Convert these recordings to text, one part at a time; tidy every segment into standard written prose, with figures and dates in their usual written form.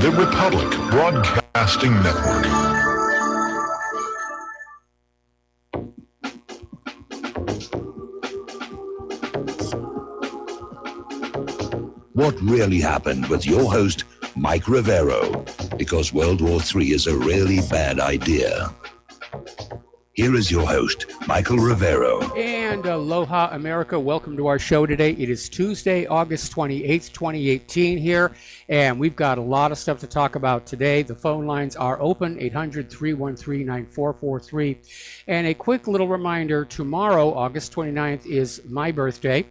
The Republic Broadcasting Network. What really happened with your host, Mike Rivero, because World War III is a really bad idea. Here is your host, Michael Rivero. And aloha, America. Welcome to our show today. It is Tuesday, August 28th, 2018 here, and we've got a lot of stuff to talk about today. The phone lines are open, 800-313-9443. And a quick little reminder, tomorrow, August 29th, is my birthday.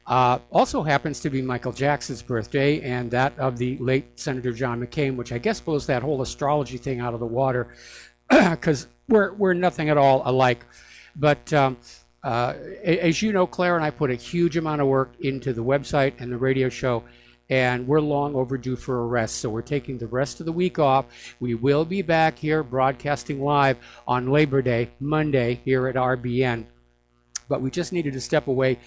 Also happens to be Michael Jackson's birthday and that of the late Senator John McCain, which I guess blows that whole astrology thing out of the water because we're nothing at all alike. But as you know, Claire and I put a huge amount of work into the website and the radio show, and we're long overdue for a rest. So we're taking the rest of the week off. We will be back here broadcasting live on Labor Day, Monday, here at RBN. But we just needed to step away.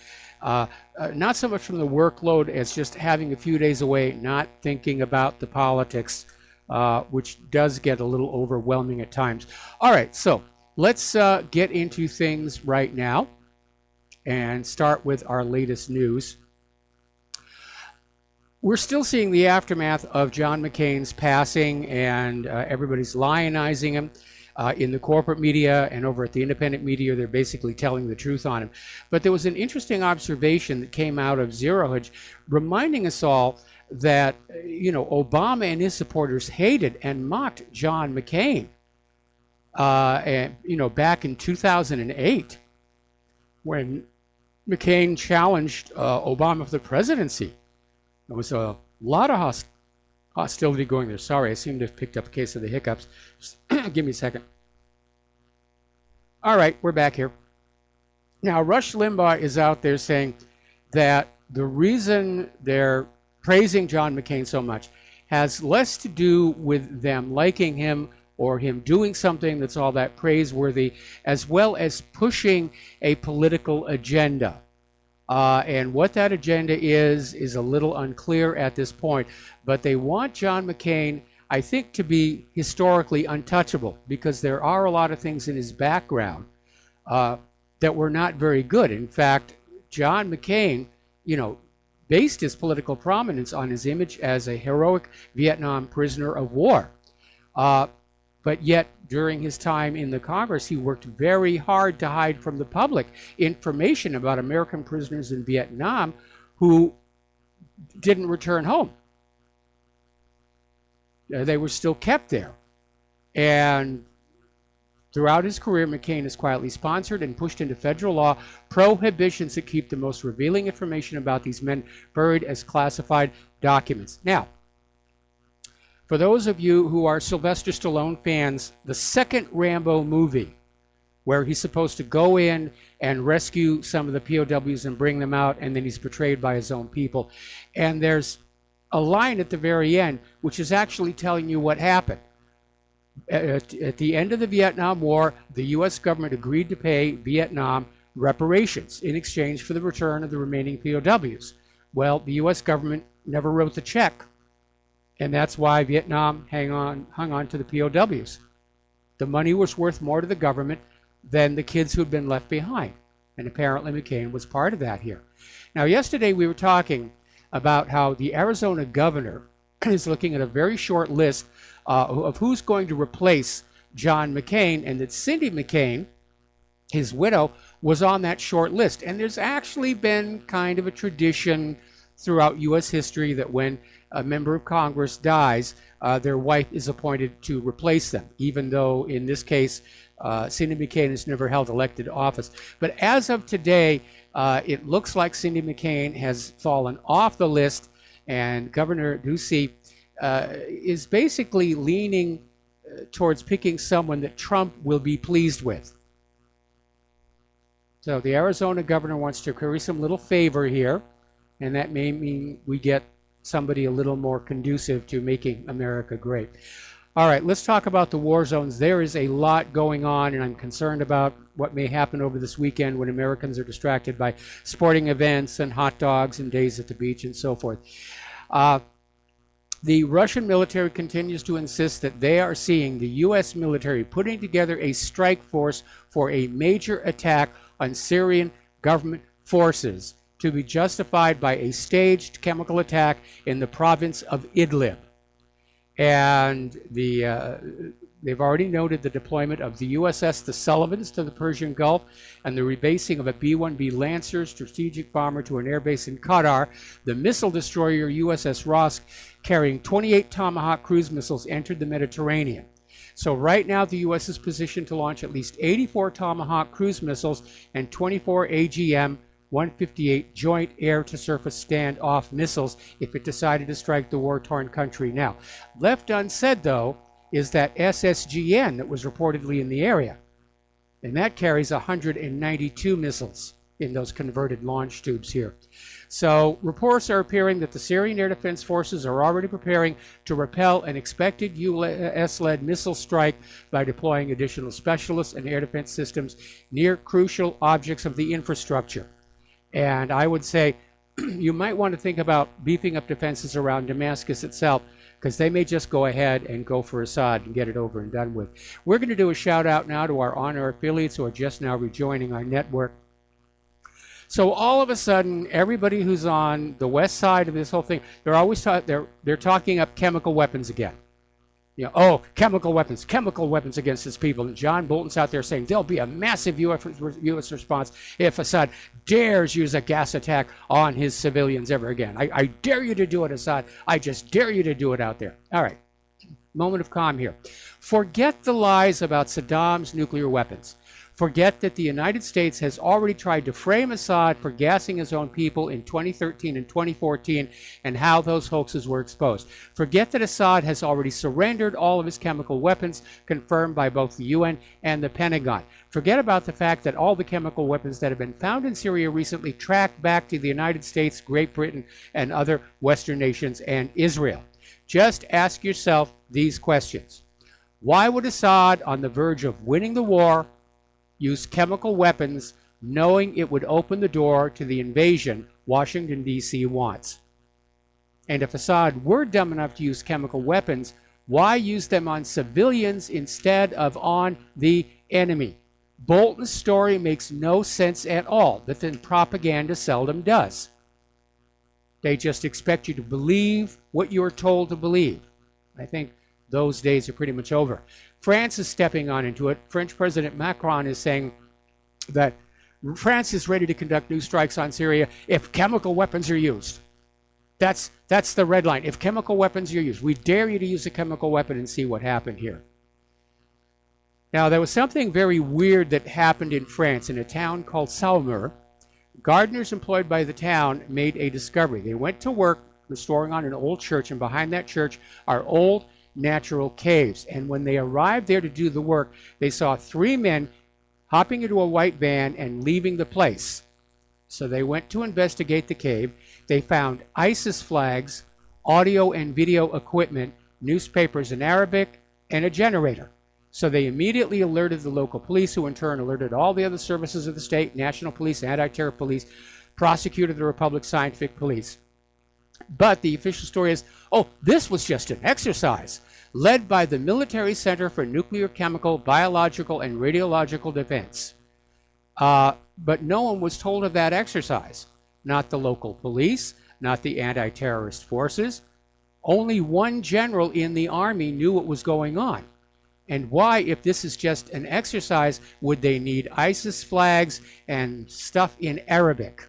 Not so much from the workload as just having a few days away, not thinking about the politics, which does get a little overwhelming at times. All right, so let's get into things right now and start with our latest news. We're still seeing the aftermath of John McCain's passing, and everybody's lionizing him. In the corporate media and over at the independent media, they're basically telling the truth on him. But there was an interesting observation that came out of Zero Hedge, reminding us all that, Obama and his supporters hated and mocked John McCain, back in 2008, when McCain challenged Obama for the presidency. There was a lot of hostility going there. Sorry, I seem to have picked up a case of the hiccups. Just give me a second. All right, we're back here. Now, Rush Limbaugh is out there saying that the reason they're praising John McCain so much has less to do with them liking him or him doing something that's all that praiseworthy, as well as pushing a political agenda. And what that agenda is a little unclear at this point. But they want John McCain, I think, to be historically untouchable, because there are a lot of things in his background that were not very good. In fact, John McCain, based his political prominence on his image as a heroic Vietnam prisoner of war. But yet, during his time in the Congress, he worked very hard to hide from the public information about American prisoners in Vietnam who didn't return home. They were still kept there. And throughout his career, McCain has quietly sponsored and pushed into federal law prohibitions that keep the most revealing information about these men buried as classified documents. Now, for those of you who are Sylvester Stallone fans, the second Rambo movie, where he's supposed to go in and rescue some of the POWs and bring them out, and then he's betrayed by his own people. And there's a line at the very end, which is actually telling you what happened. At the end of the Vietnam War, the U.S. government agreed to pay Vietnam reparations in exchange for the return of the remaining POWs. Well, the U.S. government never wrote the check. And that's why Vietnam hung on to the POWs. The money was worth more to the government than the kids who had been left behind. And apparently McCain was part of that here. Now, yesterday we were talking about how the Arizona governor is looking at a very short list of who's going to replace John McCain, and that Cindy McCain, his widow, was on that short list. And there's actually been kind of a tradition throughout U.S. history that when a member of Congress dies, their wife is appointed to replace them, even though in this case, Cindy McCain has never held elected office. But as of today, it looks like Cindy McCain has fallen off the list, and Governor Ducey is basically leaning towards picking someone that Trump will be pleased with. So the Arizona governor wants to curry some little favor here, and that may mean we get somebody a little more conducive to making America great. All right, let's talk about the war zones. There is a lot going on, and I'm concerned about what may happen over this weekend when Americans are distracted by sporting events and hot dogs and days at the beach and so forth. The Russian military continues to insist that they are seeing the U.S. military putting together a strike force for a major attack on Syrian government forces to be justified by a staged chemical attack in the province of Idlib. And they've already noted the deployment of the USS the Sullivans to the Persian Gulf and the rebasing of a B-1B Lancer strategic bomber to an airbase in Qatar. The missile destroyer USS Rosk, carrying 28 Tomahawk cruise missiles, entered the Mediterranean. So right now the U.S. is positioned to launch at least 84 Tomahawk cruise missiles and 24 AGM-158 joint air-to-surface standoff missiles if it decided to strike the war-torn country. Now, left unsaid, though, is that SSGN that was reportedly in the area. And that carries 192 missiles in those converted launch tubes here. So reports are appearing that the Syrian Air Defense Forces are already preparing to repel an expected U.S.-led missile strike by deploying additional specialists and air defense systems near crucial objects of the infrastructure. And I would say you might want to think about beefing up defenses around Damascus itself, because they may just go ahead and go for Assad and get it over and done with. We're going to do a shout out now to our on-air affiliates who are just now rejoining our network. So all of a sudden, everybody who's on the west side of this whole thing, they're always they're talking up chemical weapons again. You know, oh, chemical weapons against its people. And John Bolton's out there saying there'll be a massive U.S. response if Assad dares use a gas attack on his civilians ever again. I dare you to do it, Assad. I just dare you to do it out there. All right, moment of calm here. Forget the lies about Saddam's nuclear weapons. Forget that the United States has already tried to frame Assad for gassing his own people in 2013 and 2014 and how those hoaxes were exposed. Forget that Assad has already surrendered all of his chemical weapons, confirmed by both the UN and the Pentagon. Forget about the fact that all the chemical weapons that have been found in Syria recently tracked back to the United States, Great Britain, and other Western nations and Israel. Just ask yourself these questions. Why would Assad, on the verge of winning the war, use chemical weapons knowing it would open the door to the invasion Washington, D.C. wants? And if Assad were dumb enough to use chemical weapons, why use them on civilians instead of on the enemy? Bolton's story makes no sense at all, but then propaganda seldom does. They just expect you to believe what you're told to believe. I think those days are pretty much over. France is stepping on into it. French President Macron is saying that France is ready to conduct new strikes on Syria if chemical weapons are used. That's the red line. If chemical weapons are used, we dare you to use a chemical weapon and see what happened here. Now, there was something very weird that happened in France in a town called Saumur. Gardeners employed by the town made a discovery. They went to work restoring on an old church, and behind that church are old natural caves. And when they arrived there to do the work, they saw 3 men hopping into a white van and leaving the place. So they went to investigate the cave. They found ISIS flags, audio and video equipment, newspapers in Arabic, and a generator. So they immediately alerted the local police, who in turn alerted all the other services of the state, National Police, Anti-Terror Police, prosecuted the Republic Scientific Police. But the official story is, oh, this was just an exercise led by the Military Center for Nuclear, Chemical, Biological, and Radiological Defense. But no one was told of that exercise. Not the local police, not the anti-terrorist forces. Only one general in the army knew what was going on. And why, if this is just an exercise, would they need ISIS flags and stuff in Arabic?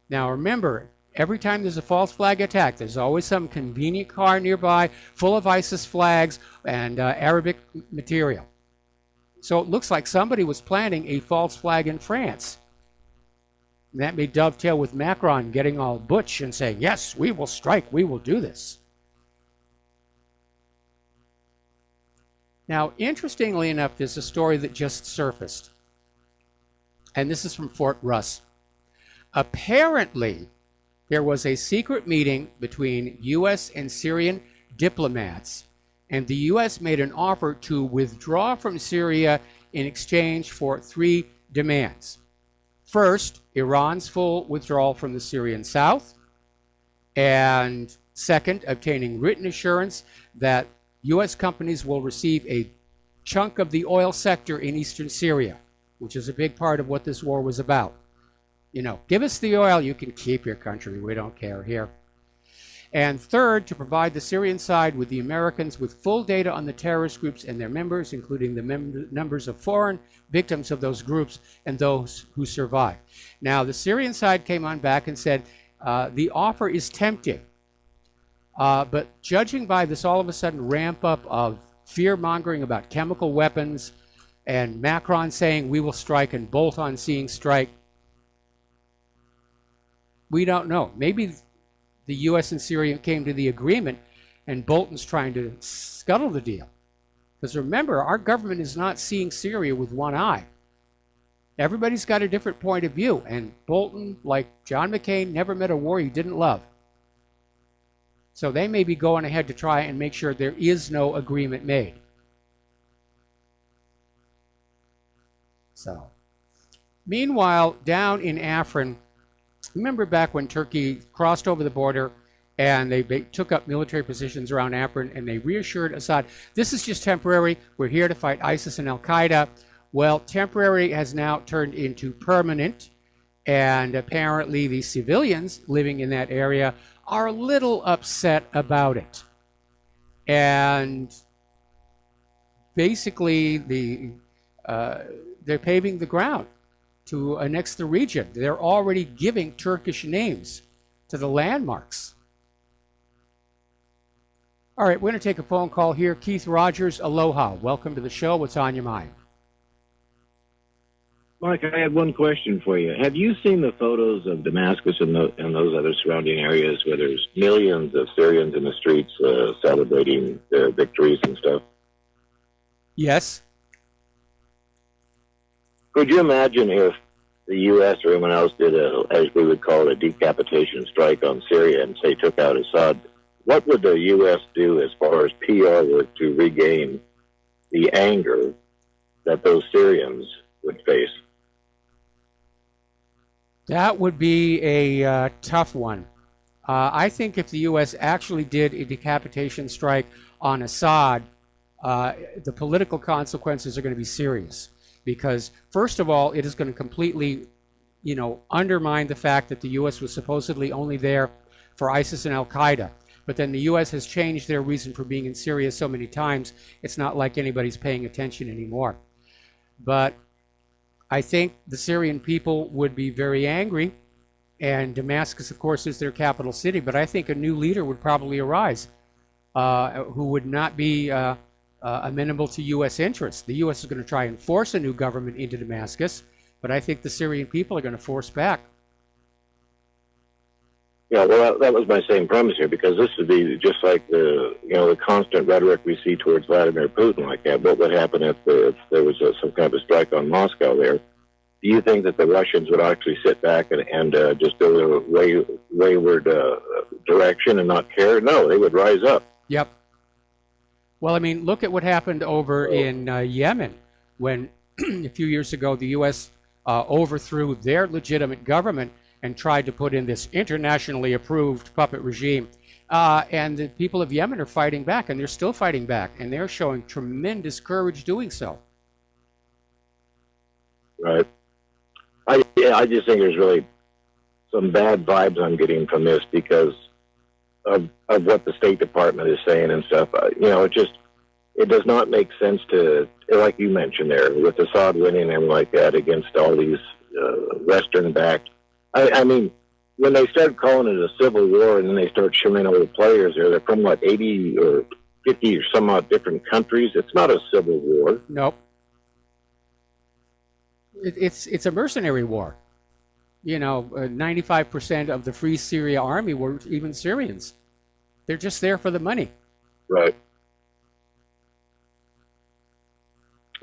Now remember, every time there's a false flag attack, there's always some convenient car nearby full of ISIS flags and Arabic material. So it looks like somebody was planting a false flag in France. And that may dovetail with Macron getting all butch and saying, yes, we will strike, we will do this. Now, interestingly enough, there's a story that just surfaced. And this is from Fort Russ. Apparently, there was a secret meeting between U.S. and Syrian diplomats, and the U.S. made an offer to withdraw from Syria in exchange for 3 demands. First, Iran's full withdrawal from the Syrian south. And second, obtaining written assurance that U.S. companies will receive a chunk of the oil sector in eastern Syria, which is a big part of what this war was about. You know, give us the oil, you can keep your country, we don't care here. And third, to provide the Syrian side with the Americans with full data on the terrorist groups and their members, including the numbers of foreign victims of those groups and those who survived. Now, the Syrian side came on back and said, the offer is tempting, but judging by this all of a sudden ramp up of fear-mongering about chemical weapons and Macron saying we will strike and Bolton seeing strike, we don't know. Maybe the U.S. and Syria came to the agreement and Bolton's trying to scuttle the deal. Because remember, our government is not seeing Syria with one eye. Everybody's got a different point of view, and Bolton, like John McCain, never met a war he didn't love. So they may be going ahead to try and make sure there is no agreement made. So, meanwhile, down in Afrin, remember back when Turkey crossed over the border and they took up military positions around Afrin and they reassured Assad, this is just temporary, we're here to fight ISIS and Al-Qaeda. Well, temporary has now turned into permanent, and apparently the civilians living in that area are a little upset about it. And basically they're paving the ground to annex the region. They're already giving Turkish names to the landmarks. All right, we're going to take a phone call here. Keith Rogers, aloha. Welcome to the show. What's on your mind? Mike, I had one question for you. Have you seen the photos of Damascus and those other surrounding areas where there's millions of Syrians in the streets celebrating their victories and stuff? Yes. Could you imagine if the U.S. or anyone else did as we would call it, a decapitation strike on Syria and, say, took out Assad? What would the U.S. do as far as PR work to regain the anger that those Syrians would face? That would be a tough one. I think if the U.S. actually did a decapitation strike on Assad, the political consequences are going to be serious. Because, first of all, it is going to completely, undermine the fact that the U.S. was supposedly only there for ISIS and Al-Qaeda. But then the U.S. has changed their reason for being in Syria so many times, it's not like anybody's paying attention anymore. But I think the Syrian people would be very angry, and Damascus, of course, is their capital city, but I think a new leader would probably arise who would not be amenable to U.S. interests. The U.S. is going to try and force a new government into Damascus, but I think the Syrian people are going to force back. Yeah, well, that was my same premise here, because this would be just like the constant rhetoric we see towards Vladimir Putin like that. What would happen if there was some kind of a strike on Moscow there? Do you think that the Russians would actually sit back and just go a wayward direction and not care? No, they would rise up. Yep. Well, I mean, look at what happened over in Yemen when a few years ago the U.S. Overthrew their legitimate government and tried to put in this internationally approved puppet regime. And the people of Yemen are fighting back, and they're still fighting back, and they're showing tremendous courage doing so. Right. I just think there's really some bad vibes I'm getting from this because of what the State Department is saying and stuff. It does not make sense to, like you mentioned there, with Assad winning and like that against all these Western-backed. I mean, when they start calling it a civil war and then they start showing all the players there, they're from, 80 or 50 or some odd different countries. It's not a civil war. Nope. It's a mercenary war. 95% of the Free Syria army were even Syrians. They're just there for the money. Right.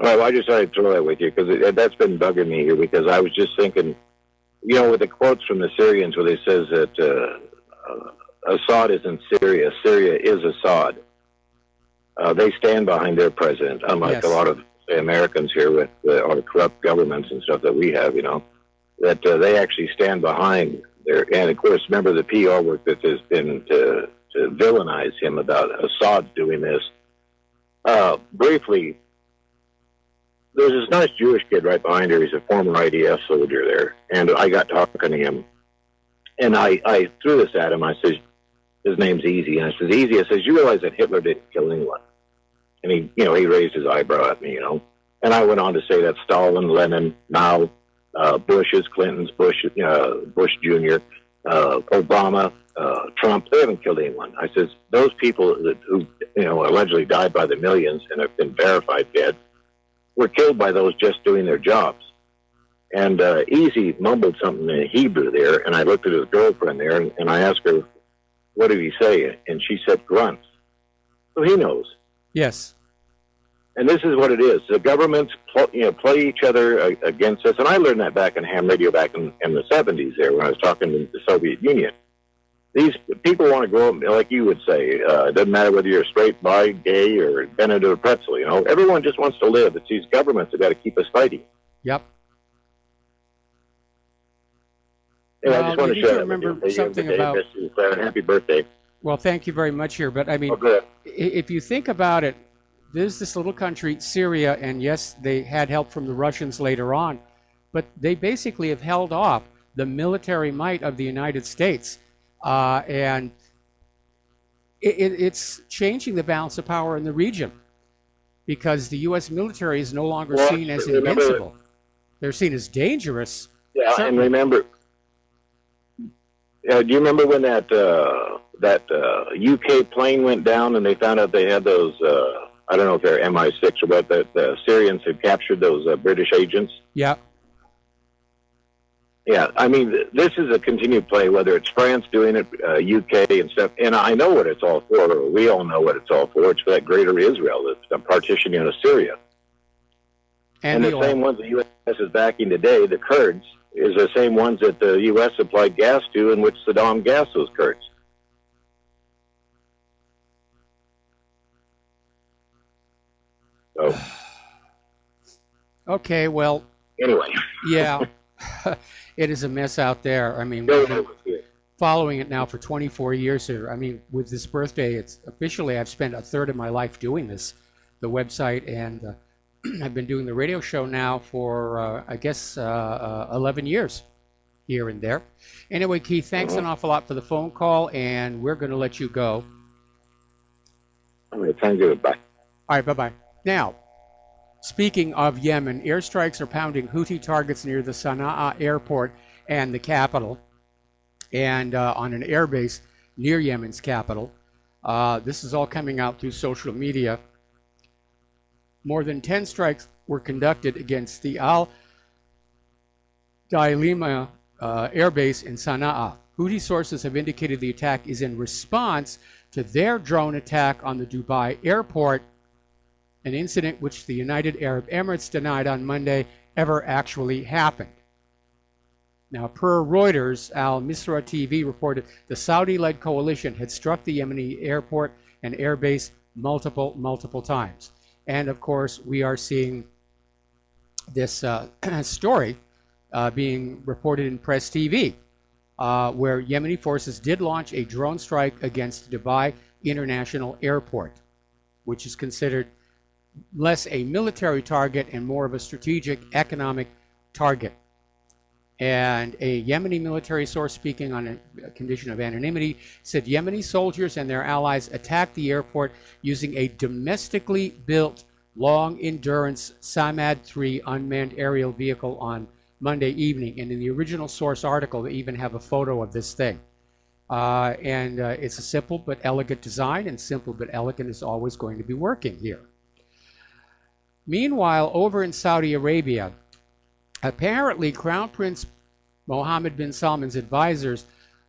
All right, well, I just thought I'd throw that with you because that's been bugging me here because I was just thinking, with the quotes from the Syrians where they says that Assad isn't Syria, Syria is Assad. They stand behind their president, unlike a lot of Americans here with our corrupt governments and stuff that we have, that they actually stand behind there. And of course, remember the PR work that has been to villainize him about Assad doing this. Briefly, there's this nice Jewish kid right behind her. He's a former IDF soldier there. And I got talking to him. And I threw this at him. I said, his name's Easy. And I said, Easy, I says, you realize that Hitler didn't kill anyone? And he raised his eyebrow at me, And I went on to say that Stalin, Lenin, Mao, Bush's, Clinton's, Bush Jr., Obama, Trump, they haven't killed anyone. I says, those people who allegedly died by the millions and have been verified dead were killed by those just doing their jobs. And Easy mumbled something in Hebrew there, and I looked at his girlfriend there, and I asked her, what did he say? And she said grunts. So he knows. Yes. And this is what it is. The governments play each other against us. And I learned that back in ham radio back in the 70s there when I was talking to the Soviet Union. These people want to grow up, like you would say. It doesn't matter whether you're straight, bi, gay, or Benedict or pretzel. Everyone just wants to live. It's these governments that got to keep us fighting. Yep. I just want to share remember something about happy birthday. Well, thank you very much here. But I mean, if you think about it, there's this little country, Syria, and yes, they had help from the Russians later on, but they basically have held off the military might of the United States. And it's changing the balance of power in the region because the U.S. military is no longer seen as invincible. They're seen as dangerous. Yeah, certainly. And remember, do you remember when that UK plane went down and they found out they had those, I don't know if they're MI6 or what, the Syrians had captured those British agents? Yeah. Yeah, I mean, this is a continued play, whether it's France doing it, UK and stuff, and I know what it's all for, or we all know what it's all for. It's for that greater Israel, it's the partitioning of Syria. And the same ones the U.S. is backing today, the Kurds, is the same ones that the U.S. supplied gas to, in which Saddam gassed those Kurds. So. Okay, well. Anyway. Yeah. It is a mess out there. I mean, we've been following it now for 24 years here. I mean, with this birthday, it's officially, I've spent a third of my life doing this, the website, and I've been doing the radio show now for, 11 years here and there. Anyway, Keith, thanks an awful lot for the phone call, and we're going to let you go. All right, thank you. Bye. All right, bye-bye. Now, speaking of Yemen, airstrikes are pounding Houthi targets near the Sana'a airport and the capital, and on an airbase near Yemen's capital. This is all coming out through social media. More than 10 strikes were conducted against the Al Dailima airbase in Sana'a. Houthi sources have indicated the attack is in response to their drone attack on the Dubai airport, an incident which the United Arab Emirates denied on Monday ever actually happened. Now, per Reuters, Al Misra TV reported the Saudi-led coalition had struck the Yemeni airport and airbase multiple times. And of course, we are seeing this story being reported in Press TV, where Yemeni forces did launch a drone strike against Dubai International Airport, which is considered less a military target and more of a strategic economic target. And a Yemeni military source speaking on a condition of anonymity said Yemeni soldiers and their allies attacked the airport using a domestically built long-endurance Samad-3 unmanned aerial vehicle on Monday evening. And in the original source article, they even have a photo of this thing. It's a simple but elegant design, and simple but elegant is always going to be working here. Meanwhile, over in Saudi Arabia, apparently Crown Prince Mohammed bin Salman's advisors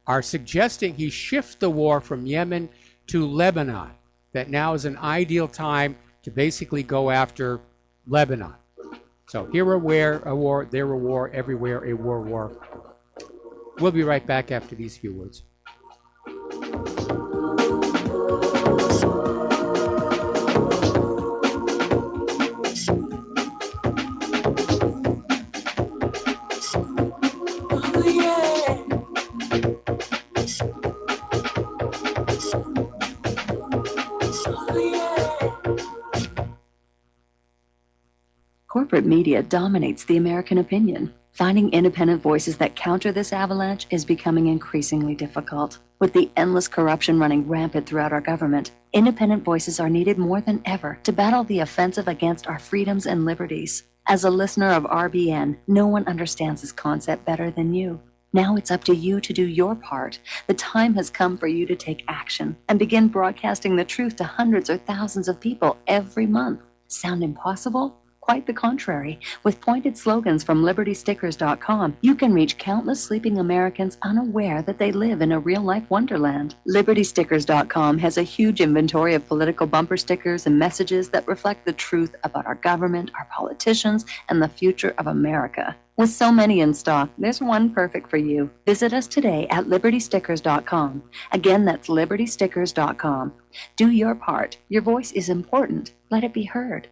are suggesting he shift the war from Yemen to Lebanon, that now is an ideal time to basically go after Lebanon. So here a war, there a war, everywhere a war. We'll be right back after these few words. Corporate media dominates the American opinion. Finding independent voices that counter this avalanche is becoming increasingly difficult. With the endless corruption running rampant throughout our government, independent voices are needed more than ever to battle the offensive against our freedoms and liberties. As a listener of RBN, no one understands this concept better than you. Now it's up to you to do your part. The time has come for you to take action and begin broadcasting the truth to hundreds or thousands of people every month. Sound impossible? Quite the contrary. With pointed slogans from LibertyStickers.com, you can reach countless sleeping Americans unaware that they live in a real-life wonderland. LibertyStickers.com has a huge inventory of political bumper stickers and messages that reflect the truth about our government, our politicians, and the future of America. With so many in stock, there's one perfect for you. Visit us today at LibertyStickers.com. Again, that's LibertyStickers.com. Do your part. Your voice is important. Let it be heard.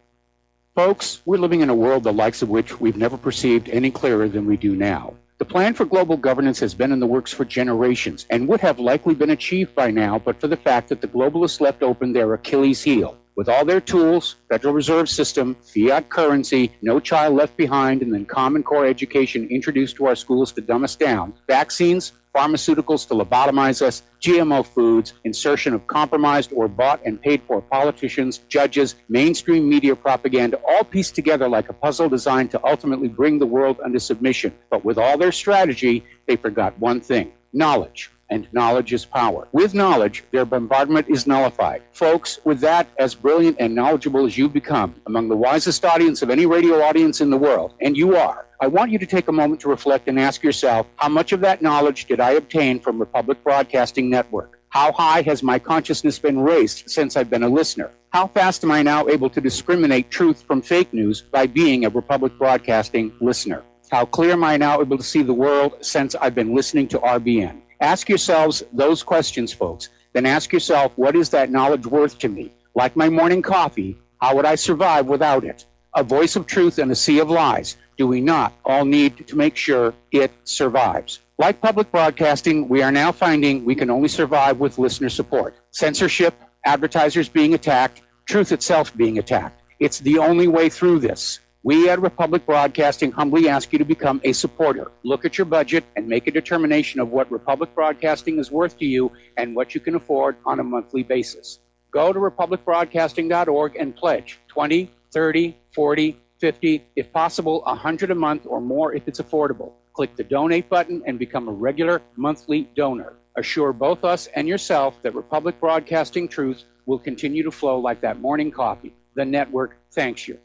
Folks, we're living in a world the likes of which we've never perceived any clearer than we do now. The plan for global governance has been in the works for generations and would have likely been achieved by now but for the fact that the globalists left open their Achilles heel. With all their tools, Federal Reserve System, fiat currency, no child left behind, and then Common Core education introduced to our schools to dumb us down, vaccines, pharmaceuticals to lobotomize us, GMO foods, insertion of compromised or bought and paid for politicians, judges, mainstream media propaganda, all pieced together like a puzzle designed to ultimately bring the world under submission. But with all their strategy, they forgot one thing: knowledge. And knowledge is power. With knowledge, their bombardment is nullified. Folks, with that, as brilliant and knowledgeable as you've become, among the wisest audience of any radio audience in the world, and you are, I want you to take a moment to reflect and ask yourself, how much of that knowledge did I obtain from Republic Broadcasting Network? How high has my consciousness been raised since I've been a listener? How fast am I now able to discriminate truth from fake news by being a Republic Broadcasting listener? How clear am I now able to see the world since I've been listening to RBN? Ask yourselves those questions, folks. Then ask yourself, what is that knowledge worth to me? Like my morning coffee, how would I survive without it? A voice of truth in a sea of lies. Do we not all need to make sure it survives? Like public broadcasting, we are now finding we can only survive with listener support. Censorship, advertisers being attacked, truth itself being attacked. It's the only way through this. We at Republic Broadcasting humbly ask you to become a supporter. Look at your budget and make a determination of what Republic Broadcasting is worth to you and what you can afford on a monthly basis. Go to republicbroadcasting.org and pledge 20, 30, 40, 50, if possible, 100 a month or more if it's affordable. Click the donate button and become a regular monthly donor. Assure both us and yourself that Republic Broadcasting truth will continue to flow like that morning coffee. The network thanks you.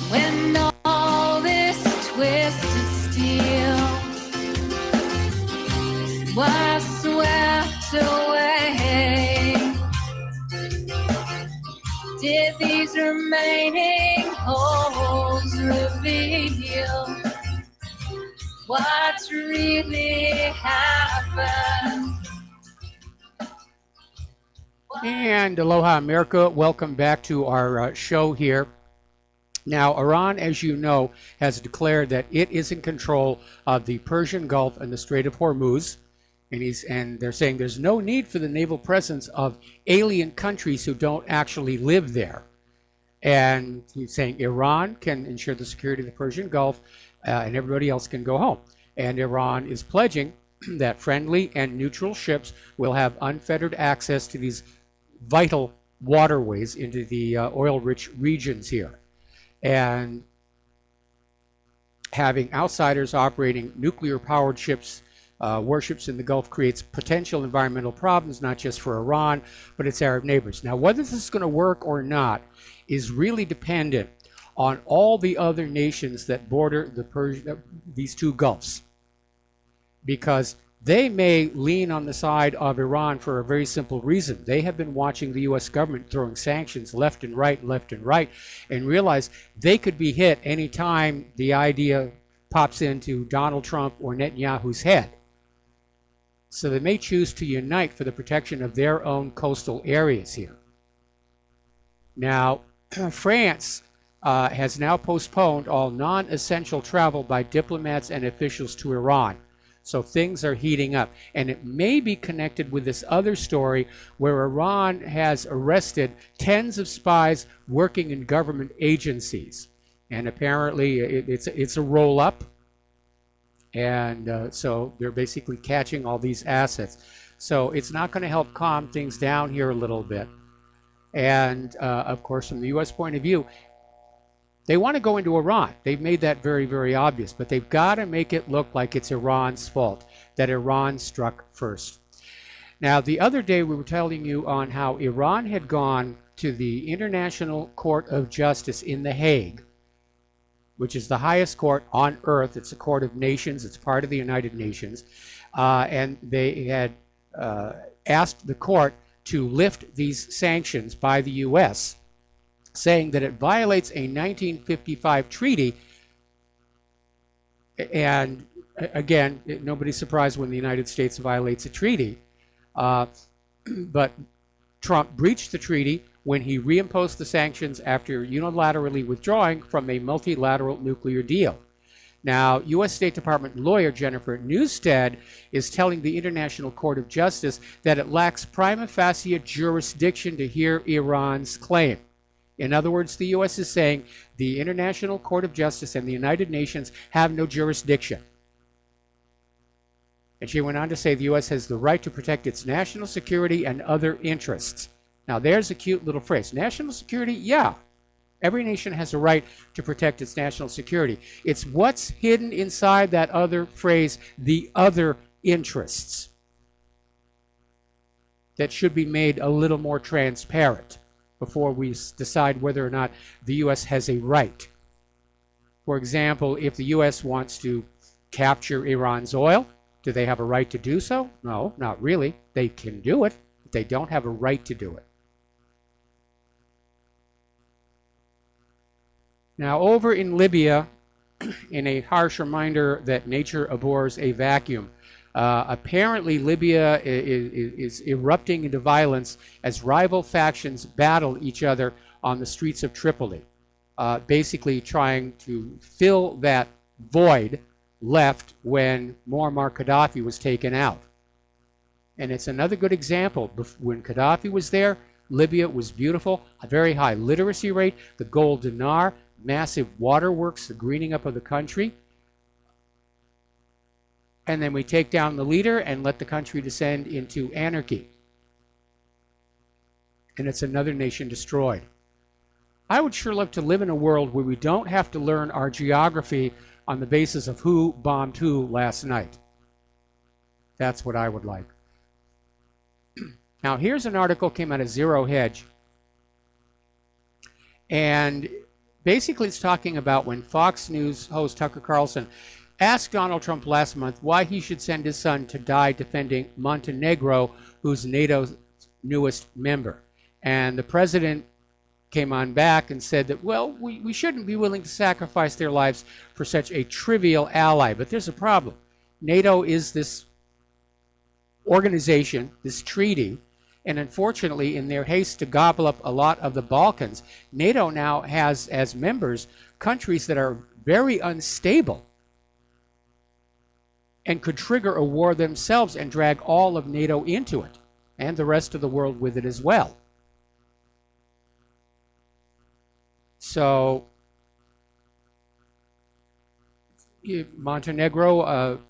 When all this twisted steel was swept away, did these remaining holes reveal what's really happened? And aloha, America. Welcome back to our show here. Now, Iran, as you know, has declared that it is in control of the Persian Gulf and the Strait of Hormuz. And they're saying there's no need for the naval presence of alien countries who don't actually live there. And he's saying Iran can ensure the security of the Persian Gulf and everybody else can go home. And Iran is pledging that friendly and neutral ships will have unfettered access to these vital waterways into the oil-rich regions here. And having outsiders operating nuclear-powered ships, warships in the Gulf creates potential environmental problems, not just for Iran, but its Arab neighbors. Now, whether this is going to work or not is really dependent on all the other nations that border these two Gulfs, because they may lean on the side of Iran for a very simple reason. They have been watching the U.S. government throwing sanctions left and right, and realize they could be hit anytime the idea pops into Donald Trump or Netanyahu's head. So they may choose to unite for the protection of their own coastal areas here. Now, France has now postponed all non-essential travel by diplomats and officials to Iran. So things are heating up. And it may be connected with this other story where Iran has arrested tens of spies working in government agencies. And apparently it's a roll-up. And so they're basically catching all these assets. So it's not going to help calm things down here a little bit. And of course, from the U.S. point of view, they want to go into Iran. They've made that very, very obvious. But they've got to make it look like it's Iran's fault, that Iran struck first. Now, the other day we were telling you on how Iran had gone to the International Court of Justice in The Hague, which is the highest court on earth. It's a court of nations. It's part of the United Nations. And they had asked the court to lift these sanctions by the U.S., saying that it violates a 1955 treaty. And again, nobody's surprised when the United States violates a treaty. But Trump breached the treaty when he reimposed the sanctions after unilaterally withdrawing from a multilateral nuclear deal. Now, U.S. State Department lawyer Jennifer Newstead is telling the International Court of Justice that it lacks prima facie jurisdiction to hear Iran's claim. In other words, the U.S. is saying the International Court of Justice and the United Nations have no jurisdiction. And she went on to say the U.S. has the right to protect its national security and other interests. Now, there's a cute little phrase. National security? Yeah. Every nation has a right to protect its national security. It's what's hidden inside that other phrase, the other interests, that should be made a little more transparent before we decide whether or not the U.S. has a right. For example, if the U.S. wants to capture Iran's oil, do they have a right to do so? No, not really. They can do it, but they don't have a right to do it. Now, over in Libya, in a harsh reminder that nature abhors a vacuum, apparently Libya is erupting into violence as rival factions battle each other on the streets of Tripoli, basically trying to fill that void left when Muammar Gaddafi was taken out. And it's another good example. When Gaddafi was there, Libya was beautiful, a very high literacy rate, the gold dinar, massive waterworks, the greening up of the country. And then we take down the leader and let the country descend into anarchy. And it's another nation destroyed. I would sure love to live in a world where we don't have to learn our geography on the basis of who bombed who last night. That's what I would like. Now, here's an article came out of Zero Hedge. And basically it's talking about when Fox News host Tucker Carlson asked Donald Trump last month why he should send his son to die defending Montenegro, who's NATO's newest member. And the president came on back and said that, well, we shouldn't be willing to sacrifice their lives for such a trivial ally. But there's a problem. NATO is this organization, this treaty, and unfortunately, in their haste to gobble up a lot of the Balkans, NATO now has as members countries that are very unstable and could trigger a war themselves and drag all of NATO into it, and the rest of the world with it as well. So, Montenegro,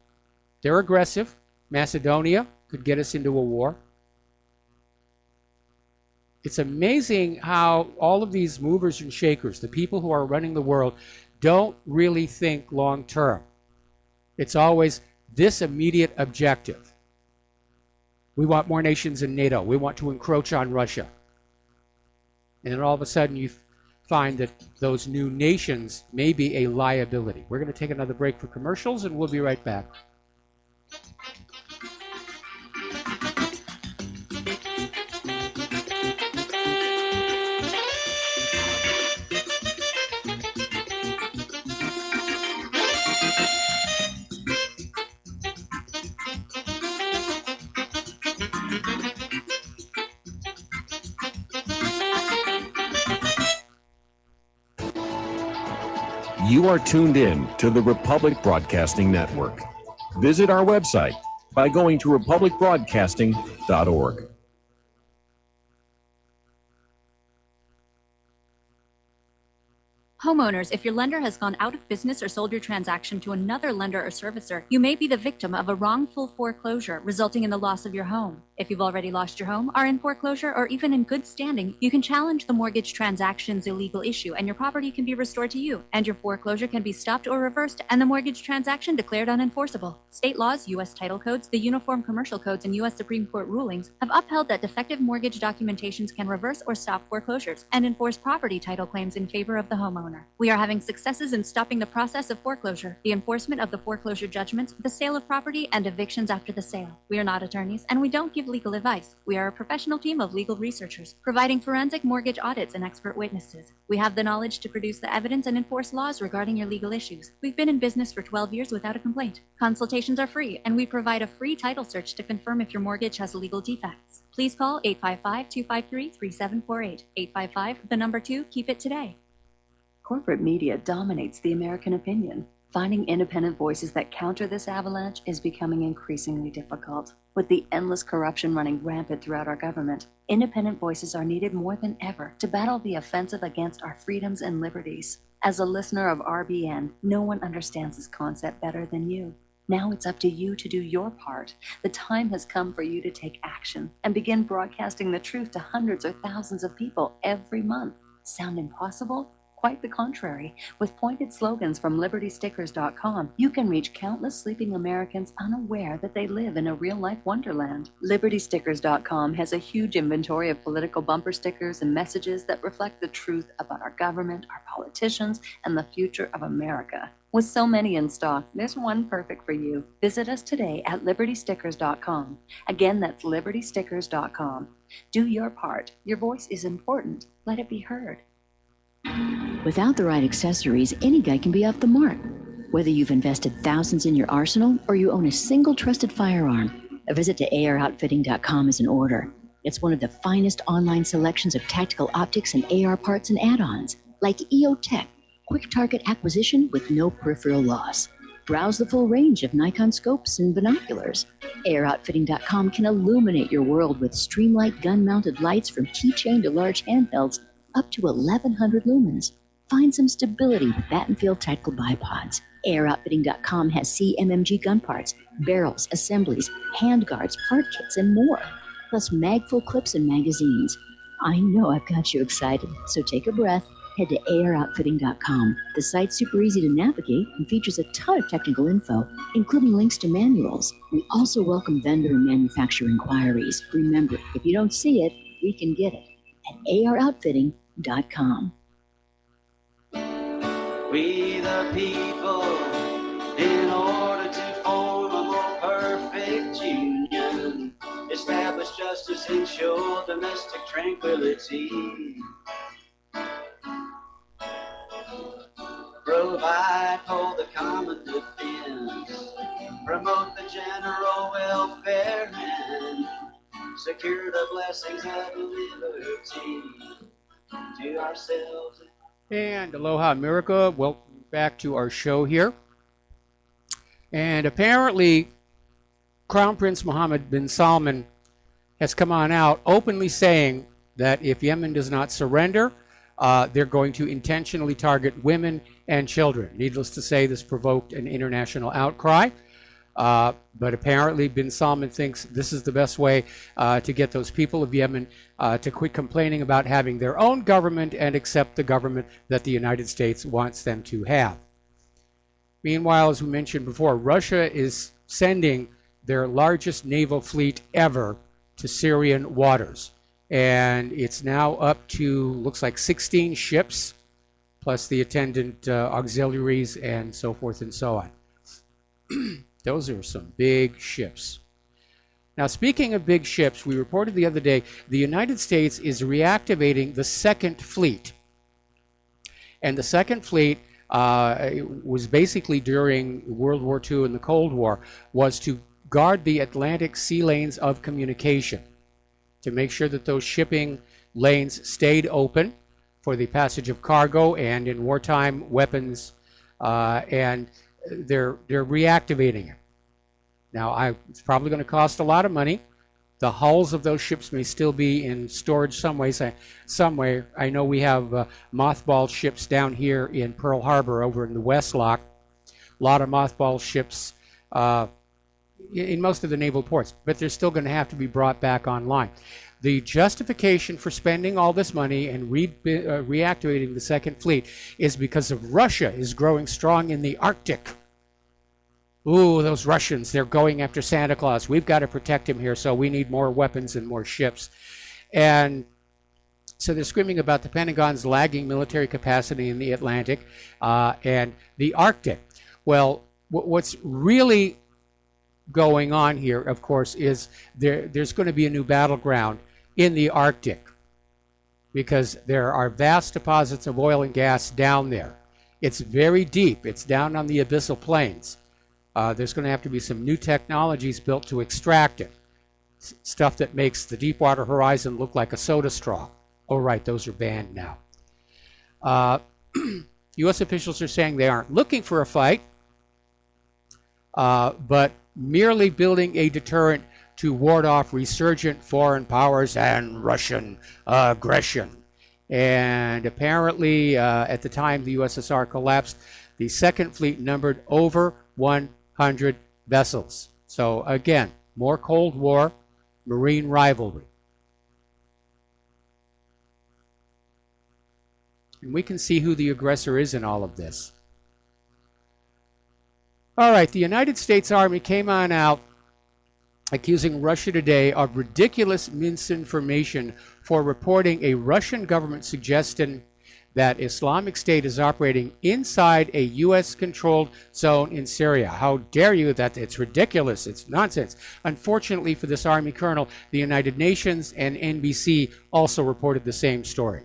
they're aggressive. Macedonia could get us into a war. It's amazing how all of these movers and shakers, the people who are running the world, don't really think long term. It's always this immediate objective. We want more nations in NATO. We want to encroach on Russia. And then all of a sudden you find that those new nations may be a liability. We're going to take another break for commercials, and we'll be right back. You are tuned in to the Republic Broadcasting Network. Visit our website by going to republicbroadcasting.org. Homeowners, if your lender has gone out of business or sold your transaction to another lender or servicer, you may be the victim of a wrongful foreclosure, resulting in the loss of your home. If you've already lost your home, are in foreclosure, or even in good standing, you can challenge the mortgage transaction's illegal issue, and your property can be restored to you, and your foreclosure can be stopped or reversed, and the mortgage transaction declared unenforceable. State laws, U.S. title codes, the Uniform Commercial Codes, and U.S. Supreme Court rulings have upheld that defective mortgage documentations can reverse or stop foreclosures and enforce property title claims in favor of the homeowner. We are having successes in stopping the process of foreclosure, the enforcement of the foreclosure judgments, the sale of property, and evictions after the sale. We are not attorneys, and we don't give legal advice. We are a professional team of legal researchers, providing forensic mortgage audits and expert witnesses. We have the knowledge to produce the evidence and enforce laws regarding your legal issues. We've been in business for 12 years without a complaint. Consultations are free, and we provide a free title search to confirm if your mortgage has legal defects. Please call 855-253-3748. 855, the number 2, keep it today. Corporate media dominates the American opinion. Finding independent voices that counter this avalanche is becoming increasingly difficult. With the endless corruption running rampant throughout our government, independent voices are needed more than ever to battle the offensive against our freedoms and liberties. As a listener of RBN, no one understands this concept better than you. Now it's up to you to do your part. The time has come for you to take action and begin broadcasting the truth to hundreds or thousands of people every month. Sound impossible? Quite the contrary. With pointed slogans from LibertyStickers.com, you can reach countless sleeping Americans unaware that they live in a real-life wonderland. LibertyStickers.com has a huge inventory of political bumper stickers and messages that reflect the truth about our government, our politicians, and the future of America. With so many in stock, there's one perfect for you. Visit us today at LibertyStickers.com. Again, that's LibertyStickers.com. Do your part. Your voice is important. Let it be heard. Without the right accessories, any guy can be off the mark. Whether you've invested thousands in your arsenal or you own a single trusted firearm, a visit to AROutfitting.com is in order. It's one of the finest online selections of tactical optics and AR parts and add-ons, like EOTech, quick target acquisition with no peripheral loss. Browse the full range of Nikon scopes and binoculars. AROutfitting.com can illuminate your world with Streamlight gun-mounted lights from keychain to large handhelds up to 1,100 lumens. Find some stability with Battenfield tactical bipods. AROutfitting.com has CMMG gun parts, barrels, assemblies, handguards, part kits, and more, plus mag-full clips and magazines. I know I've got you excited, so take a breath. Head to AROutfitting.com. The site's super easy to navigate and features a ton of technical info, including links to manuals. We also welcome vendor and manufacturer inquiries. Remember, if you don't see it, we can get it at AROutfitting.com. We the people, in order to form a more perfect union, establish justice, ensure domestic tranquility, provide for the common defense, promote the general welfare, and secure the blessings of liberty to ourselves. And aloha America, welcome back to our show here. And apparently Crown Prince Mohammed bin Salman has come on out openly saying that if Yemen does not surrender, they're going to intentionally target women and children. Needless to say, this provoked an international outcry. But apparently bin Salman thinks this is the best way to get those people of Yemen to quit complaining about having their own government and accept the government that the United States wants them to have. Meanwhile, as we mentioned before, Russia is sending their largest naval fleet ever to Syrian waters. And it's now up to, looks like 16 ships, plus the attendant auxiliaries and so forth and so on. Those are some big ships. Now, speaking of big ships, we reported the other day the United States is reactivating the Second Fleet. And the Second Fleet was basically during World War II and the Cold War, was to guard the Atlantic sea lanes of communication, to make sure that those shipping lanes stayed open for the passage of cargo and in wartime weapons, and they're reactivating it. Now, it's probably going to cost a lot of money. The hulls of those ships may still be in storage somewhere. I know we have mothballed ships down here in Pearl Harbor over in the West Lock. A lot of mothballed ships in most of the naval ports, but they're still going to have to be brought back online. The justification for spending all this money and reactivating the Second Fleet is because of Russia is growing strong in the Arctic. Ooh, those Russians, they're going after Santa Claus. We've got to protect him here, so we need more weapons and more ships. And so they're screaming about the Pentagon's lagging military capacity in the Atlantic and the Arctic. Well, what's really going on here, of course, is there's going to be a new battleground in the Arctic because there are vast deposits of oil and gas down there. It's very deep. It's down on the abyssal plains. There's going to have to be some new technologies built to extract it. Stuff that makes the Deepwater Horizon look like a soda straw. Oh, right, those are banned now. U.S. officials are saying they aren't looking for a fight, but merely building a deterrent to ward off resurgent foreign powers and Russian aggression. And apparently, at the time the USSR collapsed, the Second Fleet numbered over 100 vessels. So again, more Cold War, marine rivalry. And we can see who the aggressor is in all of this. All right, the United States Army came on out accusing Russia Today of ridiculous misinformation for reporting a Russian government suggestion that Islamic State is operating inside a U.S.-controlled zone in Syria. How dare you? That it's ridiculous. It's nonsense. Unfortunately for this Army colonel, the United Nations and NBC also reported the same story.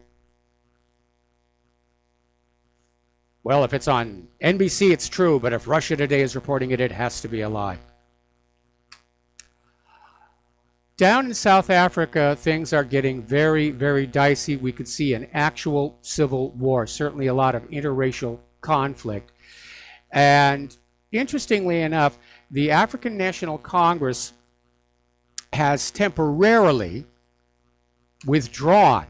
Well, if it's on NBC, it's true, but if Russia Today is reporting it, it has to be a lie. Down in South Africa, things are getting very, very dicey. We could see an actual civil war, certainly a lot of interracial conflict. And interestingly enough, the African National Congress has temporarily withdrawn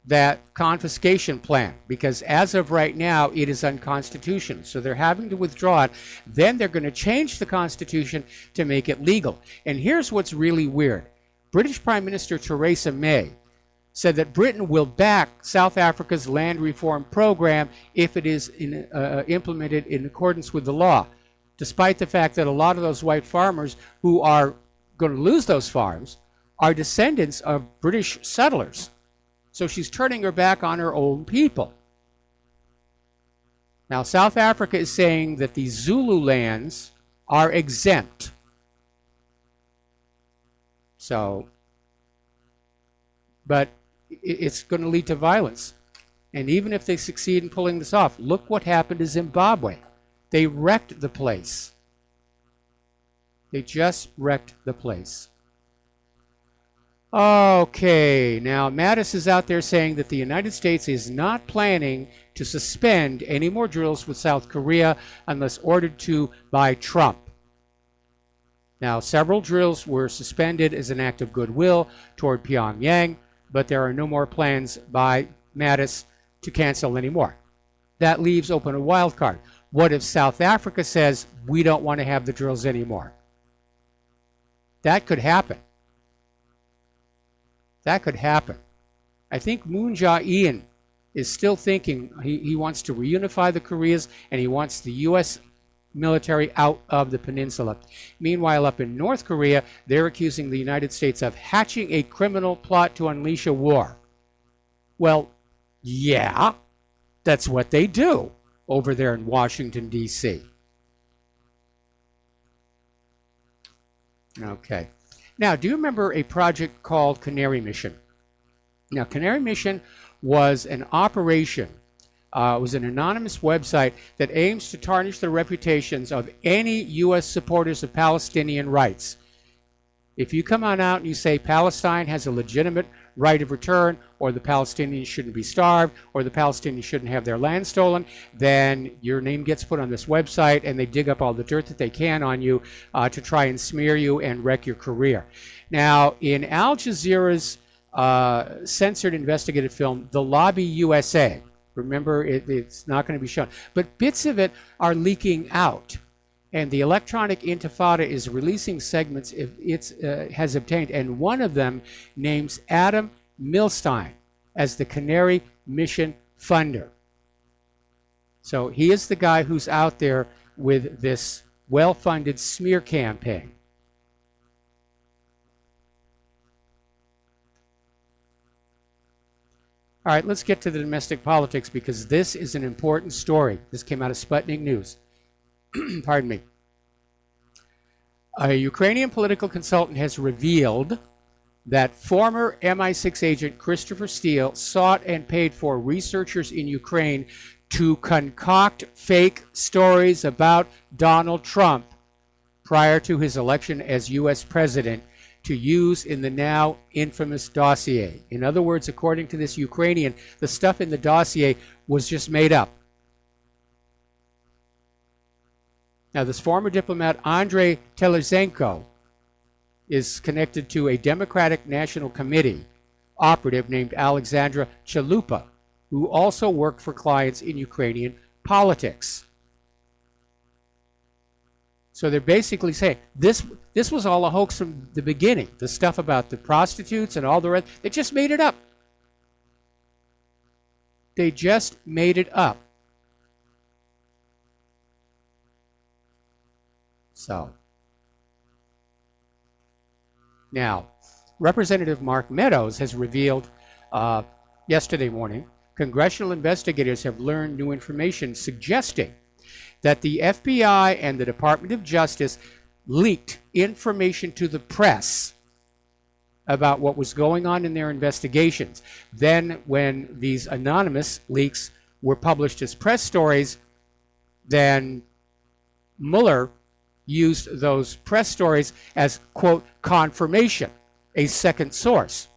that confiscation plan because as of right now it is unconstitutional, so they're having to withdraw it. Then they're going to change the Constitution to make it legal. And here's what's really weird. British Prime Minister Theresa May said that Britain will back South Africa's land reform program if it is implemented in accordance with the law, despite the fact that a lot of those white farmers who are going to lose those farms are descendants of British settlers. So she's turning her back on her own people. Now, South Africa is saying that the Zulu lands are exempt. So, but it's going to lead to violence. And even if they succeed in pulling this off, look what happened to Zimbabwe. They wrecked the place. They just wrecked the place. Okay, now Mattis is out there saying that the United States is not planning to suspend any more drills with South Korea unless ordered to by Trump. Now, several drills were suspended as an act of goodwill toward Pyongyang, but there are no more plans by Mattis to cancel any more. That leaves open a wild card. What if South Africa says, we don't want to have the drills anymore? That could happen. That could happen. I think Moon Jae-in is still thinking he wants to reunify the Koreas and he wants the U.S. military out of the peninsula. Meanwhile, up in North Korea, they're accusing the United States of hatching a criminal plot to unleash a war. Well, yeah, that's what they do over there in Washington, D.C. Okay. Now, do you remember a project called Canary Mission? Now, Canary Mission was an operation, was an anonymous website that aims to tarnish the reputations of any U.S. supporters of Palestinian rights. If you come on out and you say Palestine has a legitimate right of return, or the Palestinians shouldn't be starved, or the Palestinians shouldn't have their land stolen, then your name gets put on this website and they dig up all the dirt that they can on you to try and smear you and wreck your career. Now, in Al Jazeera's censored investigative film, The Lobby USA, remember, it's not going to be shown, but bits of it are leaking out. And the Electronic Intifada is releasing segments it has obtained, and one of them names Adam Milstein as the Canary Mission funder. So he is the guy who's out there with this well-funded smear campaign. All right, let's get to the domestic politics, because this is an important story. This came out of Sputnik News. Pardon me. A Ukrainian political consultant has revealed that former MI6 agent Christopher Steele sought and paid for researchers in Ukraine to concoct fake stories about Donald Trump prior to his election as U.S. president to use in the now infamous dossier. In other words, according to this Ukrainian, the stuff in the dossier was just made up. Now, this former diplomat, Andrei Telezenko, is connected to a Democratic National Committee operative named Alexandra Chalupa, who also worked for clients in Ukrainian politics. So they're basically saying this was all a hoax from the beginning. The stuff about the prostitutes and all the rest, they just made it up. They just made it up. So, now, Representative Mark Meadows has revealed yesterday morning, congressional investigators have learned new information suggesting that the FBI and the Department of Justice leaked information to the press about what was going on in their investigations. Then, when these anonymous leaks were published as press stories, then Mueller used those press stories as, quote, confirmation, a second source,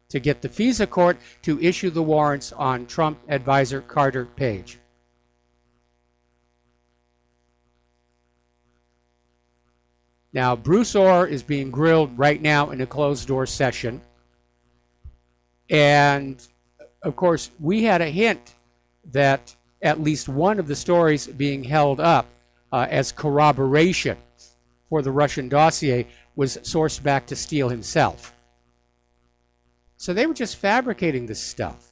to get the FISA court to issue the warrants on Trump advisor Carter Page. Now, Bruce Orr is being grilled right now in a closed-door session. And, of course, we had a hint that at least one of the stories being held up as corroboration for the Russian dossier was sourced back to Steele himself. So they were just fabricating this stuff.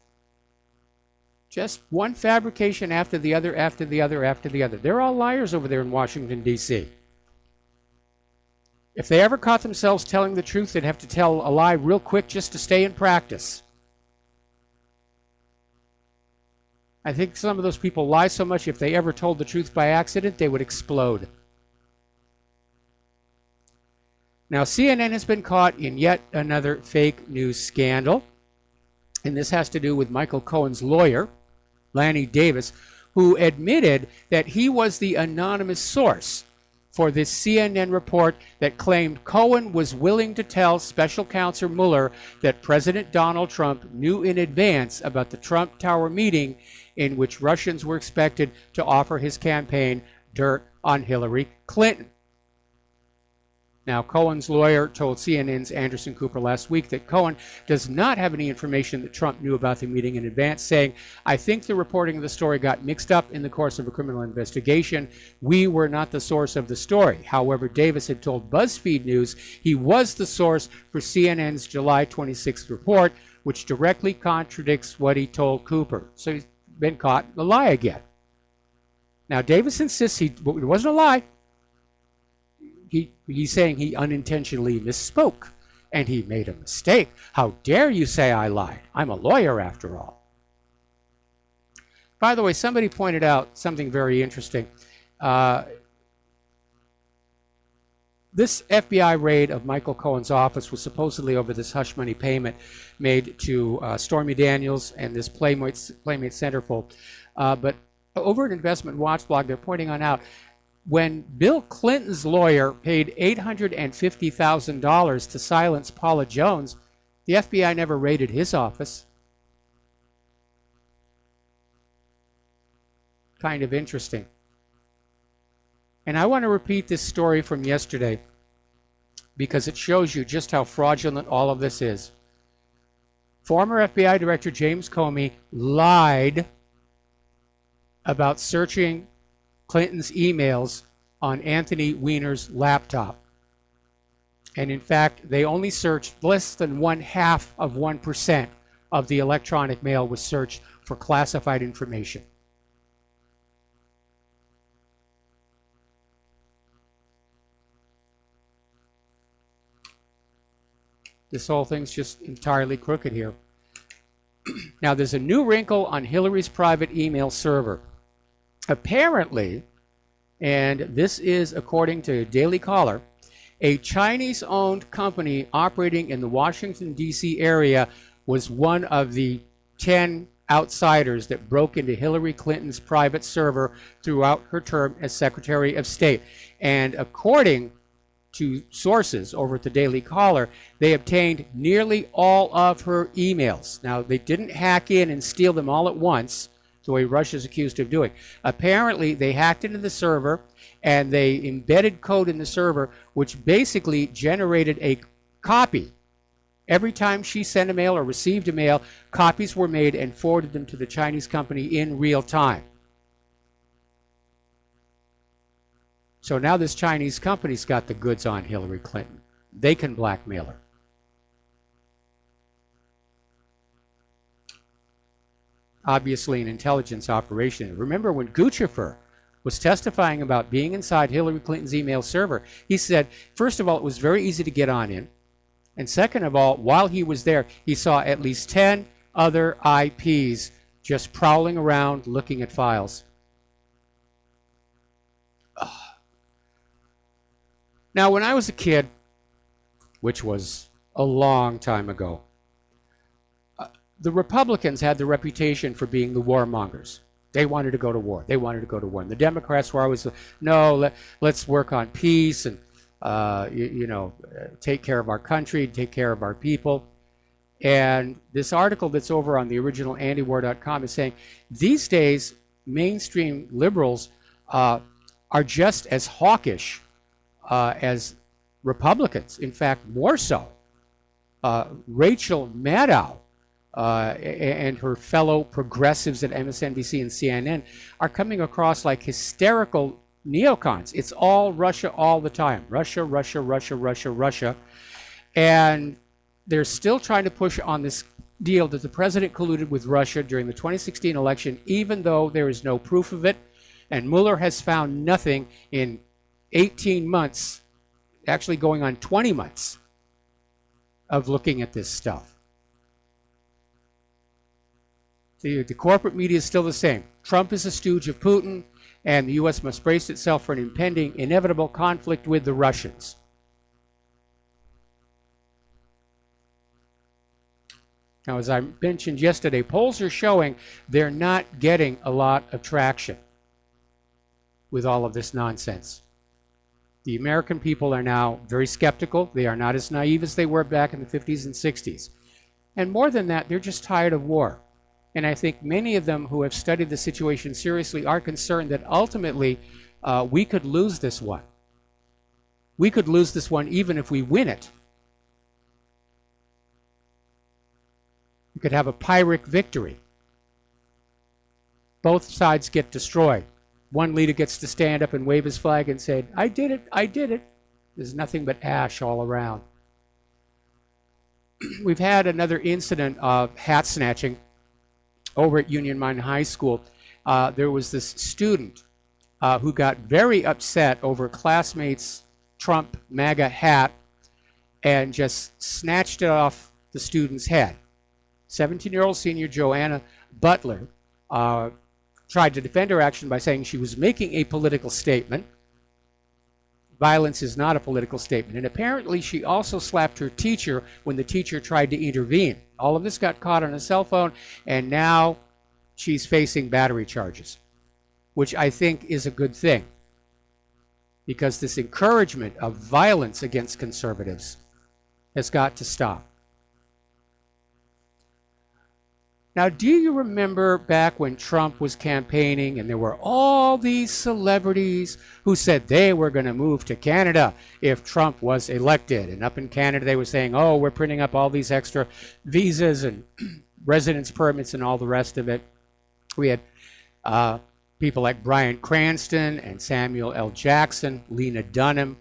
Just one fabrication after the other, after the other, after the other. They're all liars over there in Washington, D.C. If they ever caught themselves telling the truth, they'd have to tell a lie real quick just to stay in practice. I think some of those people lie so much, if they ever told the truth by accident, they would explode. Now, CNN has been caught in yet another fake news scandal. And this has to do with Michael Cohen's lawyer, Lanny Davis, who admitted that he was the anonymous source for this CNN report that claimed Cohen was willing to tell Special Counsel Mueller that President Donald Trump knew in advance about the Trump Tower meeting in which Russians were expected to offer his campaign dirt on Hillary Clinton. Now, Cohen's lawyer told CNN's Anderson Cooper last week that Cohen does not have any information that Trump knew about the meeting in advance, saying, "I think the reporting of the story got mixed up in the course of a criminal investigation. We were not the source of the story." However, Davis had told BuzzFeed News he was the source for CNN's July 26th report, which directly contradicts what he told Cooper. So he's been caught in a lie again. Now, Davis insists it wasn't a lie. He's saying he unintentionally misspoke and he made a mistake. How dare you say I lied? I'm a lawyer after all. By the way, somebody pointed out something very interesting. This FBI raid of Michael Cohen's office was supposedly over this hush money payment made to Stormy Daniels and this Playmate Centerfold. But over at Investment Watch blog, they're pointing out when Bill Clinton's lawyer paid $850,000 to silence Paula Jones, the FBI never raided his office. Kind of interesting. And I want to repeat this story from yesterday because it shows you just how fraudulent all of this is. Former FBI Director James Comey lied about searching Clinton's emails on Anthony Weiner's laptop. And in fact, they only searched less than 0.5% of the electronic mail was searched for classified information. This whole thing's just entirely crooked here. Now, there's a new wrinkle on Hillary's private email server. Apparently, and this is according to Daily Caller, a Chinese-owned company operating in the Washington, D.C. area was one of the 10 outsiders that broke into Hillary Clinton's private server throughout her term as Secretary of State. And according to sources over at the Daily Caller, they obtained nearly all of her emails. Now, they didn't hack in and steal them all at once, the way Russia's accused of doing. Apparently, they hacked into the server and they embedded code in the server, which basically generated a copy. Every time she sent a mail or received a mail, copies were made and forwarded them to the Chinese company in real time. So now this Chinese company's got the goods on Hillary Clinton. They can blackmail her. Obviously an intelligence operation. Remember when Guccifer was testifying about being inside Hillary Clinton's email server, he said, first of all, it was very easy to get on in. And second of all, while he was there, he saw at least 10 other IPs just prowling around looking at files. Now, when I was a kid, which was a long time ago, the Republicans had the reputation for being the warmongers. They wanted to go to war. They wanted to go to war. And the Democrats were always, no, let's work on peace and, take care of our country, take care of our people. And this article that's over on the original antiwar.com is saying these days, mainstream liberals are just as hawkish as Republicans. In fact, more so. Rachel Maddow and her fellow progressives at MSNBC and CNN are coming across like hysterical neocons. It's all Russia all the time. Russia, Russia, Russia, Russia, Russia. And they're still trying to push on this deal that the president colluded with Russia during the 2016 election, even though there is no proof of it. And Mueller has found nothing in 18 months, actually going on 20 months of looking at this stuff. The corporate media is still the same. Trump is a stooge of Putin, and the U.S. must brace itself for an impending, inevitable conflict with the Russians. Now, as I mentioned yesterday, polls are showing they're not getting a lot of traction with all of this nonsense. The American people are now very skeptical. They are not as naive as they were back in the 50s and 60s. And more than that, they're just tired of war. And I think many of them who have studied the situation seriously are concerned that ultimately we could lose this one. We could lose this one even if we win it. We could have a Pyrrhic victory. Both sides get destroyed. One leader gets to stand up and wave his flag and say, I did it, I did it. There's nothing but ash all around. We've had another incident of hat snatching over at Union Mine High School. There was this student who got very upset over a classmate's Trump MAGA hat and just snatched it off the student's head. 17-year-old senior Joanna Butler tried to defend her action by saying she was making a political statement. Violence is not a political statement. And apparently she also slapped her teacher when the teacher tried to intervene. All of this got caught on a cell phone, and now she's facing battery charges, which I think is a good thing. because this encouragement of violence against conservatives has got to stop. Now, do you remember back when Trump was campaigning and there were all these celebrities who said they were going to move to Canada if Trump was elected? And up in Canada, they were saying, oh, we're printing up all these extra visas and residence permits and all the rest of it. We had people like Bryan Cranston and Samuel L. Jackson, Lena Dunham,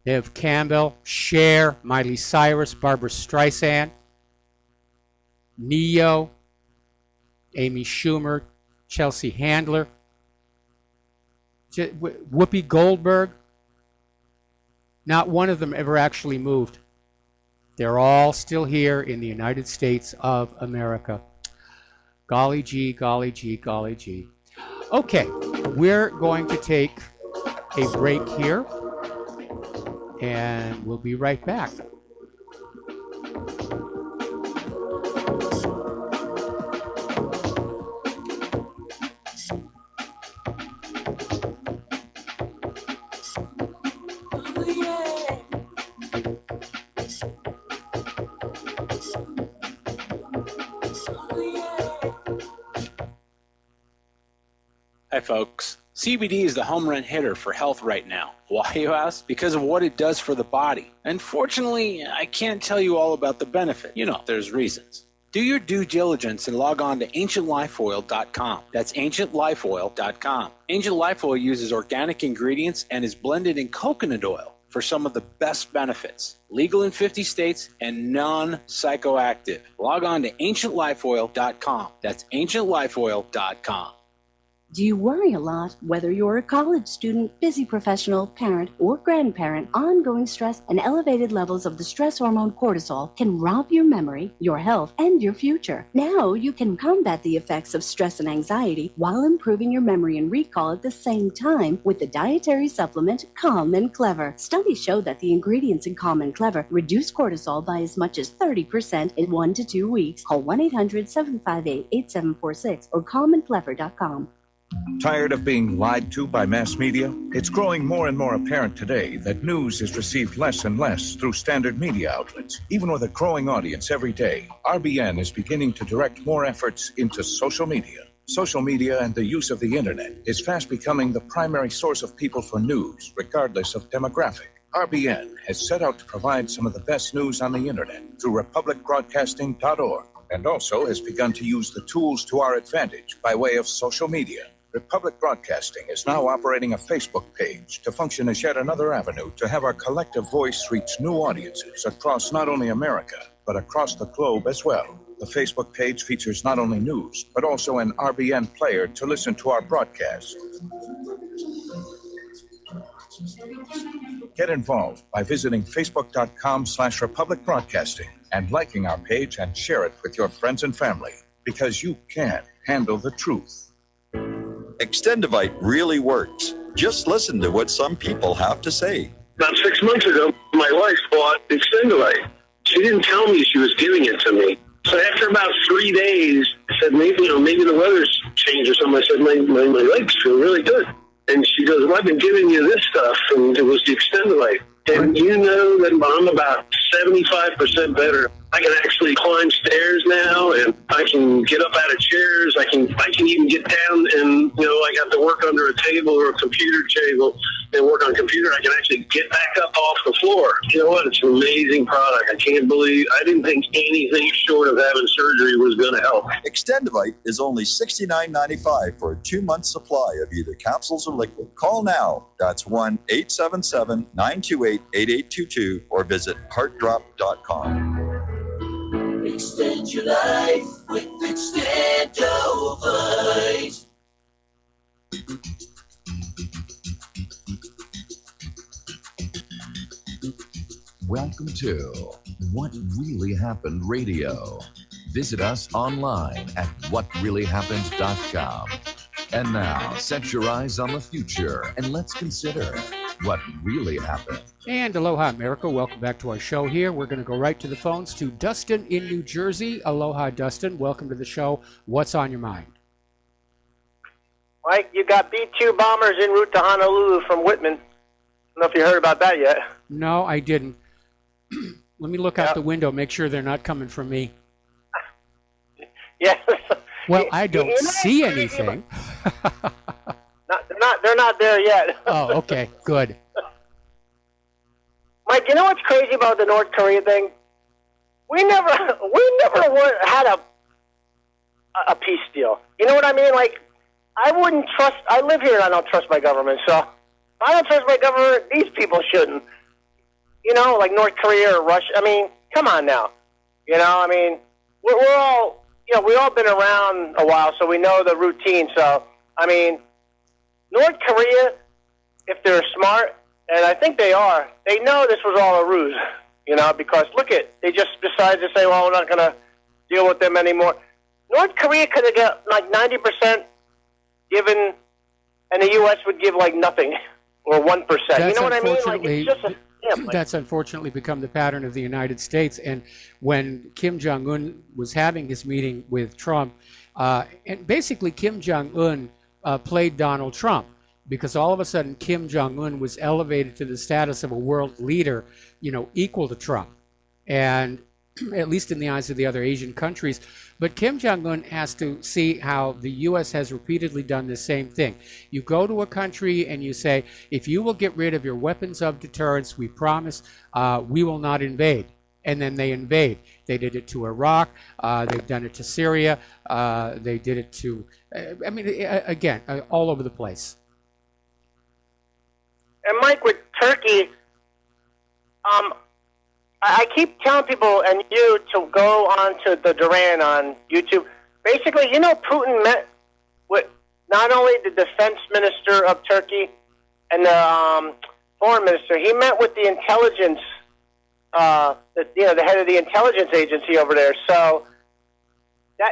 Neve Campbell, Cher, Miley Cyrus, Barbara Streisand, Neo, Amy Schumer, Chelsea Handler, Whoopi Goldberg. Not one of them ever actually moved. They're all still here in the United States of America. Golly gee, golly gee, golly gee. Okay, we're going to take a break here, and we'll be right back. Hi folks, CBD is the home run hitter for health right now. Why, you ask? Because of what it does for the body. Unfortunately, I can't tell you all about the benefit. You know, there's reasons. Do your due diligence and log on to ancientlifeoil.com. That's ancientlifeoil.com. Ancient Life Oil uses organic ingredients and is blended in coconut oil for some of the best benefits. Legal in 50 states and non-psychoactive. Log on to ancientlifeoil.com. That's ancientlifeoil.com. Do you worry a lot whether you're a college student, busy professional, parent, or grandparent? Ongoing stress and elevated levels of the stress hormone cortisol can rob your memory, your health, and your future. Now you can combat the effects of stress and anxiety while improving your memory and recall at the same time with the dietary supplement Calm and Clever. Studies show that the ingredients in Calm and Clever reduce cortisol by as much as 30% in 1 to 2 weeks. Call 1-800-758-8746 or calmandclever.com. Tired of being lied to by mass media? It's growing more and more apparent today that news is received less and less through standard media outlets. Even with a growing audience every day, RBN is beginning to direct more efforts into social media. Social media and the use of the internet is fast becoming the primary source of people for news, regardless of demographic. RBN has set out to provide some of the best news on the internet through republicbroadcasting.org, and also has begun to use the tools to our advantage by way of social media. Republic Broadcasting is now operating a Facebook page to function as yet another avenue to have our collective voice reach new audiences across not only America, but across the globe as well. The Facebook page features not only news, but also an RBN player to listen to our broadcast. Get involved by visiting facebook.com/Republic Broadcasting and liking our page and share it with your friends and family, because you can handle the truth. Extendivite really works. Just listen to what some people have to say. About 6 months ago, my wife bought Extendivite. She didn't tell me she was giving it to me. So after about 3 days, I said, maybe the weather's changed or something. I said, my legs feel really good. And she goes, well, I've been giving you this stuff, and it was the Extendivite. And you know that I'm about 75% better. I can actually climb stairs now, and I can get up out of chairs. I can even get down, and I got to work under a table or a computer table and work on a computer. I can actually get back up off the floor. You know what? It's an amazing product. I can't believe I didn't think anything short of having surgery was going to help. Extendivite is only $69.95 for a 2-month supply of either capsules or liquid. Call now. That's 1-877-928-8822 or visit heartdrop.com. Extend your life with Extendovite. Welcome to What Really Happened Radio. Visit us online at whatreallyhappened.com. And now, set your eyes on the future and let's consider what really happened. And aloha, America. Welcome back to our show here. We're going to go right to the phones to Dustin in New Jersey. Aloha, Dustin. Welcome to the show. What's on your mind? Mike, you got B-2 bombers en route to Honolulu from Whitman. know if you heard about that yet. No, I didn't. Let me look out the window, make sure they're not coming from me. Yeah. Well, I don't see anything. They're not there yet. Oh, okay, good. Mike, you know what's crazy about the North Korea thing? We never had a peace deal. You know what I mean? Like, I wouldn't trust. I live here and I don't trust my government. So if I don't trust my government, these people shouldn't. You know, like North Korea or Russia. I mean, come on now. You know, I mean, we're all, you know, we've all been around a while, so we know the routine. So, I mean, North Korea, if they're smart, and I think they are, they know this was all a ruse. You know, because look they just decided to say, well, we're not going to deal with them anymore. North Korea could have got like 90% given, and the U.S. would give like nothing or 1%. You know what I mean? Like, it's just a that's unfortunately become the pattern of the United States. And when Kim Jong-un was having his meeting with Trump, and basically Kim Jong-un played Donald Trump, because all of a sudden Kim Jong-un was elevated to the status of a world leader, you know, equal to Trump, and at least in the eyes of the other Asian countries. But Kim Jong-un has to see how the U.S. has repeatedly done the same thing. You go to a country and you say, if you will get rid of your weapons of deterrence, we promise we will not invade. And then they invade. They did it to Iraq. They've done it to Syria. They did it to, I mean, again, all over the place. And Mike, with Turkey, I keep telling people and you to go on to the Duran on YouTube. Basically, you know, Putin met with not only the defense minister of Turkey and the foreign minister. He met with the intelligence, the head of the intelligence agency over there. So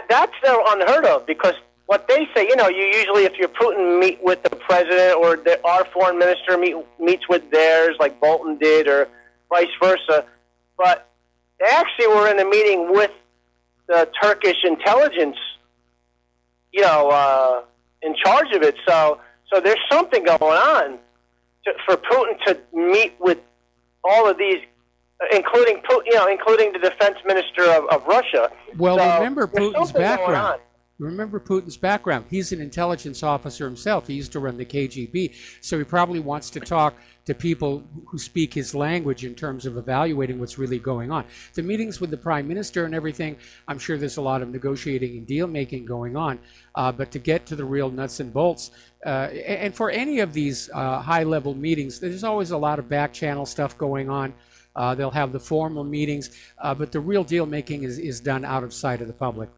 that's unheard of, because what they say, you know, you usually, if you're Putin, meet with the president, or our foreign minister meets with theirs, like Bolton did, or vice versa. But they actually were in a meeting with the Turkish intelligence, you know, in charge of it. So there's something going on for Putin to meet with all of these, including the defense minister of Russia. Well, so remember Putin's background. Remember Putin's background. He's an intelligence officer himself. He used to run the KGB. So he probably wants to talk to people who speak his language in terms of evaluating what's really going on. The meetings with the prime minister and everything, I'm sure there's a lot of negotiating and deal making going on. But to get to the real nuts and bolts, and for any of these high level meetings, there's always a lot of back channel stuff going on. They'll have the formal meetings, but the real deal making is done out of sight of the public.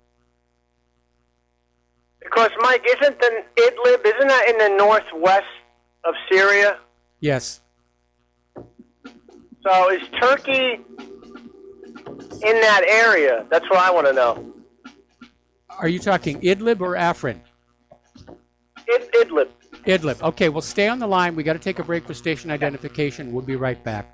Because, Mike, isn't that in the northwest of Syria? Yes. So is Turkey in that area? That's what I want to know. Are you talking Idlib or Afrin? Idlib. Idlib. Okay, well, stay on the line. We got to take a break for station identification. We'll be right back.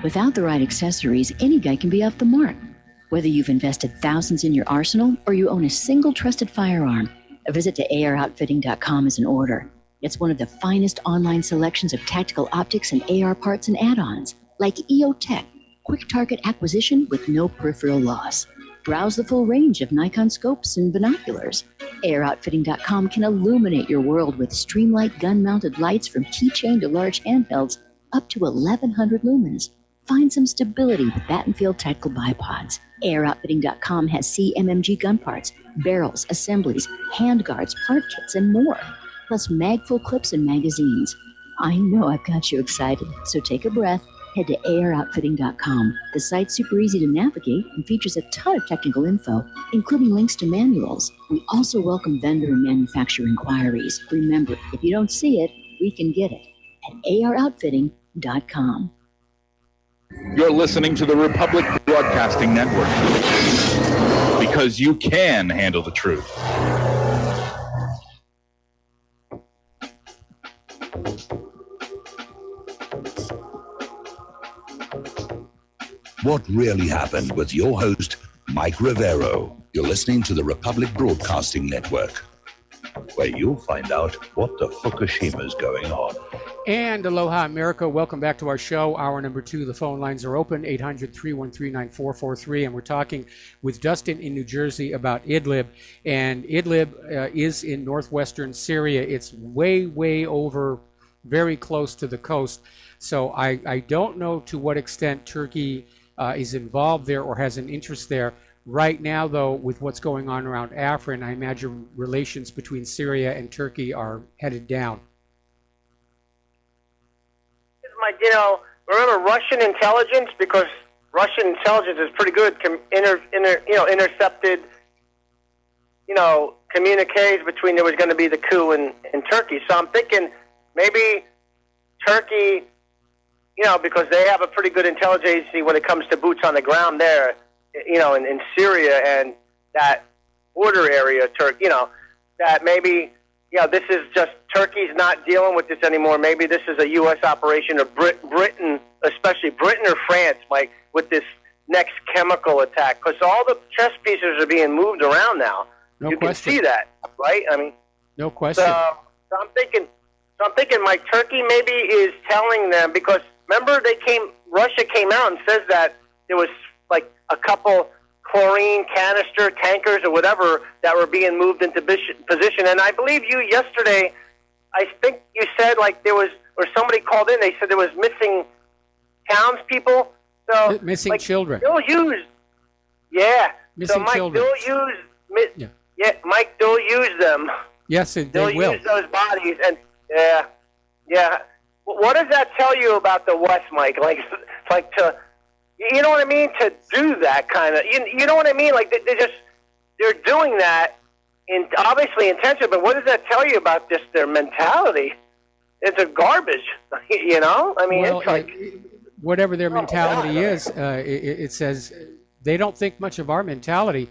Without the right accessories, any guy can be off the mark. Whether you've invested thousands in your arsenal or you own a single trusted firearm, a visit to AROutfitting.com is in order. It's one of the finest online selections of tactical optics and AR parts and add-ons, like EOTech, quick target acquisition with no peripheral loss. Browse the full range of Nikon scopes and binoculars. AROutfitting.com can illuminate your world with Streamlight gun-mounted lights from keychain to large handhelds up to 1,100 lumens. Find some stability with Battenfield tactical bipods. AirOutfitting.com has CMMG gun parts, barrels, assemblies, handguards, part kits, and more, plus mag full clips and magazines. I know I've got you excited, so take a breath. Head to AROutfitting.com. The site's super easy to navigate and features a ton of technical info, including links to manuals. We also welcome vendor and manufacturer inquiries. Remember, if you don't see it, we can get it at AROutfitting.com. You're listening to the Republic Broadcasting Network because you can handle the truth. What really happened with your host, Mike Rivero. You're listening to the Republic Broadcasting Network, where you'll find out what the Fukushima's going on. And aloha, America. Welcome back to our show. Hour number 2. The phone lines are open, 800-313-9443. And we're talking with Dustin in New Jersey about Idlib. And Idlib is in northwestern Syria. It's way, way over, very close to the coast. So I don't know to what extent Turkey is involved there or has an interest there. Right now, though, with what's going on around Afrin, I imagine relations between Syria and Turkey are headed down. Remember Russian intelligence, because Russian intelligence is pretty good. Intercepted, communiques between there was going to be the coup in Turkey. So I'm thinking maybe Turkey, because they have a pretty good intelligence agency when it comes to boots on the ground there, in Syria and that border area, Turkey, that maybe, this is just, Turkey's not dealing with this anymore. Maybe this is a U.S. operation, or Britain, especially Britain or France, Mike, with this next chemical attack, because all the chess pieces are being moved around now. No you question. can see that, right? I mean, no question. So I'm thinking, Mike, Turkey maybe is telling them, because remember Russia came out and says that there was like a couple chlorine canister tankers or whatever that were being moved into position. And I believe you yesterday, I think you said like there was, or somebody called in, they said there was missing townspeople. So missing like, children. They'll use, Missing so Mike, children. Mike, they'll use them. Yes, they They'll will. use those bodies, and What does that tell you about the West, Mike? Like to, you know what I mean? To do that kind of, you know what I mean? Like they're doing that obviously intentionally. But what does that tell you about just their mentality? It's a garbage, I mean, Well, it's like whatever their mentality is, it says they don't think much of our mentality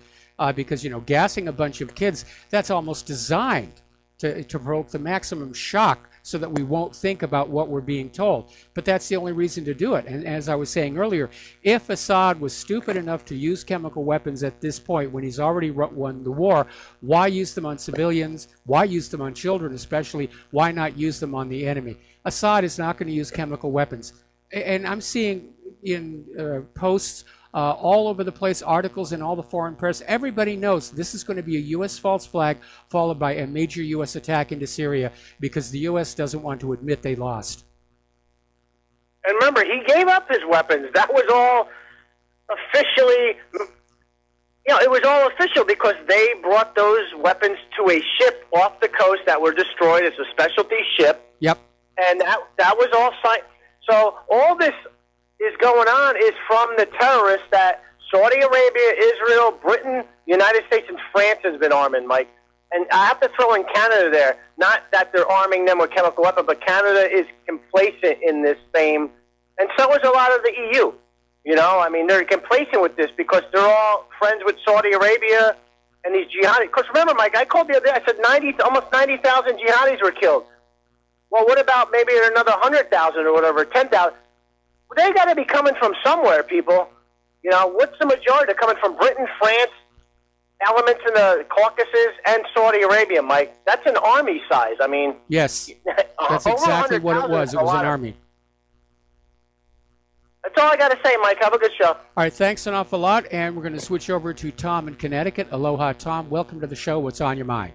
because, gassing a bunch of kids, that's almost designed to provoke the maximum shock so that we won't think about what we're being told. But that's the only reason to do it. And as I was saying earlier, if Assad was stupid enough to use chemical weapons at this point when he's already won the war, why use them on civilians? Why use them on children especially? Why not use them on the enemy? Assad is not going to use chemical weapons. And I'm seeing in posts all over the place, articles in all the foreign press, everybody knows this is going to be a U.S. false flag followed by a major U.S. attack into Syria because the U.S. doesn't want to admit they lost. And remember, he gave up his weapons. That was all officially, it was all official because they brought those weapons to a ship off the coast that were destroyed. It's a specialty ship. Yep. And that was all signed. So all this is going on is from the terrorists that Saudi Arabia, Israel, Britain, United States, and France has been arming, Mike. And I have to throw in Canada there. Not that they're arming them with chemical weapons, but Canada is complacent in this same, and so is a lot of the EU. I mean, they're complacent with this because they're all friends with Saudi Arabia and these jihadis. Because remember, Mike, I called the other day, I said almost 90,000 jihadis were killed. Well, what about maybe another 100,000 or whatever, 10,000? They got to be coming from somewhere, people. What's the majority? They're coming from Britain, France, elements in the Caucasus, and Saudi Arabia, Mike. That's an army size. I mean, yes, that's exactly what it was. It was an army. That's all I got to say, Mike. Have a good show. All right, thanks an awful lot. And we're going to switch over to Tom in Connecticut. Aloha, Tom. Welcome to the show. What's on your mind?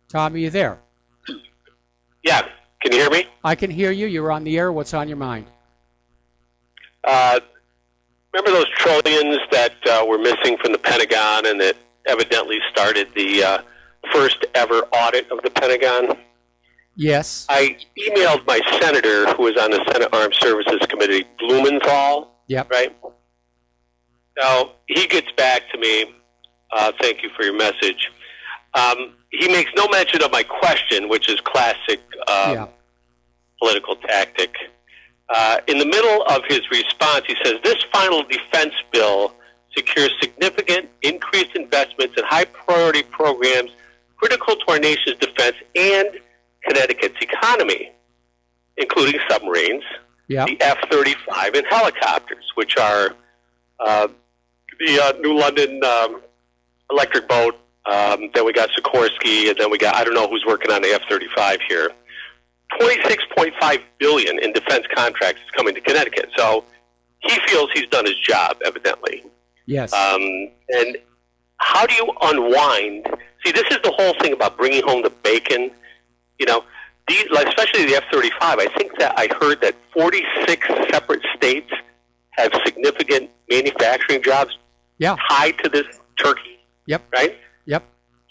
Tom, are you there? Yeah. Can you hear me? I can hear you. You're on the air. What's on your mind? Remember those trillions that were missing from the Pentagon and that evidently started the first ever audit of the Pentagon. Yes. I emailed my senator, who was on the Senate Armed Services Committee, Blumenthal. Yep. Right? So he gets back to me. Thank you for your message. He makes no mention of my question, which is classic political tactic. In the middle of his response, he says, this final defense bill secures significant increased investments in high-priority programs critical to our nation's defense and Connecticut's economy, including submarines, the F-35, and helicopters, which are the New London electric boat. Then we got Sikorsky, and then we got, I don't know who's working on the F-35 here. $26.5 billion in defense contracts is coming to Connecticut. So he feels he's done his job, evidently. Yes. And how do you unwind? See, this is the whole thing about bringing home the bacon. You know, these, like, especially the F-35. I think that I heard that 46 separate states have significant manufacturing jobs tied to this turkey. Yep. Right? Yep.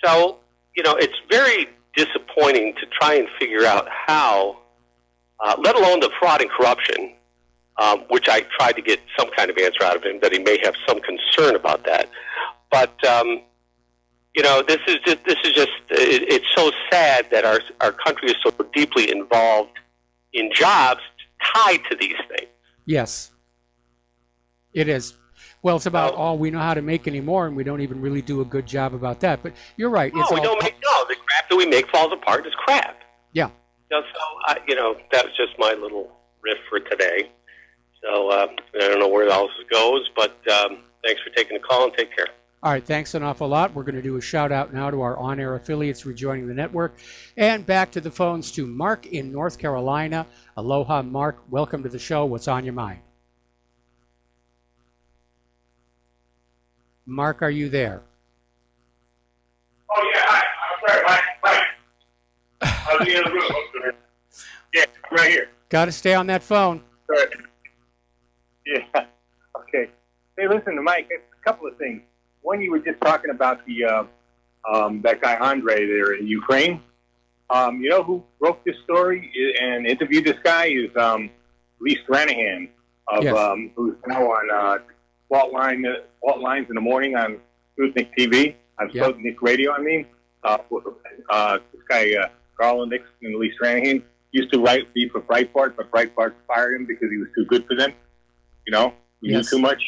So, you know, it's very disappointing to try and figure out how, let alone the fraud and corruption, which I tried to get some kind of answer out of him, that he may have some concern about that. But, you know, this is just, it's so sad that our country is so deeply involved in jobs tied to these things. Yes. It is. Well, it's about all we know how to make anymore, and we don't even really do a good job about that. But you're right. No, we don't make, no, the crap that we make falls apart. It's crap. Yeah. You know, so, you know, that was just my little riff for today. So I don't know where else it goes, but thanks for taking the call, and take care. All right, thanks an awful lot. We're going to do a shout-out now to our on-air affiliates rejoining the network. And back to the phones to Mark in North Carolina. Aloha, Mark. Welcome to the show. What's on your mind? Mark, are you there? Oh, yeah. Hi. I'm sorry. Mike. I was in the room. Yeah, right here. Got to stay on that phone. Sorry. Yeah. Okay. Hey, listen to Mike. A couple of things. One, you were just talking about the that guy Andre there in Ukraine. You know who wrote this story and interviewed this guy is Lee Stranahan of who's now on Fault Lines in the morning on Sputnik TV on Sputnik Radio. I mean, this guy Garland Nixon and Lee Stranahan used to be for Breitbart, but Breitbart fired him because he was too good for them. You know, he knew too much.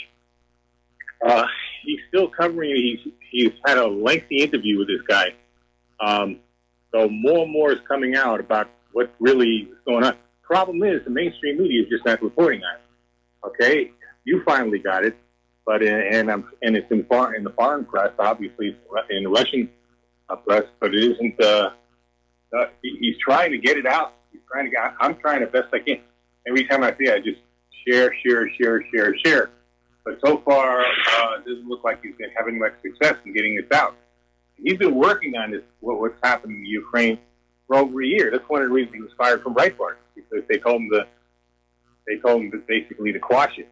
He's still covering. He's had a lengthy interview with this guy. So more and more is coming out about what really is going on. Problem is, the mainstream media is just not reporting on it. Okay, you finally got it, but and it's in the foreign press, obviously in the Russian press, but it isn't. He's trying to get it out. He's trying to get. I'm trying the best I can. Every time I see it, I just share. But so far, it doesn't look like he's been having much success in getting this out. He's been working on this, what's happened in Ukraine, for over a year. That's one of the reasons he was fired from Breitbart, because they told him to basically to quash it.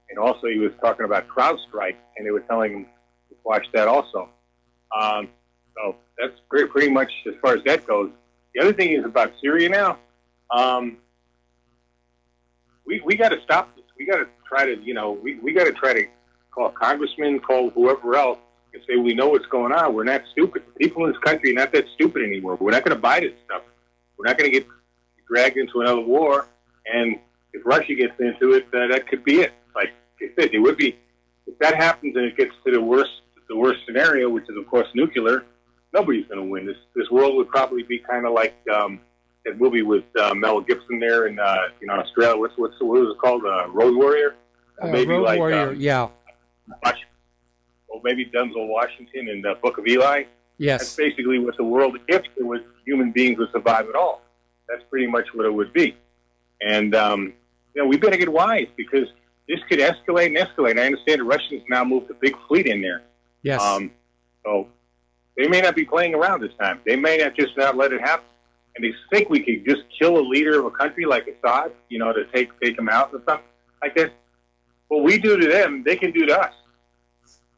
And also, he was talking about CrowdStrike, and they were telling him to quash that also. So that's pretty much as far as that goes. The other thing is about Syria now. We got to stop this. We got to try to, we got to try to call congressmen, call whoever else, and say we know what's going on. We're not stupid. People in this country are not that stupid anymore. We're not going to buy this stuff. We're not going to get dragged into another war. And if Russia gets into it, that could be it. Like I said, it would be, if that happens and it gets to the worst scenario, which is of course nuclear, nobody's going to win. This world would probably be kind of like that movie with Mel Gibson there in Australia. What was it called? Road Warrior. Maybe Road like Warrior. Yeah. Or maybe Denzel Washington in the Book of Eli. Yes. That's basically what the world, if there was human beings would survive at all. That's pretty much what it would be. And we better get wise, because this could escalate and escalate. I understand the Russians now moved a big fleet in there. Yes. So they may not be playing around this time. They may not let it happen. And they think we could just kill a leader of a country like Assad, to take him out or something like this. What we do to them, they can do to us.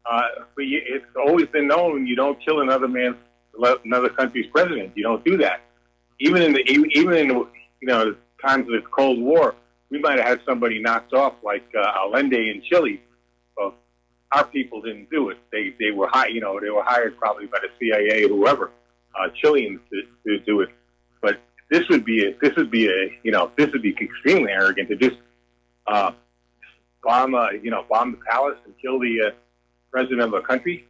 But it's always been known you don't kill another man's another country's president. You don't do that. Even in times of the Cold War, we might have had somebody knocked off like Allende in Chile. Well, our people didn't do it. They were they were hired probably by the CIA or whoever, Chileans to do it. But this would be extremely arrogant to just bomb the palace and kill the president of a country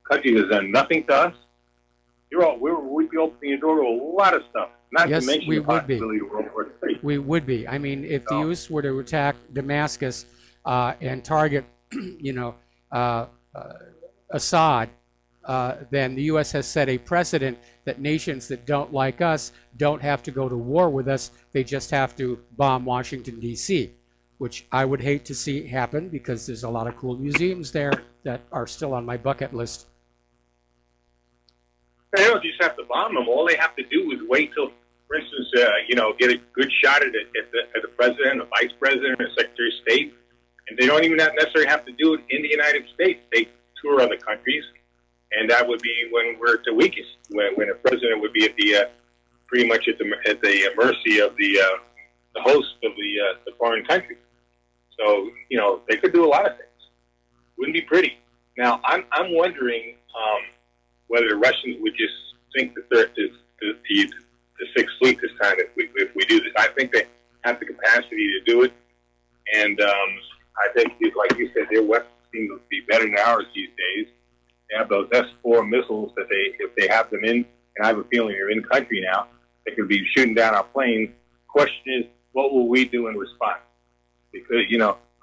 that's done nothing to us. We'd be opening the door to a lot of stuff. Not Yes, to mention we the would be. possibility of World War III. We would be. I mean, if the U.S. were to attack Damascus and target, Assad, then the U.S. has set a precedent that nations that don't like us don't have to go to war with us. They just have to bomb Washington, D.C., which I would hate to see happen because there's a lot of cool museums there that are still on my bucket list. They don't just have to bomb them. All they have to do is wait till, for instance, get a good shot at the president, the vice president, or secretary of state. And they don't even necessarily have to do it in the United States. They tour other countries, and that would be when we're at the weakest, when a president would be at the pretty much at the mercy of the host of the foreign country. So they could do a lot of things. Wouldn't be pretty. Now I'm wondering whether the Russians would just sink the Sixth Fleet this time if we do this. I think they have the capacity to do it, and I think, like you said, their weapons seem to be better than ours these days. They have those S-4 missiles that if they have them in, and I have a feeling they're in country now, they could be shooting down our planes. Question is, what will we do in response? Because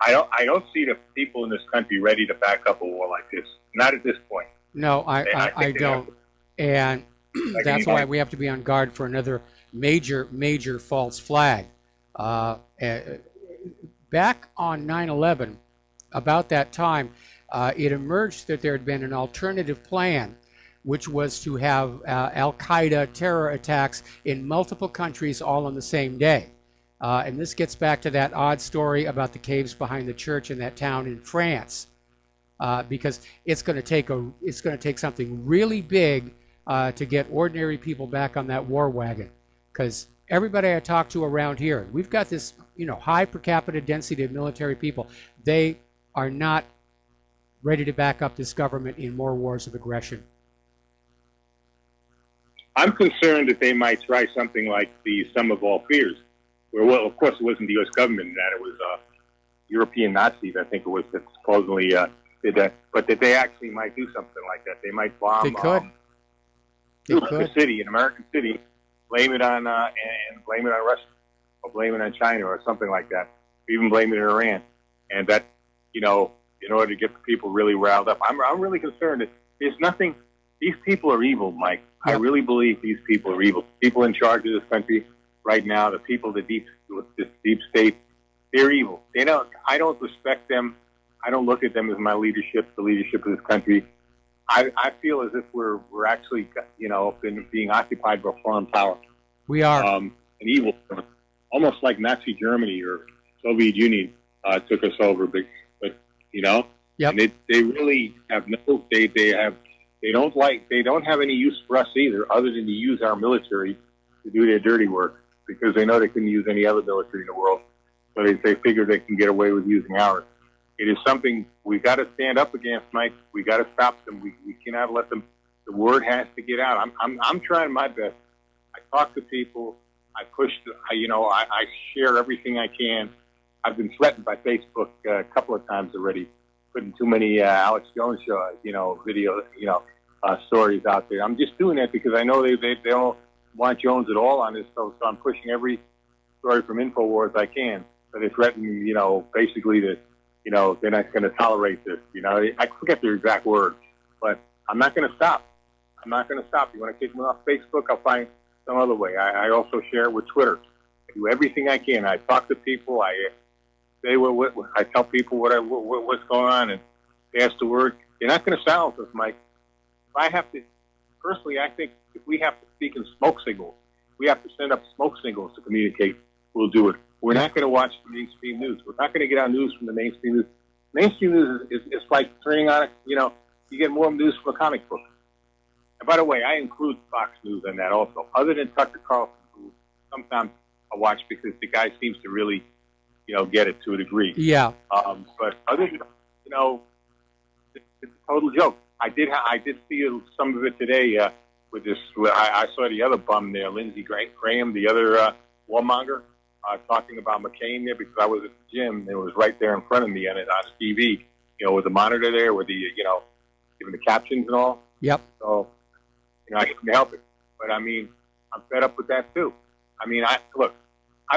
I don't see the people in this country ready to back up a war like this. Not at this point. No, I don't. And that's why we have to be on guard for another major false flag. Back on 9/11, about that time, it emerged that there had been an alternative plan, which was to have Al-Qaeda terror attacks in multiple countries all on the same day. And this gets back to that odd story about the caves behind the church in that town in France. Because it's going to take something really big to get ordinary people back on that war wagon. Because everybody I talk to around here, we've got this high per capita density of military people. They are not ready to back up this government in more wars of aggression. I'm concerned that they might try something like the sum of all fears, where, well, of course, it wasn't the U.S. government that it was European Nazis, I think it was, that supposedly did that, but that they actually might do something like that. They might bomb a city, an American city, blame it on and blame it on Russia, or blame it on China, or something like that, or even blame it on Iran, and that in order to get the people really riled up. I'm really concerned that there's nothing. These people are evil, Mike. I really believe these people are evil. People in charge of this country right now, the people, this deep state, they're evil. I don't respect them. I don't look at them as my leadership, the leadership of this country. I feel as if we're actually, being occupied by a foreign power. We are. An evil, almost like Nazi Germany or Soviet Union took us over, but Yep. And they really have they don't have any use for us either, other than to use our military to do their dirty work, because they know they couldn't use any other military in the world. So they figure they can get away with using ours. It is something we got to stand up against, Mike. We got to stop them. We cannot let them. The word has to get out. I'm trying my best. I talk to people. I push. I share everything I can. I've been threatened by Facebook a couple of times already, putting too many Alex Jones video, stories out there. I'm just doing that because I know they don't want Jones at all on this, so I'm pushing every story from InfoWars I can. But they threaten, basically that, they're not going to tolerate this. I forget their exact words, but I'm not going to stop. I'm not going to stop. You want to kick me off Facebook? I'll find some other way. I also share it with Twitter. I do everything I can. I talk to people. I tell people what's going on and pass the word. You're not going to silence us, Mike. If I have to, personally, I think if we have to speak in smoke signals, we have to send up smoke signals to communicate, we'll do it. We're not going to watch the mainstream news. We're not going to get our news from the mainstream news. Mainstream news is like turning on it, you get more news from a comic book. And by the way, I include Fox News in that also. Other than Tucker Carlson, who sometimes I watch because the guy seems to really, get it to a degree. Yeah. But other than, it's a total joke. I did see some of it today with this. I saw the other bum there, Lindsey Graham, the other warmonger, talking about McCain there because I was at the gym and it was right there in front of me on the TV, with the monitor there, with the, giving the captions and all. Yep. So, I couldn't help it. But I mean, I'm fed up with that too. I mean, I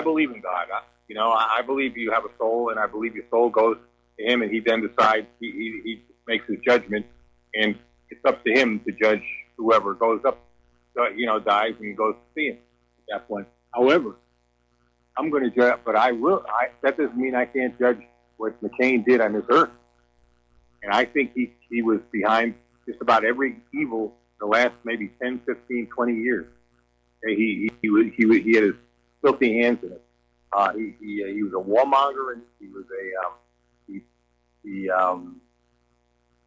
believe in God. I believe you have a soul, and I believe your soul goes to Him, and He then decides. He makes His judgment, and it's up to Him to judge whoever goes up, dies and goes to see Him at that point. However, I'm going to judge, but I will. That doesn't mean I can't judge what McCain did on this earth. And I think he was behind just about every evil the last maybe 10, 15, 20 years. He had his filthy hands in it. He was a warmonger, and he was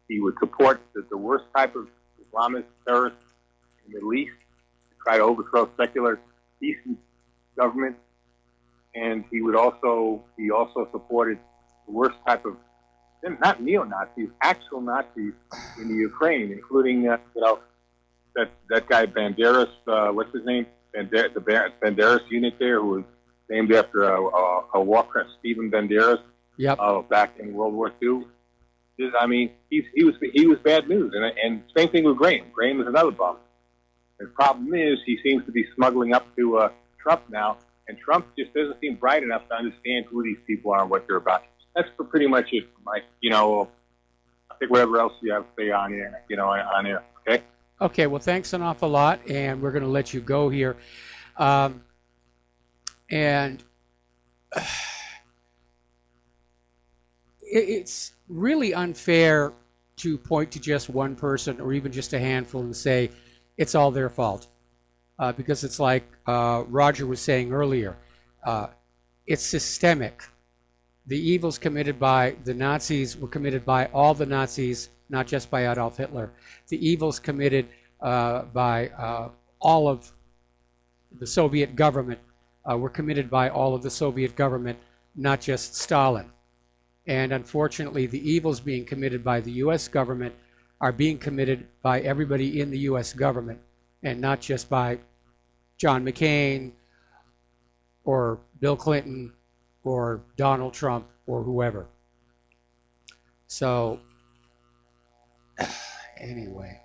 he would support the worst type of Islamist terrorists in the Middle East to try to overthrow secular, decent government. And he also supported the worst type of, not neo-Nazis, actual Nazis in the Ukraine, including that guy Banderas, what's his name? The Banderas unit there, who was named after a war criminal, Stephen Banderas. Yep. Back in World War II. I mean, he was bad news, and same thing with Graham. Graham is another bum. The problem is he seems to be smuggling up to Trump now, and Trump just doesn't seem bright enough to understand who these people are and what they're about. That's pretty much it, Mike. I think whatever else you have to say on here, on here. Okay. Okay. Well, thanks an awful lot, and we're going to let you go here. It's really unfair to point to just one person or even just a handful and say it's all their fault. Because it's like Roger was saying earlier, it's systemic. The evils committed by the Nazis were committed by all the Nazis, not just by Adolf Hitler. The evils committed by all of the Soviet government were committed by all of the Soviet government, not just Stalin. And unfortunately, the evils being committed by the U.S. government are being committed by everybody in the U.S. government, and not just by John McCain or Bill Clinton or Donald Trump or whoever. So, anyway.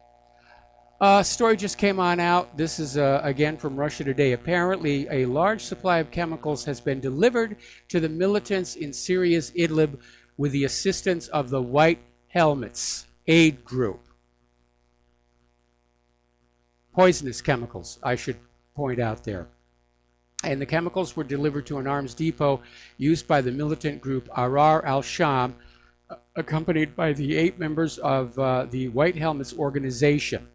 Story just came on out. This is, again, from Russia Today. Apparently, a large supply of chemicals has been delivered to the militants in Syria's Idlib with the assistance of the White Helmets aid group. Poisonous chemicals, I should point out there. And the chemicals were delivered to an arms depot used by the militant group Ahrar al-Sham, accompanied by the 8 members of the White Helmets organization.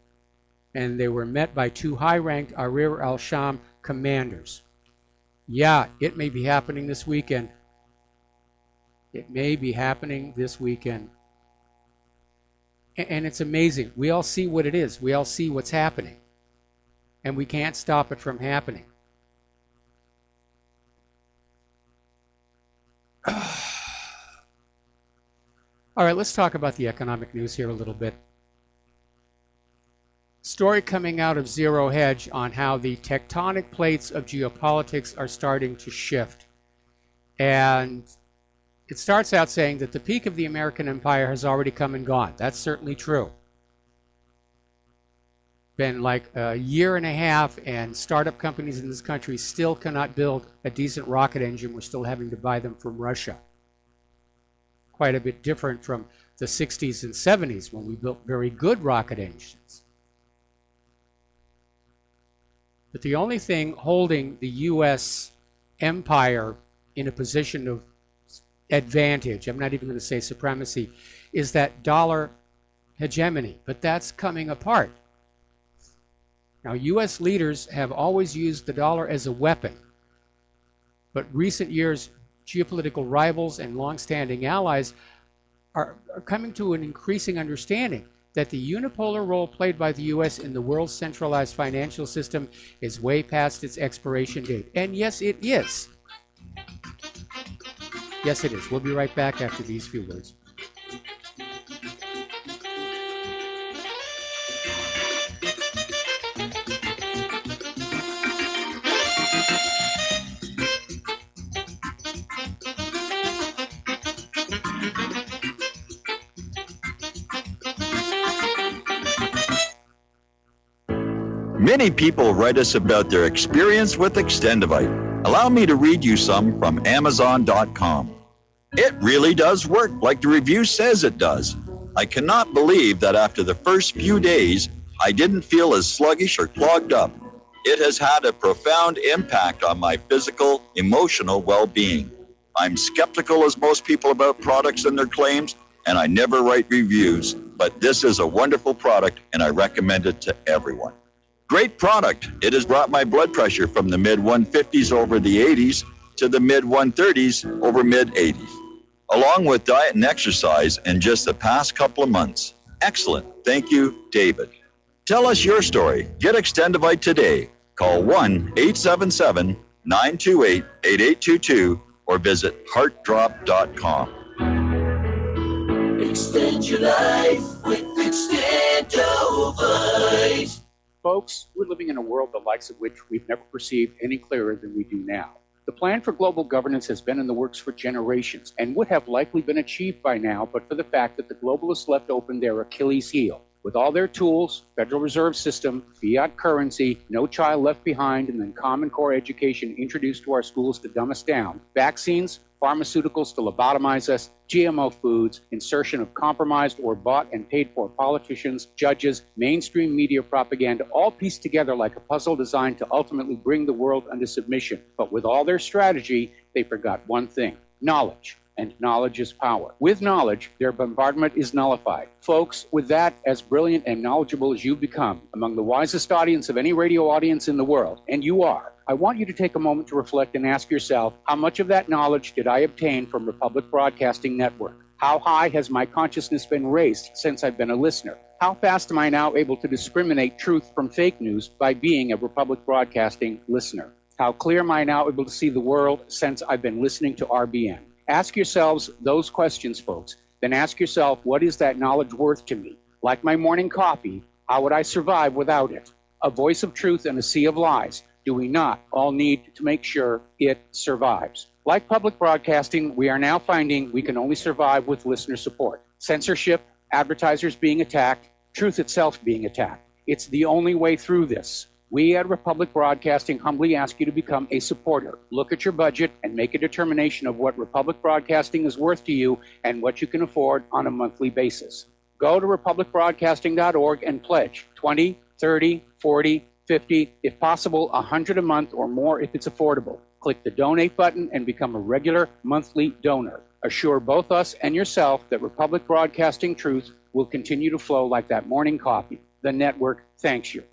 And they were met by 2 high-ranked Ahrar al-Sham commanders. Yeah, it may be happening this weekend. It may be happening this weekend. And it's amazing. We all see what it is. We all see what's happening. And we can't stop it from happening. All right, let's talk about the economic news here a little bit. Story coming out of Zero Hedge on how the tectonic plates of geopolitics are starting to shift. And it starts out saying that the peak of the American empire has already come and gone. That's certainly true. Been like a year and a half, and startup companies in this country still cannot build a decent rocket engine. We're still having to buy them from Russia. Quite a bit different from the 60s and 70s when we built very good rocket engines. But the only thing holding the U.S. empire in a position of advantage, I'm not even going to say supremacy, is that dollar hegemony. But that's coming apart. Now, U.S. leaders have always used the dollar as a weapon. But recent years, geopolitical rivals and long-standing allies are coming to an increasing understanding that the unipolar role played by the U.S. in the world's centralized financial system is way past its expiration date. And yes, it is. Yes, it is. We'll be right back after these few words. Many people write us about their experience with Extendivite. Allow me to read you some from Amazon.com. It really does work like the review says it does. I cannot believe that after the first few days, I didn't feel as sluggish or clogged up. It has had a profound impact on my physical, emotional well-being. I'm skeptical as most people about products and their claims, and I never write reviews, but this is a wonderful product and I recommend it to everyone. Great product. It has brought my blood pressure from the mid-150s over the 80s to the mid-130s over mid-80s, along with diet and exercise in just the past couple of months. Excellent. Thank you, David. Tell us your story. Get Extendivite today. Call 1-877-928-8822 or visit heartdrop.com. Extend your life with Extendovite. Folks, we're living in a world the likes of which we've never perceived any clearer than we do now. The plan for global governance has been in the works for generations and would have likely been achieved by now, but for the fact that the globalists left open their Achilles heel. With all their tools, Federal Reserve System, fiat currency, no child left behind, and then Common Core education introduced to our schools to dumb us down, vaccines, pharmaceuticals to lobotomize us, GMO foods, insertion of compromised or bought and paid for politicians, judges, mainstream media propaganda, all pieced together like a puzzle designed to ultimately bring the world under submission. But with all their strategy, they forgot one thing: knowledge. And knowledge is power. With knowledge, their bombardment is nullified. Folks, with that, as brilliant and knowledgeable as you become, among the wisest audience of any radio audience in the world, and you are, I want you to take a moment to reflect and ask yourself, how much of that knowledge did I obtain from Republic Broadcasting Network? How high has my consciousness been raised since I've been a listener? How fast am I now able to discriminate truth from fake news by being a Republic Broadcasting listener? How clear am I now able to see the world since I've been listening to RBN? Ask yourselves those questions, folks. Then ask yourself, what is that knowledge worth to me? Like my morning coffee, how would I survive without it? A voice of truth in a sea of lies. Do we not all need to make sure it survives? Like public broadcasting, we are now finding we can only survive with listener support. Censorship, advertisers being attacked, truth itself being attacked. It's the only way through this. We at Republic Broadcasting humbly ask you to become a supporter. Look at your budget and make a determination of what Republic Broadcasting is worth to you and what you can afford on a monthly basis. Go to republicbroadcasting.org and pledge 20, 30, 40, 50, if possible, 100 a month or more if it's affordable. Click the donate button and become a regular monthly donor. Assure both us and yourself that Republic Broadcasting truth will continue to flow like that morning coffee. The network thanks you.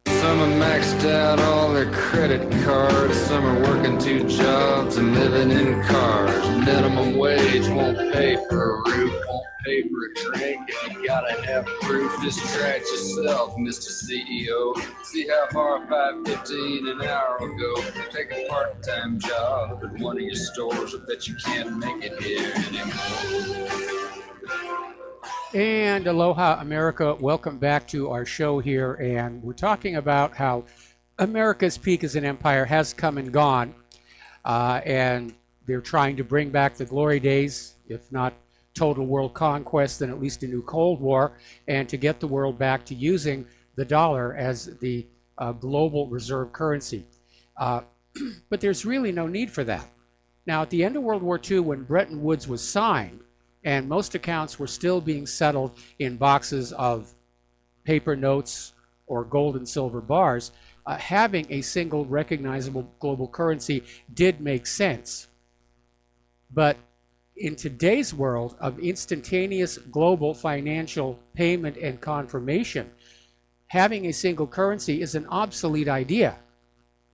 Some are maxed out all their credit cards. Some are working 2 jobs and living in cars. Minimum wage won't pay for a roof, won't pay for a drink. If you gotta have proof, distract yourself, Mr. CEO. See how far $5.15 an hour will go. Take a part-time job at one of your stores. I bet you can't make it here anymore. And aloha, America. Welcome back to our show here. And we're talking about how America's peak as an empire has come and gone. And they're trying to bring back the glory days, if not total world conquest, then at least a new Cold War, and to get the world back to using the dollar as the global reserve currency. But there's really no need for that. Now, at the end of World War II, when Bretton Woods was signed, and most accounts were still being settled in boxes of paper notes or gold and silver bars, having a single recognizable global currency did make sense. But in today's world of instantaneous global financial payment and confirmation, having a single currency is an obsolete idea.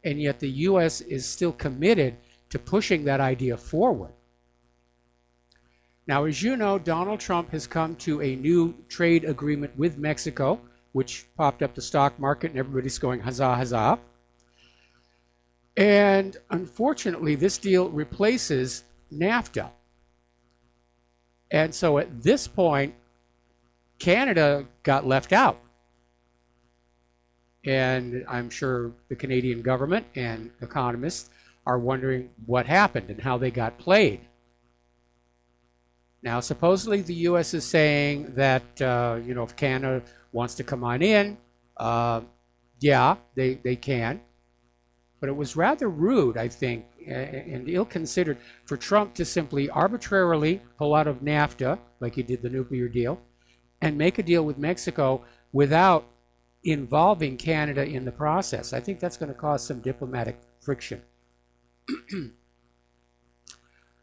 And yet the U.S. is still committed to pushing that idea forward. Now, as you know, Donald Trump has come to a new trade agreement with Mexico, which popped up the stock market and everybody's going huzzah, huzzah. And unfortunately, this deal replaces NAFTA. And so at this point, Canada got left out. And I'm sure the Canadian government and economists are wondering what happened and how they got played. Now, supposedly the U.S. is saying that, if Canada wants to come on in, yeah, they can. But it was rather rude, I think, and ill-considered for Trump to simply arbitrarily pull out of NAFTA, like he did the nuclear deal, and make a deal with Mexico without involving Canada in the process. I think that's going to cause some diplomatic friction.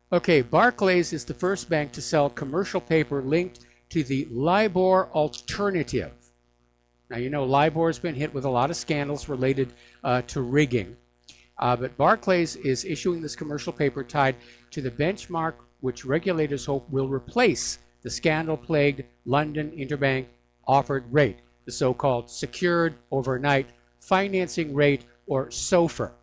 Okay, Barclays is the first bank to sell commercial paper linked to the LIBOR alternative. Now, you know, LIBOR has been hit with a lot of scandals related to rigging. But Barclays is issuing this commercial paper tied to the benchmark which regulators hope will replace the scandal-plagued London Interbank Offered Rate, the so-called Secured Overnight Financing Rate, or SOFR.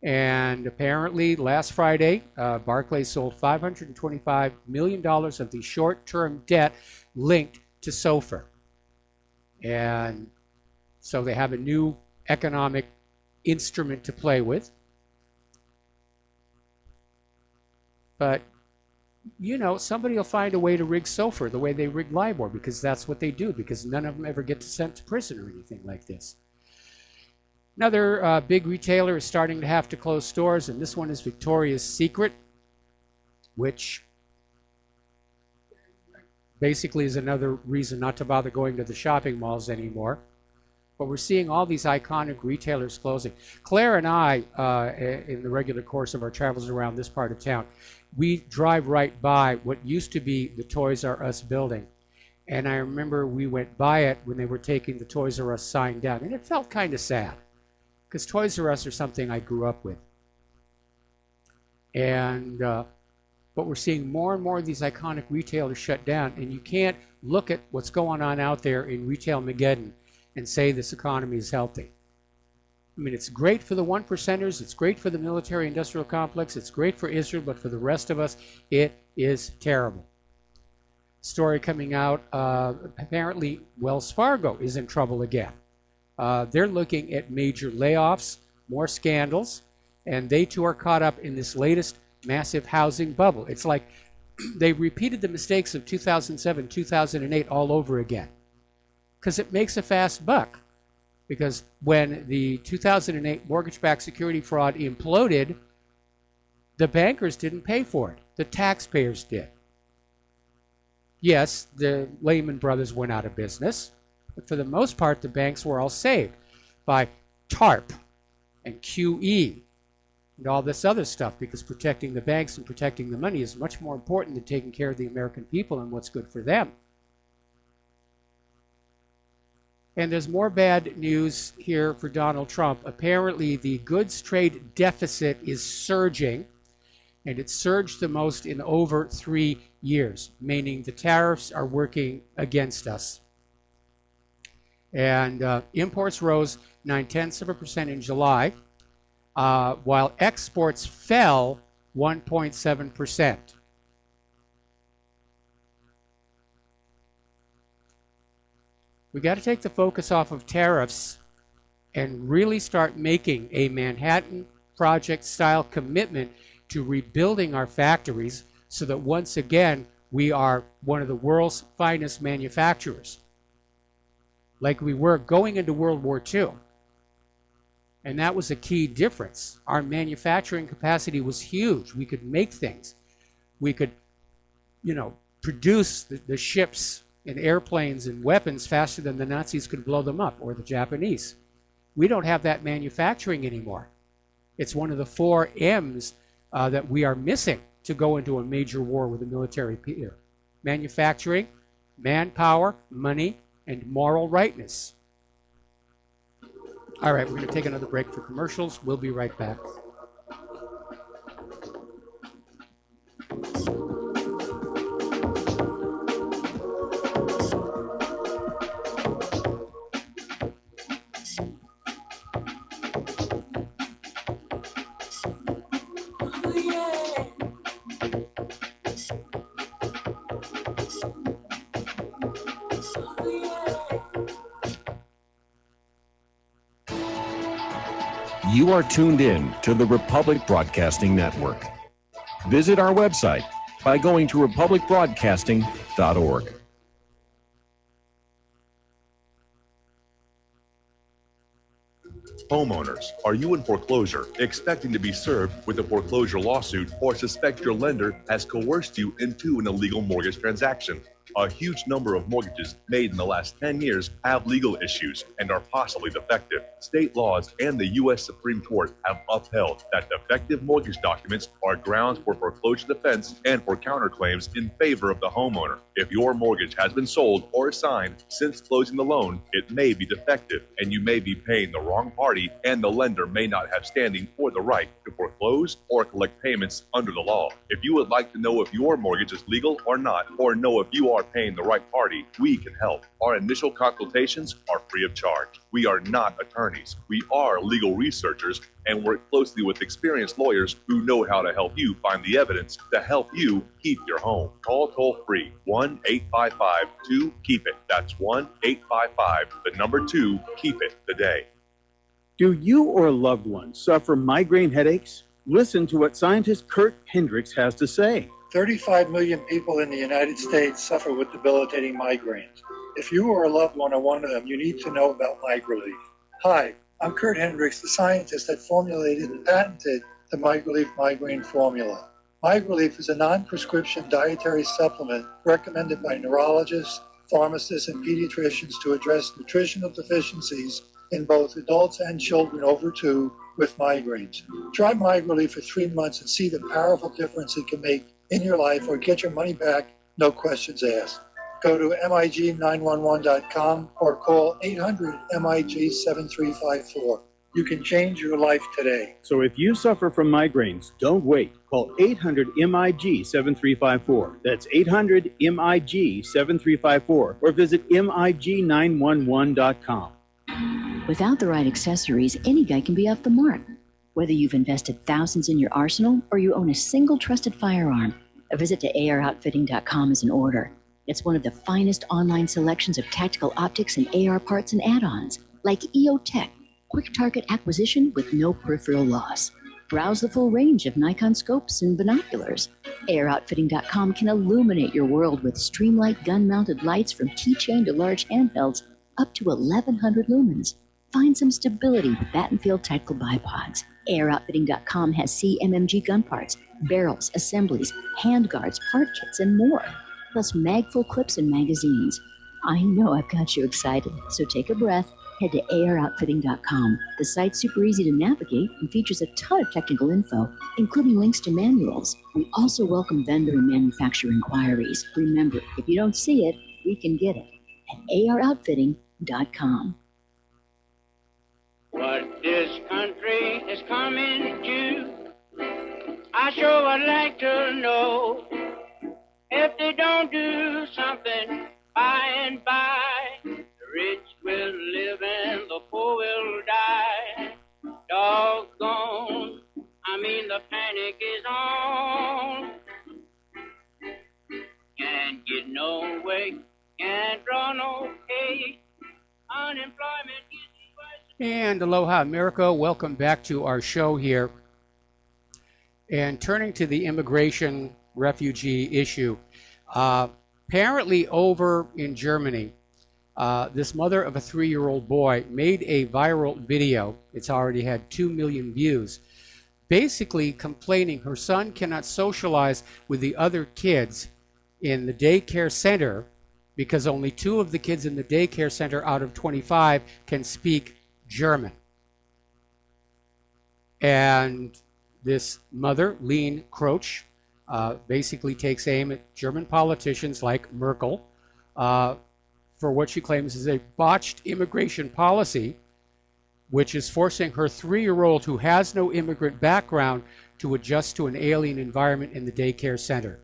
And apparently, last Friday, Barclays sold $525 million of the short-term debt linked to SOFR. And so they have a new economic instrument to play with. But, you know, somebody will find a way to rig SOFR the way they rig LIBOR, because that's what they do, because none of them ever get sent to prison or anything like this. Another big retailer is starting to have to close stores, and this one is Victoria's Secret, which basically is another reason not to bother going to the shopping malls anymore. But we're seeing all these iconic retailers closing. Claire and I, in the regular course of our travels around this part of town, we drive right by what used to be the Toys R Us building. And I remember we went by it when they were taking the Toys R Us sign down, and it felt kind of sad, because Toys R Us are something I grew up with. And but we're seeing more and more of these iconic retailers shut down, and you can't look at what's going on out there in Retail-mageddon and say this economy is healthy. I mean, it's great for the one percenters, it's great for the military-industrial complex, it's great for Israel, but for the rest of us, it is terrible. Story coming out, apparently Wells Fargo is in trouble again. They're looking at major layoffs, more scandals, and they too are caught up in this latest massive housing bubble. It's like they repeated the mistakes of 2007, 2008 all over again, because it makes a fast buck. Because when the 2008 mortgage-backed security fraud imploded, the bankers didn't pay for it. The taxpayers did. Yes, the Lehman Brothers went out of business, but for the most part, the banks were all saved by TARP and QE and all this other stuff, because protecting the banks and protecting the money is much more important than taking care of the American people and what's good for them. And there's more bad news here for Donald Trump. Apparently, the goods trade deficit is surging, and it surged the most in over 3 years, meaning the tariffs are working against us. And imports rose 0.9% in July, while exports fell 1.7%. We got to take the focus off of tariffs and really start making a Manhattan Project style commitment to rebuilding our factories so that once again we are one of the world's finest manufacturers, like we were going into World War II. And that was a key difference. Our manufacturing capacity was huge. We could make things. We could, produce the ships and airplanes and weapons faster than the Nazis could blow them up, or the Japanese. We don't have that manufacturing anymore. It's one of the 4 M's that we are missing to go into a major war with a military peer. Manufacturing, manpower, money, and moral rightness. All right, we're going to take another break for commercials. We'll be right back. You are tuned in to the Republic Broadcasting Network. Visit our website by going to republicbroadcasting.org. Homeowners, are you in foreclosure, expecting to be served with a foreclosure lawsuit, or suspect your lender has coerced you into an illegal mortgage transaction? A huge number of mortgages made in the last 10 years have legal issues and are possibly defective. State laws and the U.S. Supreme Court have upheld that defective mortgage documents are grounds for foreclosure defense and for counterclaims in favor of the homeowner. If your mortgage has been sold or assigned since closing the loan, it may be defective and you may be paying the wrong party, and the lender may not have standing or the right to foreclose or collect payments under the law. If you would like to know if your mortgage is legal or not, or know if you are paying the right party, we can help. Our initial consultations are free of charge. We are not attorneys. We are legal researchers and work closely with experienced lawyers who know how to help you find the evidence to help you keep your home. Call toll-free 1-855-2-KEEP-IT. That's 1-855-2-KEEP-IT today. Do you or a loved one suffer migraine headaches? Listen to what scientist Kurt Hendricks has to say. 35 million people in the United States suffer with debilitating migraines. If you or a loved one are one of them, you need to know about MigraLief. Hi, I'm Kurt Hendricks, the scientist that formulated and patented the MigraLief migraine formula. MigraLief is a non-prescription dietary supplement recommended by neurologists, pharmacists, and pediatricians to address nutritional deficiencies in both adults and children over 2 with migraines. Try MigraLief for 3 months and see the powerful difference it can make in your life, or get your money back, no questions asked. Go to MIG911.com or call 800-MIG-7354. You can change your life today. So if you suffer from migraines, don't wait. Call 800-MIG-7354. That's 800-MIG-7354, or visit MIG911.com. Without the right accessories, any guy can be off the mark. Whether you've invested thousands in your arsenal or you own a single trusted firearm, a visit to AROutfitting.com is in order. It's one of the finest online selections of tactical optics and AR parts and add-ons, like EOTech, quick target acquisition with no peripheral loss. Browse the full range of Nikon scopes and binoculars. AROutfitting.com can illuminate your world with Streamlight gun-mounted lights from keychain to large handhelds up to 1,100 lumens. Find some stability with Battenfield tactical bipods. AirOutfitting.com has CMMG gun parts, barrels, assemblies, handguards, part kits, and more, plus mag-full clips and magazines. I know I've got you excited, so take a breath. Head to AirOutfitting.com. The site's super easy to navigate and features a ton of technical info, including links to manuals. We also welcome vendor and manufacturer inquiries. Remember, if you don't see it, we can get it at AirOutfitting.com. What this country is coming to, I sure would like to know. If they don't do something by and by, the rich will live and the poor will die. Doggone, I mean the panic is on. Can't get no way, can't draw no pay. Unemployment is... And aloha, America. Welcome back to our show here. And turning to the immigration refugee issue, apparently over in Germany, this mother of a 3-year-old boy made a viral video. It's already had 2 million views, basically complaining her son cannot socialize with the other kids in the daycare center because only 2 of the kids in the daycare center out of 25 can speak German. And this mother, Lene Kroch, basically takes aim at German politicians like Merkel for what she claims is a botched immigration policy, which is forcing her 3-year-old who has no immigrant background to adjust to an alien environment in the daycare center.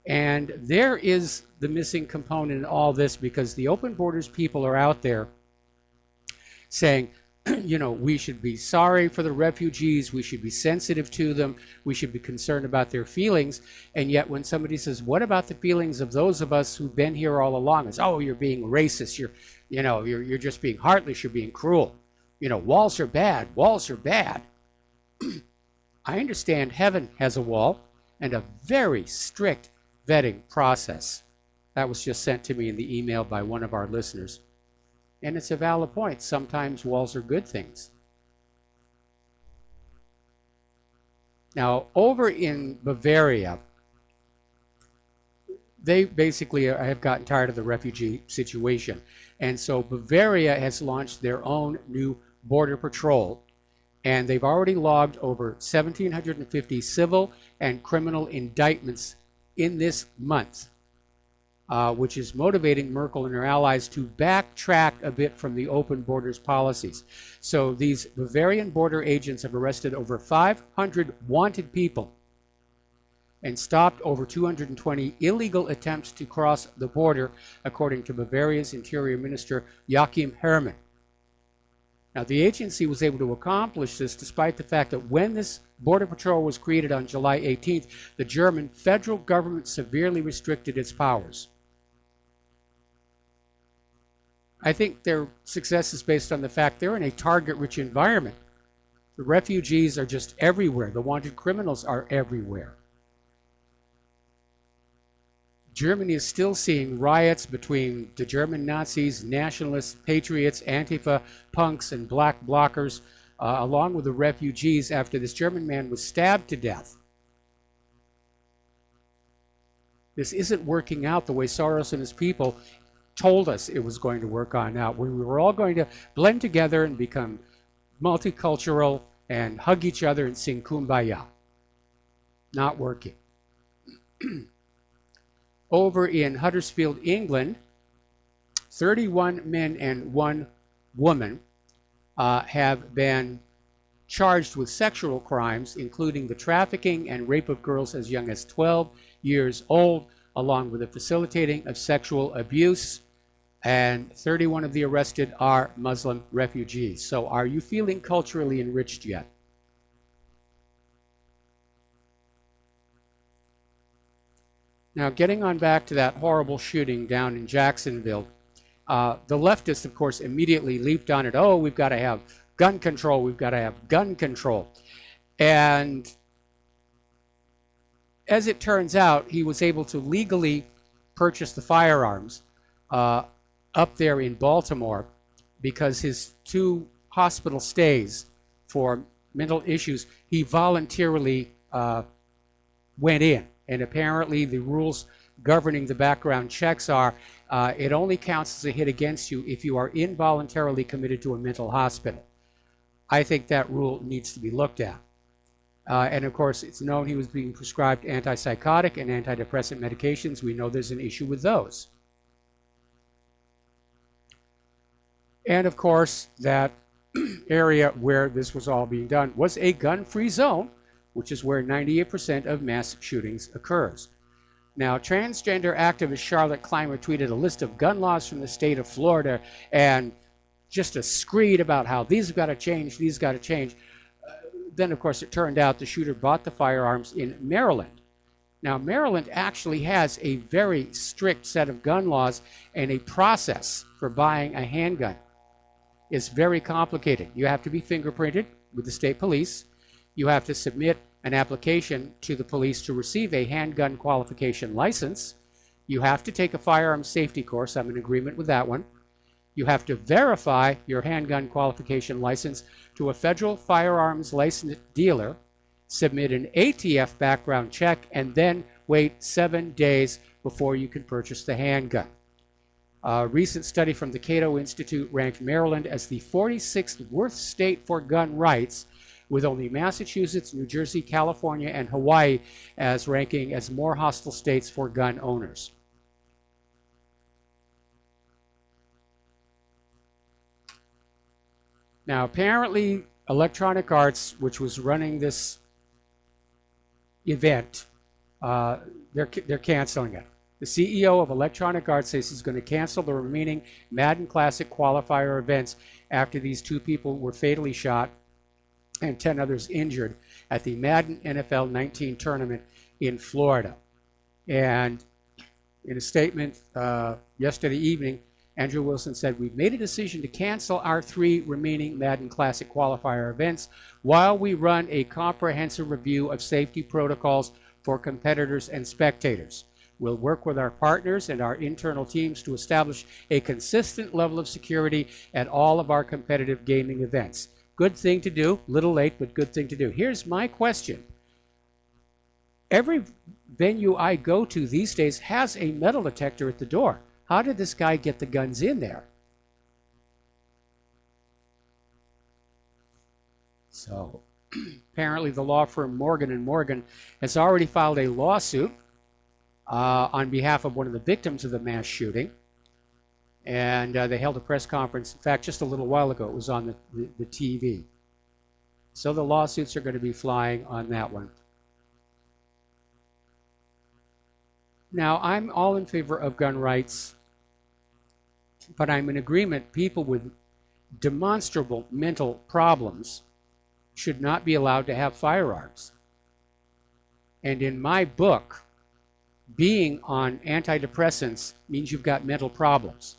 And there is the missing component in all this, because the open borders people are out there saying, you know, we should be sorry for the refugees, we should be sensitive to them, we should be concerned about their feelings. And yet when somebody says, what about the feelings of those of us who've been here all along? It's, oh, you're being racist, you're just being heartless, you're being cruel. walls are bad, walls are bad. I understand heaven has a wall and a very strict vetting process. That was just sent to me in the email by one of our listeners. And it's a valid point. Sometimes walls are good things. Now, over in Bavaria, they basically have gotten tired of the refugee situation. And so Bavaria has launched their own new border patrol. And they've already logged over 1,750 civil and criminal indictments in this month, which is motivating Merkel and her allies to backtrack a bit from the open borders policies. So these Bavarian border agents have arrested over 500 wanted people and stopped over 220 illegal attempts to cross the border, according to Bavaria's Interior Minister Joachim Herrmann. Now, the agency was able to accomplish this despite the fact that when this border patrol was created on July 18th, the German federal government severely restricted its powers. I think their success is based on the fact they're in a target-rich environment. The refugees are just everywhere. The wanted criminals are everywhere. Germany is still seeing riots between the German Nazis, nationalists, patriots, Antifa, punks, and black blockers, along with the refugees after this German man was stabbed to death. This isn't working out the way Soros and his people told us it was going to work on out. We were all going to blend together and become multicultural and hug each other and sing Kumbaya. Not working. Over in Huddersfield, England, 31 men and 1 woman have been charged with sexual crimes, including the trafficking and rape of girls as young as 12 years old, along with the facilitating of sexual abuse. And 31 of the arrested are Muslim refugees. So are you feeling culturally enriched yet? Now, getting on back to that horrible shooting down in Jacksonville, the leftists, of course, immediately leaped on it. Oh, we've got to have gun control. We've got to have gun control. And as it turns out, he was able to legally purchase the firearms up there in Baltimore because his 2 hospital stays for mental issues, he voluntarily went in. And apparently the rules governing the background checks are it only counts as a hit against you if you are involuntarily committed to a mental hospital. I think that rule needs to be looked at. And of course, it's known he was being prescribed antipsychotic and antidepressant medications. We know there's an issue with those. And of course, that area where this was all being done was a gun-free zone, which is where 98% of mass shootings occurs. Now, transgender activist Charlotte Clymer tweeted a list of gun laws from the state of Florida and just a screed about how these have got to change, these got to change. Then, of course, it turned out the shooter bought the firearms in Maryland. Now, Maryland actually has a very strict set of gun laws and a process for buying a handgun. It's very complicated. You have to be fingerprinted with the state police. You have to submit an application to the police to receive a handgun qualification license. You have to take a firearms safety course. I'm in agreement with that one. You have to verify your handgun qualification license to a federal firearms licensed dealer, submit an ATF background check, and then wait 7 days before you can purchase the handgun. A recent study from the Cato Institute ranked Maryland as the 46th worst state for gun rights, with only Massachusetts, New Jersey, California, and Hawaii as ranking as more hostile states for gun owners. Now, apparently, Electronic Arts, which was running this event, they're canceling it. The CEO of Electronic Arts says he's going to cancel the remaining Madden Classic qualifier events after these 2 people were fatally shot and 10 others injured at the Madden NFL 19 tournament in Florida. And in a statement yesterday evening, Andrew Wilson said, "We've made a decision to cancel our 3 remaining Madden Classic qualifier events while we run a comprehensive review of safety protocols for competitors and spectators. We'll work with our partners and our internal teams to establish a consistent level of security at all of our competitive gaming events." Good thing to do, little late, but good thing to do. Here's my question. Every venue I go to these days has a metal detector at the door. How did this guy get the guns in there? So apparently the law firm Morgan & Morgan has already filed a lawsuit on behalf of one of the victims of the mass shooting. And they held a press conference. In fact, just a little while ago, it was on the TV. So the lawsuits are going to be flying on that one. Now, I'm all in favor of gun rights, but I'm in agreement people with demonstrable mental problems should not be allowed to have firearms. And in my book, being on antidepressants means you've got mental problems.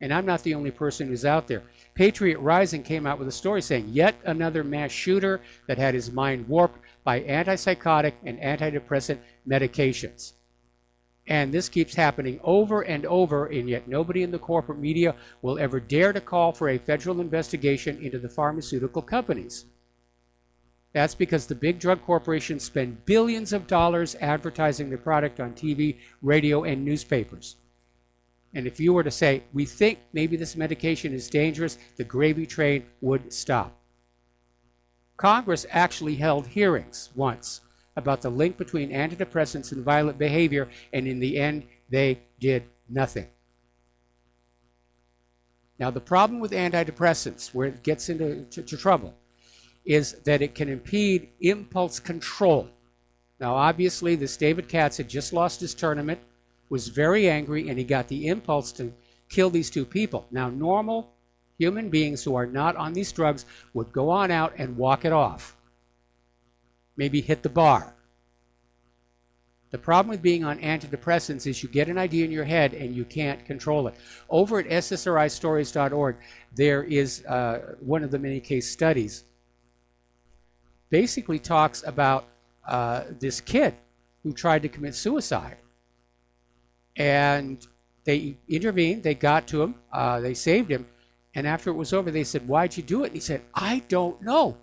And I'm not the only person who's out there. Patriot Rising came out with a story saying yet another mass shooter that had his mind warped by antipsychotic and antidepressant medications. And this keeps happening over and over, and yet nobody in the corporate media will ever dare to call for a federal investigation into the pharmaceutical companies. That's because the big drug corporations spend billions of dollars advertising their product on TV, radio, and newspapers. And if you were to say, we think maybe this medication is dangerous, the gravy train would stop. Congress actually held hearings once about the link between antidepressants and violent behavior, and in the end, they did nothing. Now, the problem with antidepressants, where it gets into trouble, is that it can impede impulse control. Now, obviously, this David Katz had just lost his tournament, was very angry, and he got the impulse to kill these 2 people. Now, normal human beings who are not on these drugs would go on out and walk it off. Maybe hit the bar. The problem with being on antidepressants is you get an idea in your head and you can't control it. Over at ssristories.org, there is one of the many case studies. Basically talks about this kid who tried to commit suicide. And they intervened, they got to him, they saved him, and after it was over, they said, "Why'd you do it?" And he said, "I don't know.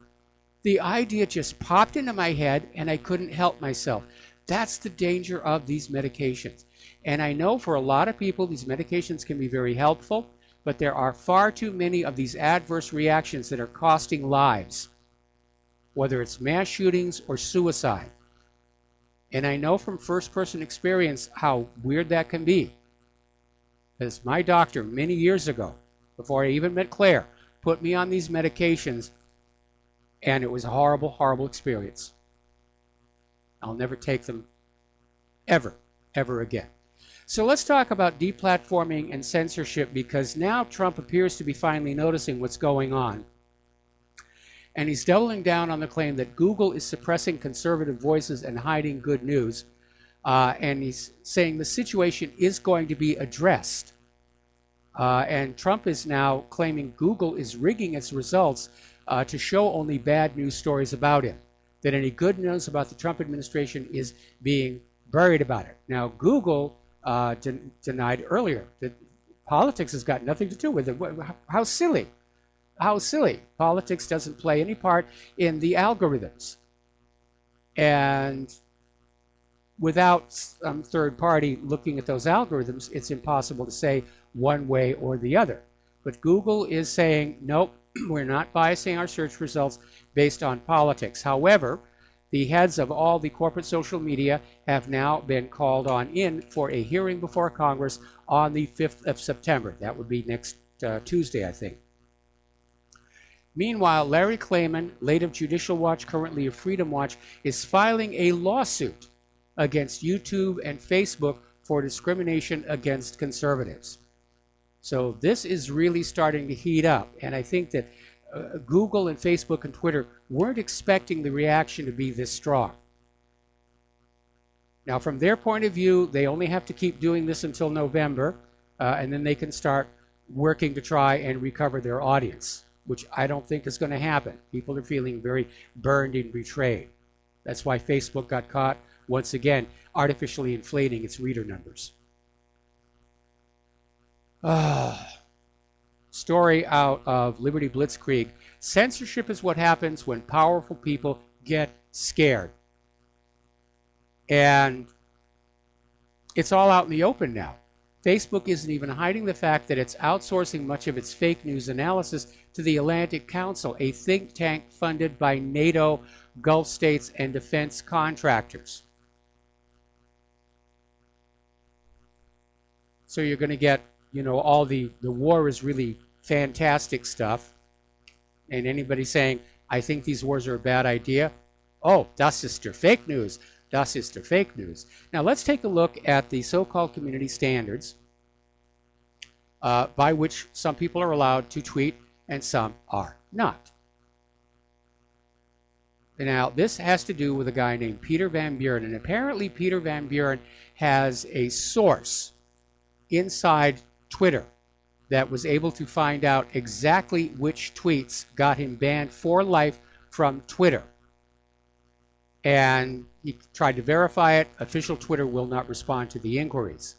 The idea just popped into my head and I couldn't help myself." That's the danger of these medications. And I know for a lot of people, these medications can be very helpful, but there are far too many of these adverse reactions that are costing lives, whether it's mass shootings or suicide. And I know from first-person experience how weird that can be. Because my doctor, many years ago, before I even met Claire, put me on these medications, and it was a horrible, horrible experience. I'll never take them ever, ever again. So let's talk about deplatforming and censorship, because now Trump appears to be finally noticing what's going on. And he's doubling down on the claim that Google is suppressing conservative voices and hiding good news. And he's saying the situation is going to be addressed. And Trump is now claiming Google is rigging its results to show only bad news stories about him. That any good news about the Trump administration is being buried about it. Now, Google denied earlier that politics has got nothing to do with it. How silly. How silly. Politics doesn't play any part in the algorithms. And without some third party looking at those algorithms, it's impossible to say one way or the other. But Google is saying, nope, we're not biasing our search results based on politics. However, the heads of all the corporate social media have now been called on in for a hearing before Congress on the 5th of September. That would be next Tuesday, I think. Meanwhile, Larry Klayman, late of Judicial Watch, currently of Freedom Watch, is filing a lawsuit against YouTube and Facebook for discrimination against conservatives. So this is really starting to heat up, and I think that Google and Facebook and Twitter weren't expecting the reaction to be this strong. Now, from their point of view, they only have to keep doing this until November. and then they can start working to try and recover their audience, which I don't think is going to happen. People are feeling very burned and betrayed. That's why Facebook got caught, once again, artificially inflating its reader numbers. Story out of Liberty Blitzkrieg. Censorship is what happens when powerful people get scared. And it's all out in the open now. Facebook isn't even hiding the fact that it's outsourcing much of its fake news analysis to the Atlantic Council, a think tank funded by NATO, Gulf states, and defense contractors. So you're going to get, all the war is really fantastic stuff. And anybody saying, I think these wars are a bad idea. Oh, das ist der fake news. Das ist der fake news. Now let's take a look at the so-called community standards by which some people are allowed to tweet and some are not. Now this has to do with a guy named Peter Van Buren, and apparently Peter Van Buren has a source inside Twitter that was able to find out exactly which tweets got him banned for life from Twitter. And he tried to verify it. Official Twitter will not respond to the inquiries.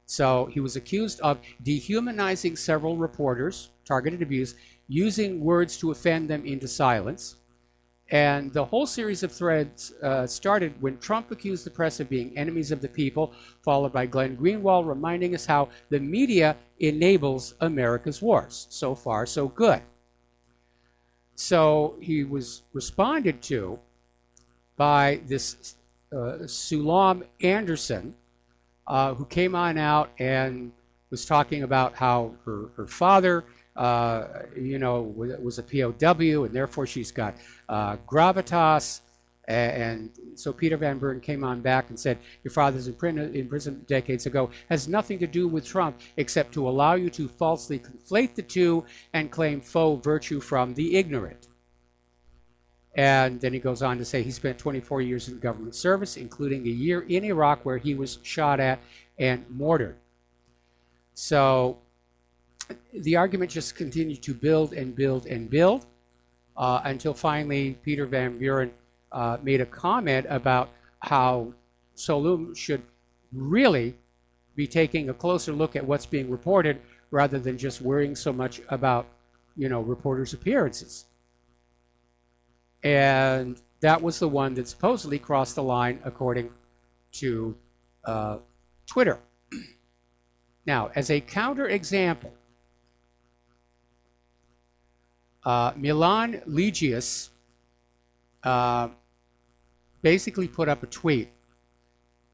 So he was accused of dehumanizing several reporters, targeted abuse, using words to offend them into silence. And the whole series of threads started when Trump accused the press of being enemies of the people, followed by Glenn Greenwald reminding us how the media enables America's wars. So far, so good. So he was responded to by this Sulam Anderson, who came on out and was talking about how her father was a POW, and therefore she's got gravitas. And so Peter Van Buren came on back and said, your father's in prison decades ago has nothing to do with Trump except to allow you to falsely conflate the two and claim faux virtue from the ignorant. And then he goes on to say he spent 24 years in government service, including a year in Iraq where he was shot at and mortared. So the argument just continued to build and build and build until finally Peter Van Buren made a comment about how Solum should really be taking a closer look at what's being reported rather than just worrying so much about, reporters' appearances. And that was the one that supposedly crossed the line according to Twitter. Now, as a counterexample, Milan Ligius basically put up a tweet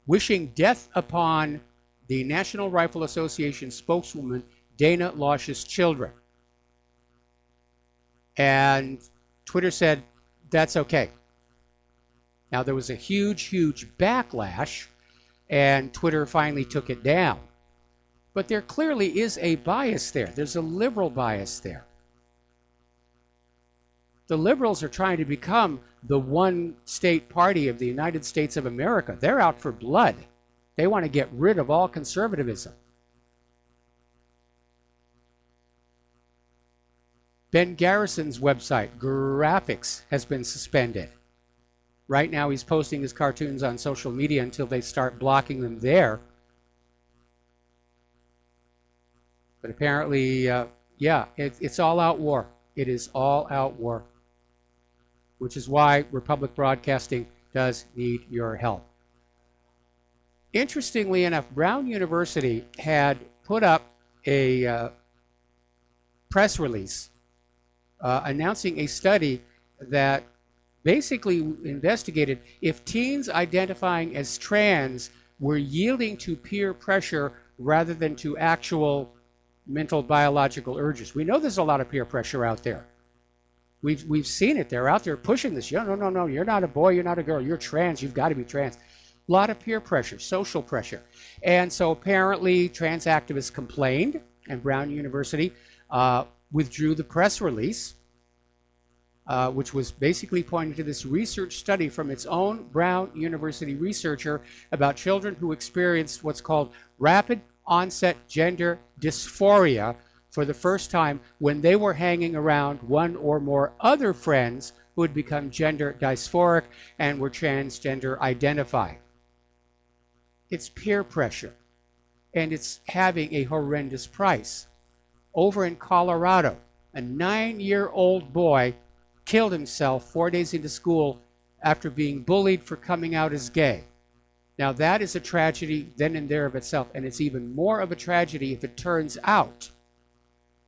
wishing death upon the National Rifle Association spokeswoman Dana Loesch's children. And Twitter said, that's okay. Now, there was a huge, huge backlash, and Twitter finally took it down. But there clearly is a bias there. There's a liberal bias there. The liberals are trying to become the one-state party of the United States of America. They're out for blood. They want to get rid of all conservatism. Ben Garrison's website, Graphics, has been suspended. Right now he's posting his cartoons on social media until they start blocking them there. But apparently, it's all-out war. It is all-out war. Which is why Republic Broadcasting does need your help. Interestingly enough, Brown University had put up a press release announcing a study that basically investigated if teens identifying as trans were yielding to peer pressure rather than to actual mental biological urges. We know there's a lot of peer pressure out there. We've seen it. They're out there pushing this. No, you're not a boy, you're not a girl, you're trans, you've got to be trans. A lot of peer pressure, social pressure. And so apparently trans activists complained, and Brown University withdrew the press release, which was basically pointing to this research study from its own Brown University researcher about children who experienced what's called rapid onset gender dysphoria for the first time when they were hanging around one or more other friends who had become gender dysphoric and were transgender identified. It's peer pressure, and it's having a horrendous price. Over in Colorado, a 9-year-old boy killed himself 4 days into school after being bullied for coming out as gay. Now that is a tragedy then and there of itself, and it's even more of a tragedy if it turns out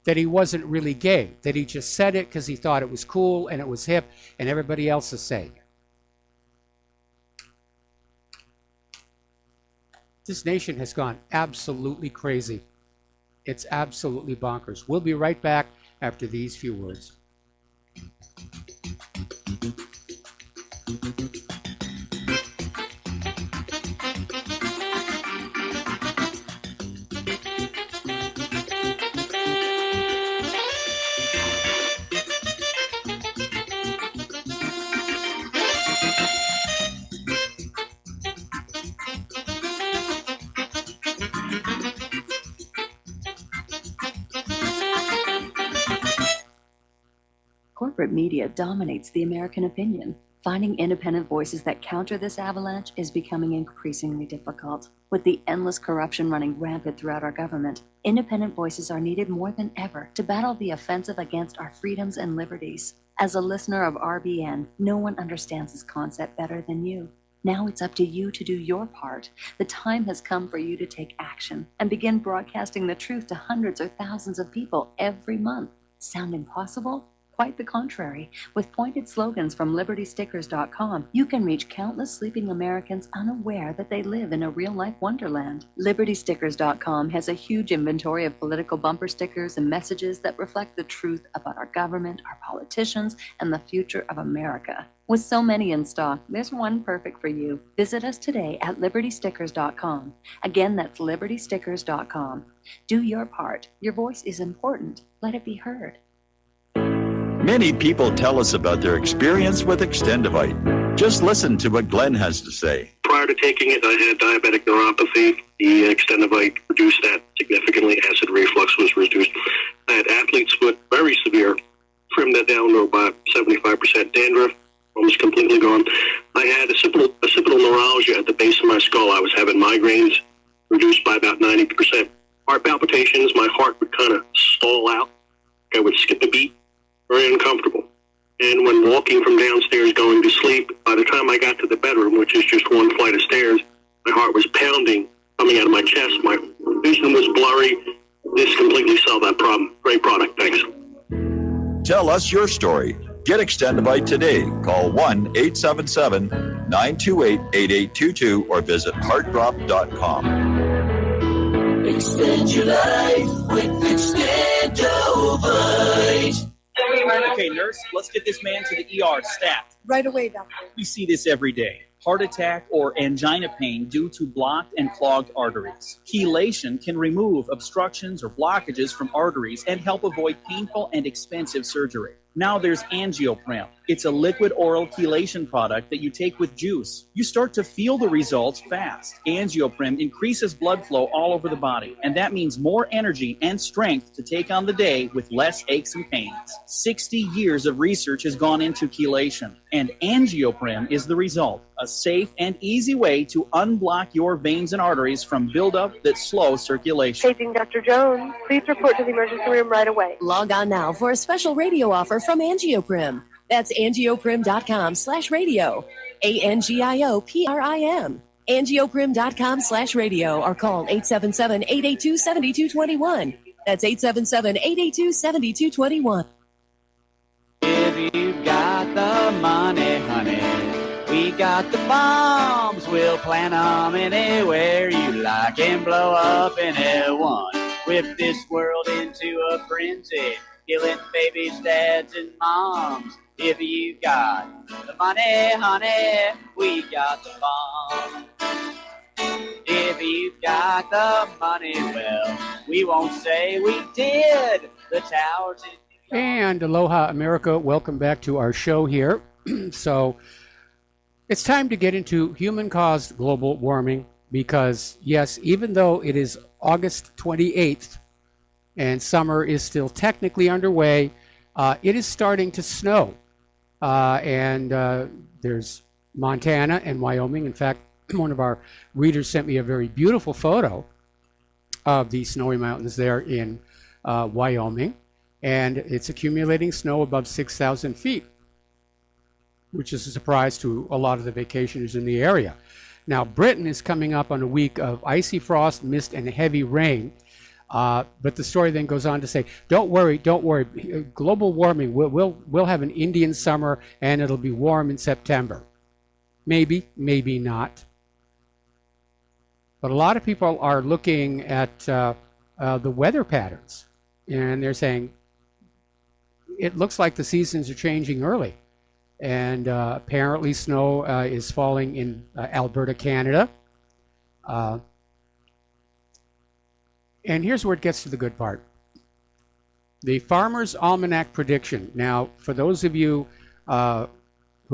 that he wasn't really gay, that he just said it because he thought it was cool and it was hip and everybody else is saying it. This nation has gone absolutely crazy. It's absolutely bonkers. We'll be right back after these few words. Corporate media dominates the American opinion. Finding independent voices that counter this avalanche is becoming increasingly difficult. With the endless corruption running rampant throughout our government, independent voices are needed more than ever to battle the offensive against our freedoms and liberties. As a listener of RBN, no one understands this concept better than you. Now it's up to you to do your part. The time has come for you to take action and begin broadcasting the truth to hundreds or thousands of people every month. Sound impossible? Quite the contrary. With pointed slogans from LibertyStickers.com, you can reach countless sleeping Americans unaware that they live in a real-life wonderland. LibertyStickers.com has a huge inventory of political bumper stickers and messages that reflect the truth about our government, our politicians, and the future of America. With so many in stock, there's one perfect for you. Visit us today at LibertyStickers.com. Again, that's LibertyStickers.com. Do your part. Your voice is important. Let it be heard. Many people tell us about their experience with Extendivite. Just listen to what Glenn has to say. Prior to taking it, I had diabetic neuropathy. The Extendivite reduced that significantly. Acid reflux was reduced. I had athlete's foot, very severe. Trimmed that down to about 75% dandruff, almost completely gone. I had occipital neuralgia at the base of my skull. I was having migraines, reduced by about 90%. Heart palpitations, my heart would kind of stall out. I would skip a beat. Very uncomfortable. And when walking from downstairs going to sleep, by the time I got to the bedroom, which is just one flight of stairs, my heart was pounding, coming out of my chest. My vision was blurry. This completely solved that problem. Great product. Thanks. Tell us your story. Get Extendivite today. Call 1-877-928-8822 or visit heartdrop.com. Extend your life with Extendovite. Okay, nurse, let's get this man to the ER stat. Right away, doctor. We see this every day. Heart attack or angina pain due to blocked and clogged arteries. Chelation can remove obstructions or blockages from arteries and help avoid painful and expensive surgery. Now there's Angioprim. It's a liquid oral chelation product that you take with juice. You start to feel the results fast. Angioprim increases blood flow all over the body, and that means more energy and strength to take on the day with less aches and pains. 60 years of research has gone into chelation, and Angioprim is the result. A safe and easy way to unblock your veins and arteries from buildup that slows circulation. Paging Dr. Jones. Please report to the emergency room right away. Log on now for a special radio offer from Angioprim. That's angioprim.com/radio. ANGIOPRIM. Angioprim.com/radio or call 877-882-7221. That's 877-882-7221. If you've got the money, honey, we got the bombs. We'll plant them anywhere you like and blow up anyone. Whip this world into a frenzy, killing babies, dads, and moms. If you got the money, honey, we got the bomb. If you've got the money, well, we won't say we did. The towers in And aloha, America. Welcome back to our show here. So it's time to get into human-caused global warming, because, yes, even though it is August 28th and summer is still technically underway, it is starting to snow. And there's Montana and Wyoming. In fact, one of our readers sent me a very beautiful photo of the snowy mountains there in Wyoming. And it's accumulating snow above 6,000 feet, which is a surprise to a lot of the vacationers in the area. Now, Britain is coming up on a week of icy frost, mist, and heavy rain. But the story then goes on to say, don't worry. Global warming, we'll have an Indian summer, and it'll be warm in September. Maybe, maybe not. But a lot of people are looking at the weather patterns, and they're saying, it looks like the seasons are changing early. And apparently snow is falling in Alberta, Canada. And here's where it gets to the good part. The Farmer's Almanac prediction. Now, for those of you who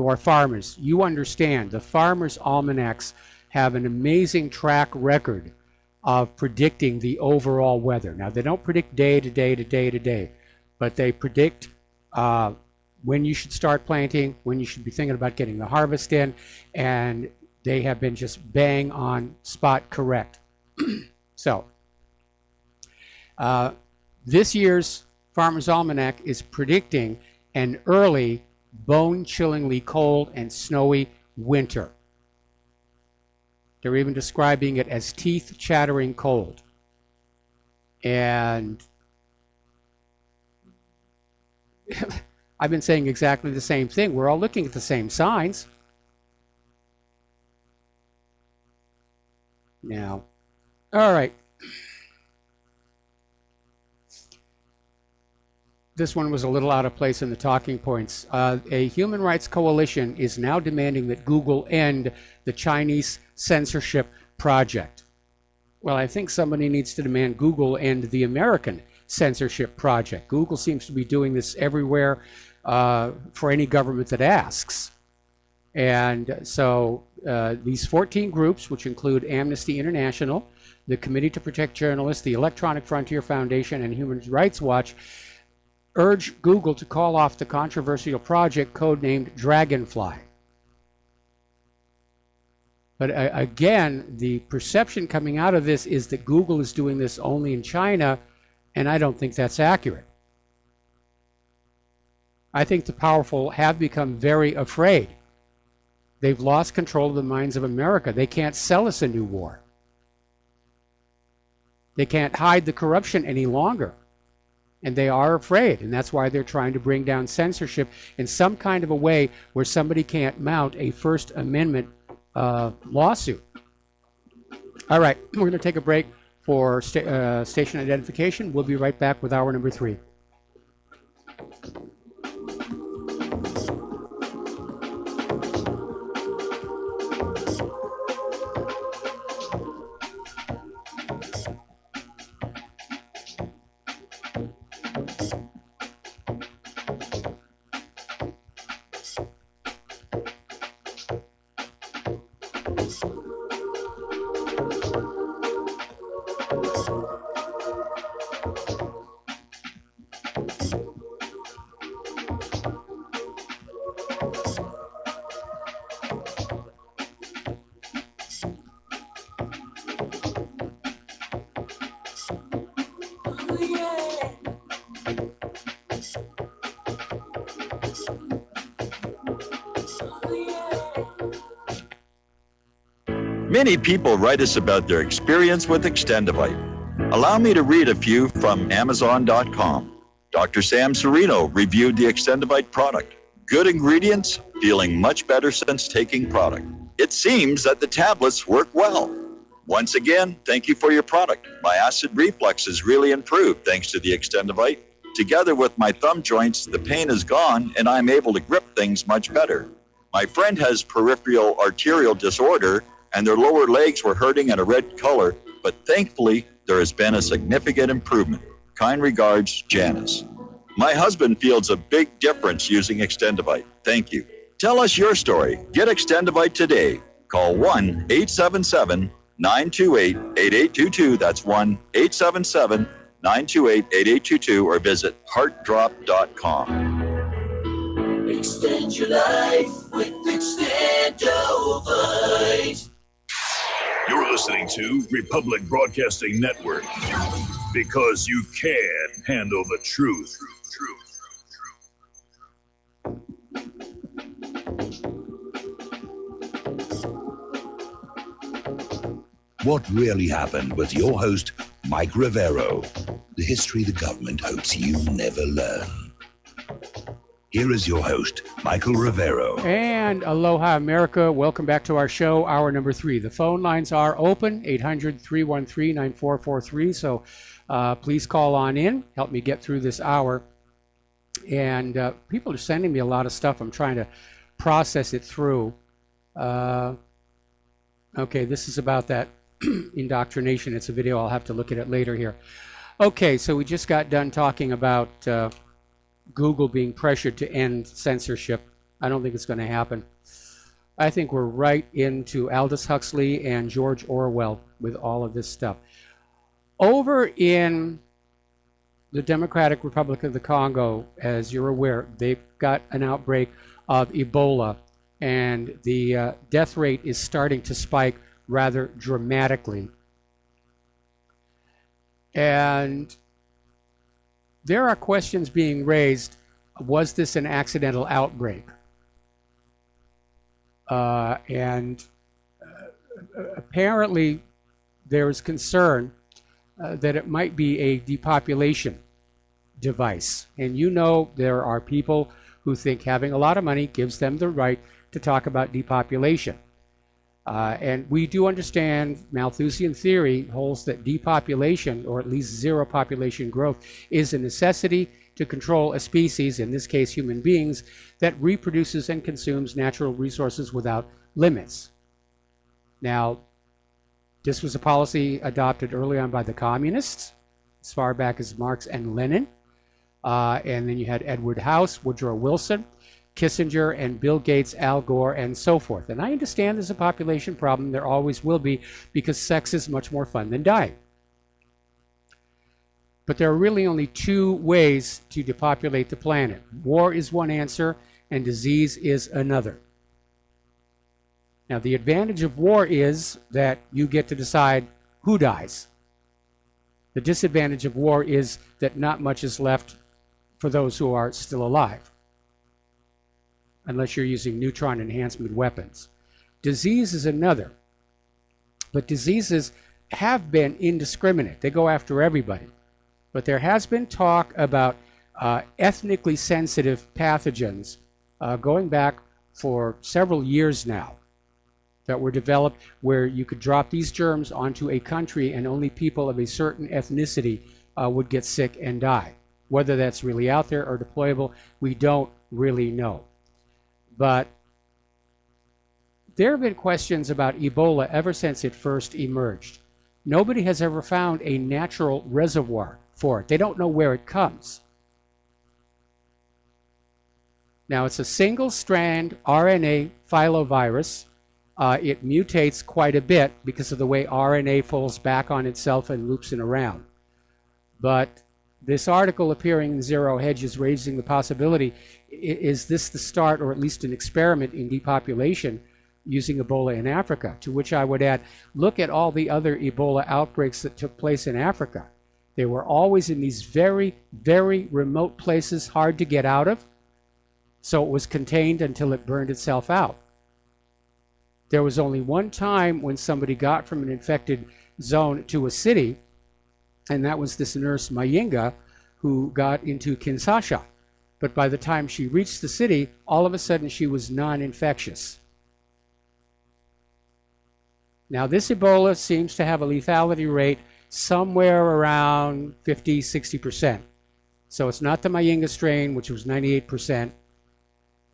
are farmers, you understand the Farmer's Almanacs have an amazing track record of predicting the overall weather. Now, they don't predict day to day to day to day, but they predict when you should start planting, when you should be thinking about getting the harvest in, and they have been just bang on spot correct. So, this year's Farmer's Almanac is predicting an early, bone-chillingly cold and snowy winter. They're even describing it as teeth-chattering cold. And I've been saying exactly the same thing. We're all looking at the same signs. Now, all right. This one was a little out of place in the talking points. A human rights coalition is now demanding that Google end the Chinese censorship project. Well, I think somebody needs to demand Google end the American censorship project. Google seems to be doing this everywhere for any government that asks. And so these 14 groups, which include Amnesty International, the Committee to Protect Journalists, the Electronic Frontier Foundation, and Human Rights Watch, urge Google to call off the controversial project codenamed Dragonfly. But again, the perception coming out of this is that Google is doing this only in China, and I don't think that's accurate. I think the powerful have become very afraid. They've lost control of the minds of America. They can't sell us a new war. They can't hide the corruption any longer. And they are afraid, and that's why they're trying to bring down censorship in some kind of a way where somebody can't mount a First Amendment lawsuit. All right, we're going to take a break for station identification. We'll be right back with hour number 3. Many people write us about their experience with Extendivite. Allow me to read a few from Amazon.com. Dr. Sam Serino reviewed the Extendivite product. Good ingredients, feeling much better since taking product. It seems that the tablets work well. Once again, thank you for your product. My acid reflux is really improved thanks to the Extendivite. Together with my thumb joints, the pain is gone and I'm able to grip things much better. My friend has peripheral arterial disorder and their lower legs were hurting in a red color, but thankfully there has been a significant improvement. Kind regards, Janice. My husband feels a big difference using Extendivite. Thank you. Tell us your story. Get Extendivite today. Call 1-877 1-877-928-8822. That's 1-877-928-8822, or visit heartdrop.com. Extend your life with Extendovite. You're listening to Republic Broadcasting Network, because you can handle the truth. What really happened with your host, Mike Rivero, the history the government hopes you never learn. Here is your host, Michael Rivero. And aloha, America. Welcome back to our show, hour number 3. The phone lines are open, 800-313-9443. So please call on in. Help me get through this hour. And people are sending me a lot of stuff. I'm trying to process it through. Okay, this is about that indoctrination. It's a video. I'll have to look at it later here. Okay, so we just got done talking about Google being pressured to end censorship. I don't think it's going to happen. I think we're right into Aldous Huxley and George Orwell with all of this stuff. Over in the Democratic Republic of the Congo, as you're aware, they've got an outbreak of Ebola, and the death rate is starting to spike rather dramatically. And there are questions being raised. Was this an accidental outbreak? Apparently there's concern that it might be a depopulation device. And you know there are people who think having a lot of money gives them the right to talk about depopulation. And we do understand Malthusian theory holds that depopulation, or at least zero population growth, is a necessity to control a species, in this case human beings, that reproduces and consumes natural resources without limits. Now, this was a policy adopted early on by the communists, as far back as Marx and Lenin. And then you had Edward House, Woodrow Wilson, Kissinger, and Bill Gates, Al Gore, and so forth. And I understand there's a population problem. There always will be, because sex is much more fun than dying. But there are really only two ways to depopulate the planet. War is one answer, and disease is another. Now, the advantage of war is that you get to decide who dies. The disadvantage of war is that not much is left for those who are still alive, unless you're using neutron enhancement weapons. Disease is another. But diseases have been indiscriminate. They go after everybody. But there has been talk about ethnically sensitive pathogens going back for several years now that were developed, where you could drop these germs onto a country and only people of a certain ethnicity would get sick and die. Whether that's really out there or deployable, we don't really know. But there have been questions about Ebola ever since it first emerged. Nobody has ever found a natural reservoir for it. They don't know where it comes. Now, it's a single-strand RNA filovirus. It mutates quite a bit because of the way RNA folds back on itself and loops it around. But this article appearing in Zero Hedge is raising the possibility, is this the start, or at least an experiment in depopulation using Ebola in Africa? To which I would add, look at all the other Ebola outbreaks that took place in Africa. They were always in these very, very remote places, hard to get out of. So it was contained until it burned itself out. There was only one time when somebody got from an infected zone to a city, and that was this nurse Mayinga, who got into Kinshasa. But by the time she reached the city, all of a sudden she was non-infectious. Now, this Ebola seems to have a lethality rate somewhere around 50, 60%. So it's not the Mayinga strain, which was 98%.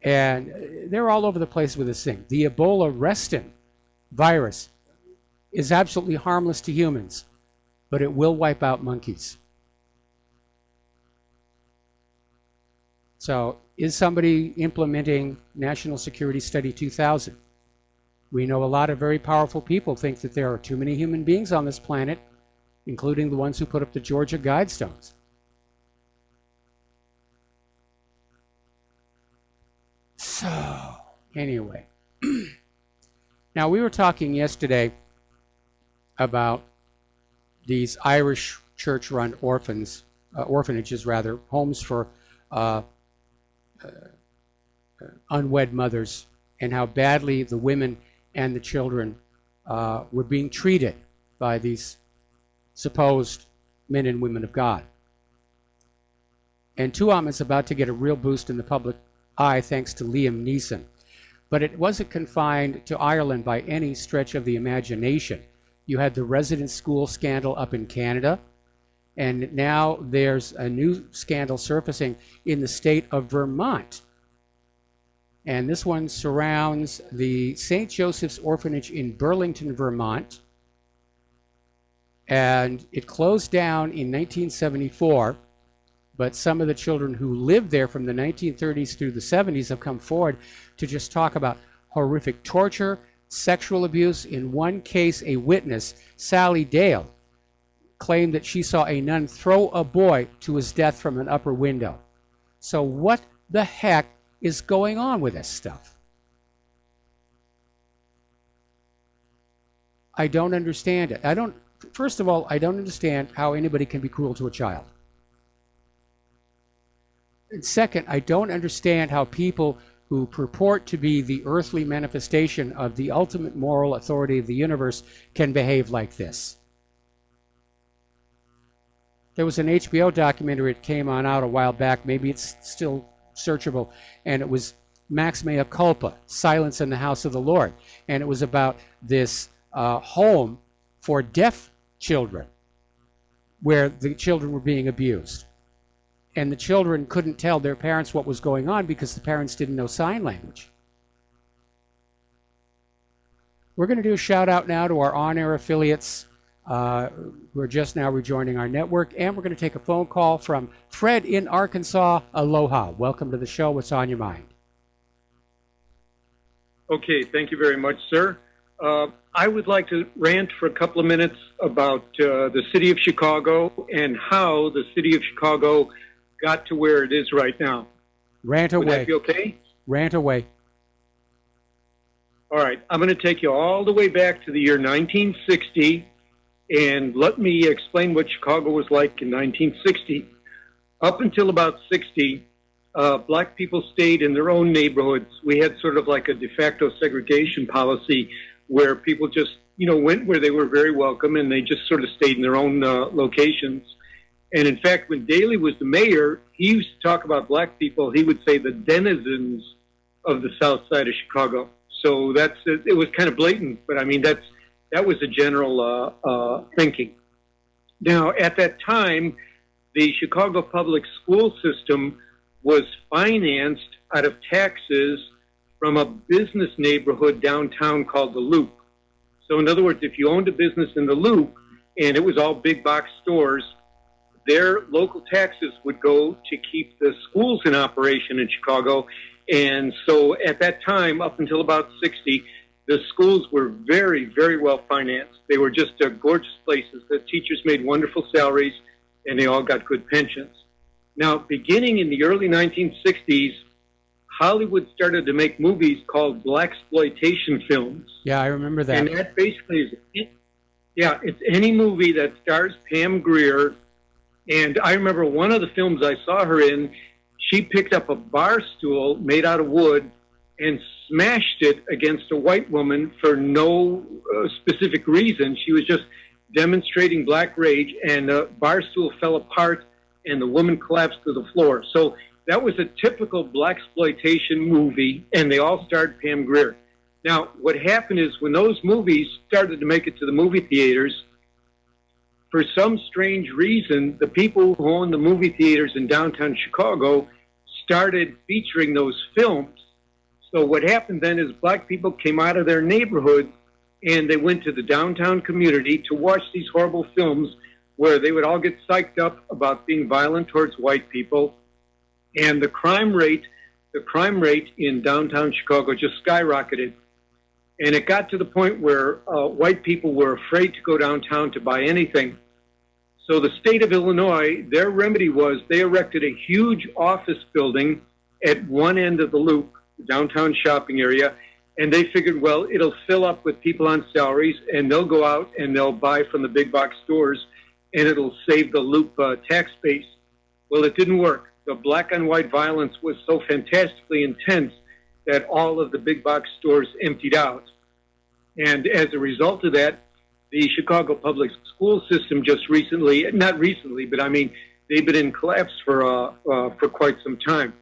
And they're all over the place with this thing. The Ebola restin virus is absolutely harmless to humans, but it will wipe out monkeys. So is somebody implementing National Security Study 2000? We know a lot of very powerful people think that there are too many human beings on this planet, including the ones who put up the Georgia Guidestones. So, anyway. Now, we were talking yesterday about these Irish church-run orphanages, homes for unwed mothers, and how badly the women and the children were being treated by these supposed men and women of God. And Tuam is about to get a real boost in the public eye thanks to Liam Neeson. But it wasn't confined to Ireland by any stretch of the imagination. You had the resident school scandal up in Canada, and now there's a new scandal surfacing in the state of Vermont. And this one surrounds the St. Joseph's Orphanage in Burlington, Vermont. And it closed down in 1974, but some of the children who lived there from the 1930s through the 70s have come forward to just talk about horrific torture, sexual abuse. In one case, a witness, Sally Dale, claimed that she saw a nun throw a boy to his death from an upper window. So what the heck is going on with this stuff? I don't understand it. First of all, I don't understand how anybody can be cruel to a child. And second, I don't understand how people who purport to be the earthly manifestation of the ultimate moral authority of the universe can behave like this. There was an HBO documentary that came on out a while back, maybe it's still searchable, and it was Max Mea Culpa, Silence in the House of the Lord. And it was about this home for deaf children where the children were being abused. And the children couldn't tell their parents what was going on because the parents didn't know sign language. We're going to do a shout out now to our on-air affiliates who are just now rejoining our network. And we're going to take a phone call from Fred in Arkansas. Aloha. Welcome to the show. What's on your mind? Okay, thank you very much, sir. I would like to rant for a couple of minutes about the city of Chicago and how the city of Chicago got to where it is right now. Rant away. Would that be okay? Rant away. All right. I'm going to take you all the way back to the year 1960, and let me explain what Chicago was like in 1960. Up until about 60, black people stayed in their own neighborhoods. We had sort of like a de facto segregation policy where people just, went where they were very welcome, and they just sort of stayed in their own locations. And in fact, when Daley was the mayor, he used to talk about black people. He would say the denizens of the south side of Chicago. So it was kind of blatant, but I mean, that was the general thinking. Now, at that time, the Chicago public school system was financed out of taxes from a business neighborhood downtown called the Loop. So in other words, if you owned a business in the Loop and it was all big box stores, their local taxes would go to keep the schools in operation in Chicago. And so at that time, up until about 60, the schools were very, very well financed. They were just gorgeous places. The teachers made wonderful salaries, and they all got good pensions. Now, beginning in the early 1960s, Hollywood started to make movies called blaxploitation films. Yeah, I remember that. And that basically is, it's any movie that stars Pam Grier. And I remember one of the films I saw her in, she picked up a bar stool made out of wood and smashed it against a white woman for no specific reason. She was just demonstrating black rage, and the bar stool fell apart and the woman collapsed to the floor. So that was a typical blaxploitation movie, and they all starred Pam Grier. Now, what happened is when those movies started to make it to the movie theaters, for some strange reason, the people who owned the movie theaters in downtown Chicago started featuring those films. So what happened then is black people came out of their neighborhoods and they went to the downtown community to watch these horrible films where they would all get psyched up about being violent towards white people. And the crime rate in downtown Chicago just skyrocketed. And it got to the point where white people were afraid to go downtown to buy anything. So the state of Illinois, their remedy was they erected a huge office building at one end of the loop, the downtown shopping area, and they figured, well, it'll fill up with people on salaries, and they'll go out and they'll buy from the big box stores, and it'll save the loop tax base. Well, it didn't work. The black on white violence was so fantastically intense that all of the big box stores emptied out. And as a result of that, the Chicago public school system just recently, not recently, but I mean, they've been in collapse for quite some time.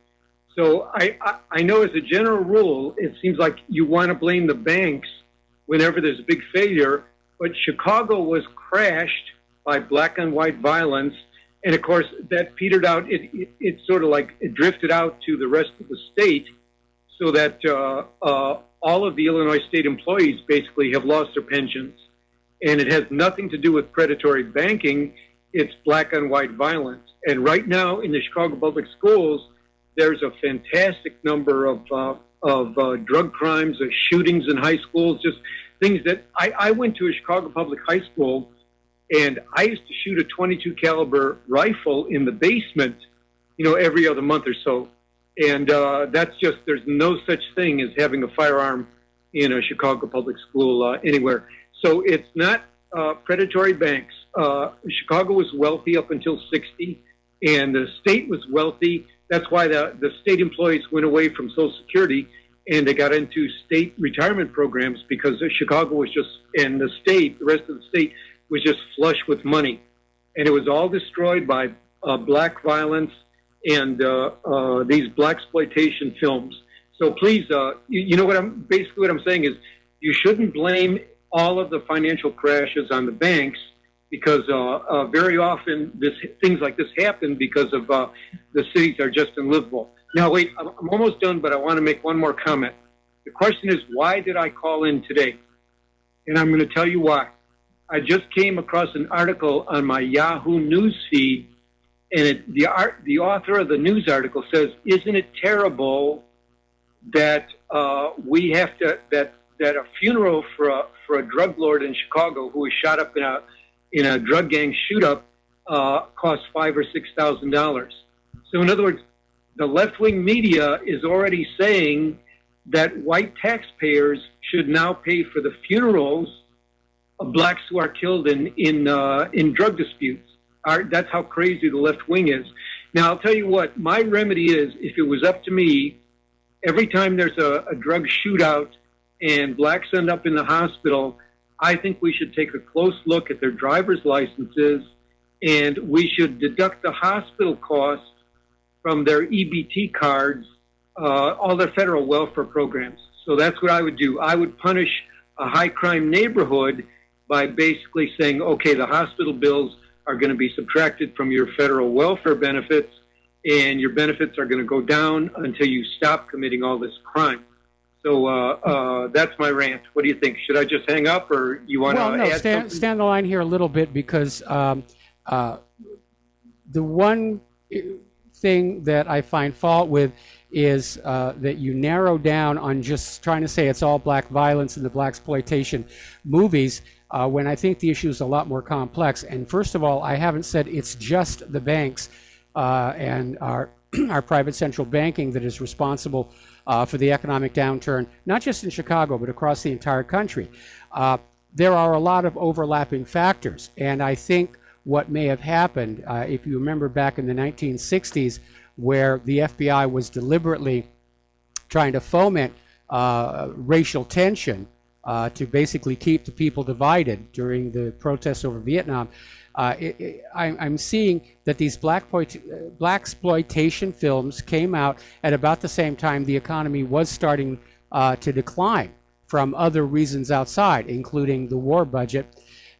So I know as a general rule, it seems like you want to blame the banks whenever there's a big failure, but Chicago was crashed by black on white violence. And of course, that petered out, it sort of like it drifted out to the rest of the state, so that all of the Illinois state employees basically have lost their pensions. And it has nothing to do with predatory banking, it's black on white violence. And right now in the Chicago public schools, there's a fantastic number of drug crimes, of shootings in high schools, just things that I went to a Chicago public high school, and I used to shoot a .22 caliber rifle in the basement, every other month or so. And that's just, there's no such thing as having a firearm in a Chicago public school anywhere. So it's not predatory banks. Chicago was wealthy up until 60, and the state was wealthy. That's why the state employees went away from Social Security, and they got into state retirement programs, because Chicago was just, and the rest of the state was just flush with money. And it was all destroyed by black violence and these blaxploitation films. So please, you know what I'm saying is, you shouldn't blame all of the financial crashes on the banks, because very often things like this happen because of the cities are just unlivable. Now, wait, I'm almost done, but I want to make one more comment. The question is, why did I call in today? And I'm going to tell you why. I just came across an article on my Yahoo News feed, and the author of the news article says, "Isn't it terrible that we have to that a funeral for a drug lord in Chicago who was shot up in a drug gang shoot-up costs $5,000 or $6,000?" So in other words, the left-wing media is already saying that white taxpayers should now pay for the funerals of blacks who are killed in drug disputes. That's how crazy the left wing is. Now, I'll tell you what, my remedy is, if it was up to me, every time there's a drug shootout and blacks end up in the hospital, I think we should take a close look at their driver's licenses, and we should deduct the hospital costs from their EBT cards, all their federal welfare programs. So that's what I would do. I would punish a high crime neighborhood by basically saying, okay, the hospital bills are going to be subtracted from your federal welfare benefits, and your benefits are going to go down until you stop committing all this crime. So that's my rant. What do you think? Should I just hang up, or you want to add something? Stand the line here a little bit, because the one thing that I find fault with is that you narrow down on just trying to say it's all black violence and the blaxploitation movies, when I think the issue is a lot more complex. And first of all, I haven't said it's just the banks and our private central banking that is responsible for the economic downturn, not just in Chicago, but across the entire country. There are a lot of overlapping factors, and I think what may have happened, if you remember back in the 1960s, where the FBI was deliberately trying to foment racial tension to basically keep the people divided during the protests over Vietnam, I'm seeing that these blaxploitation films came out at about the same time the economy was starting to decline from other reasons outside, including the war budget,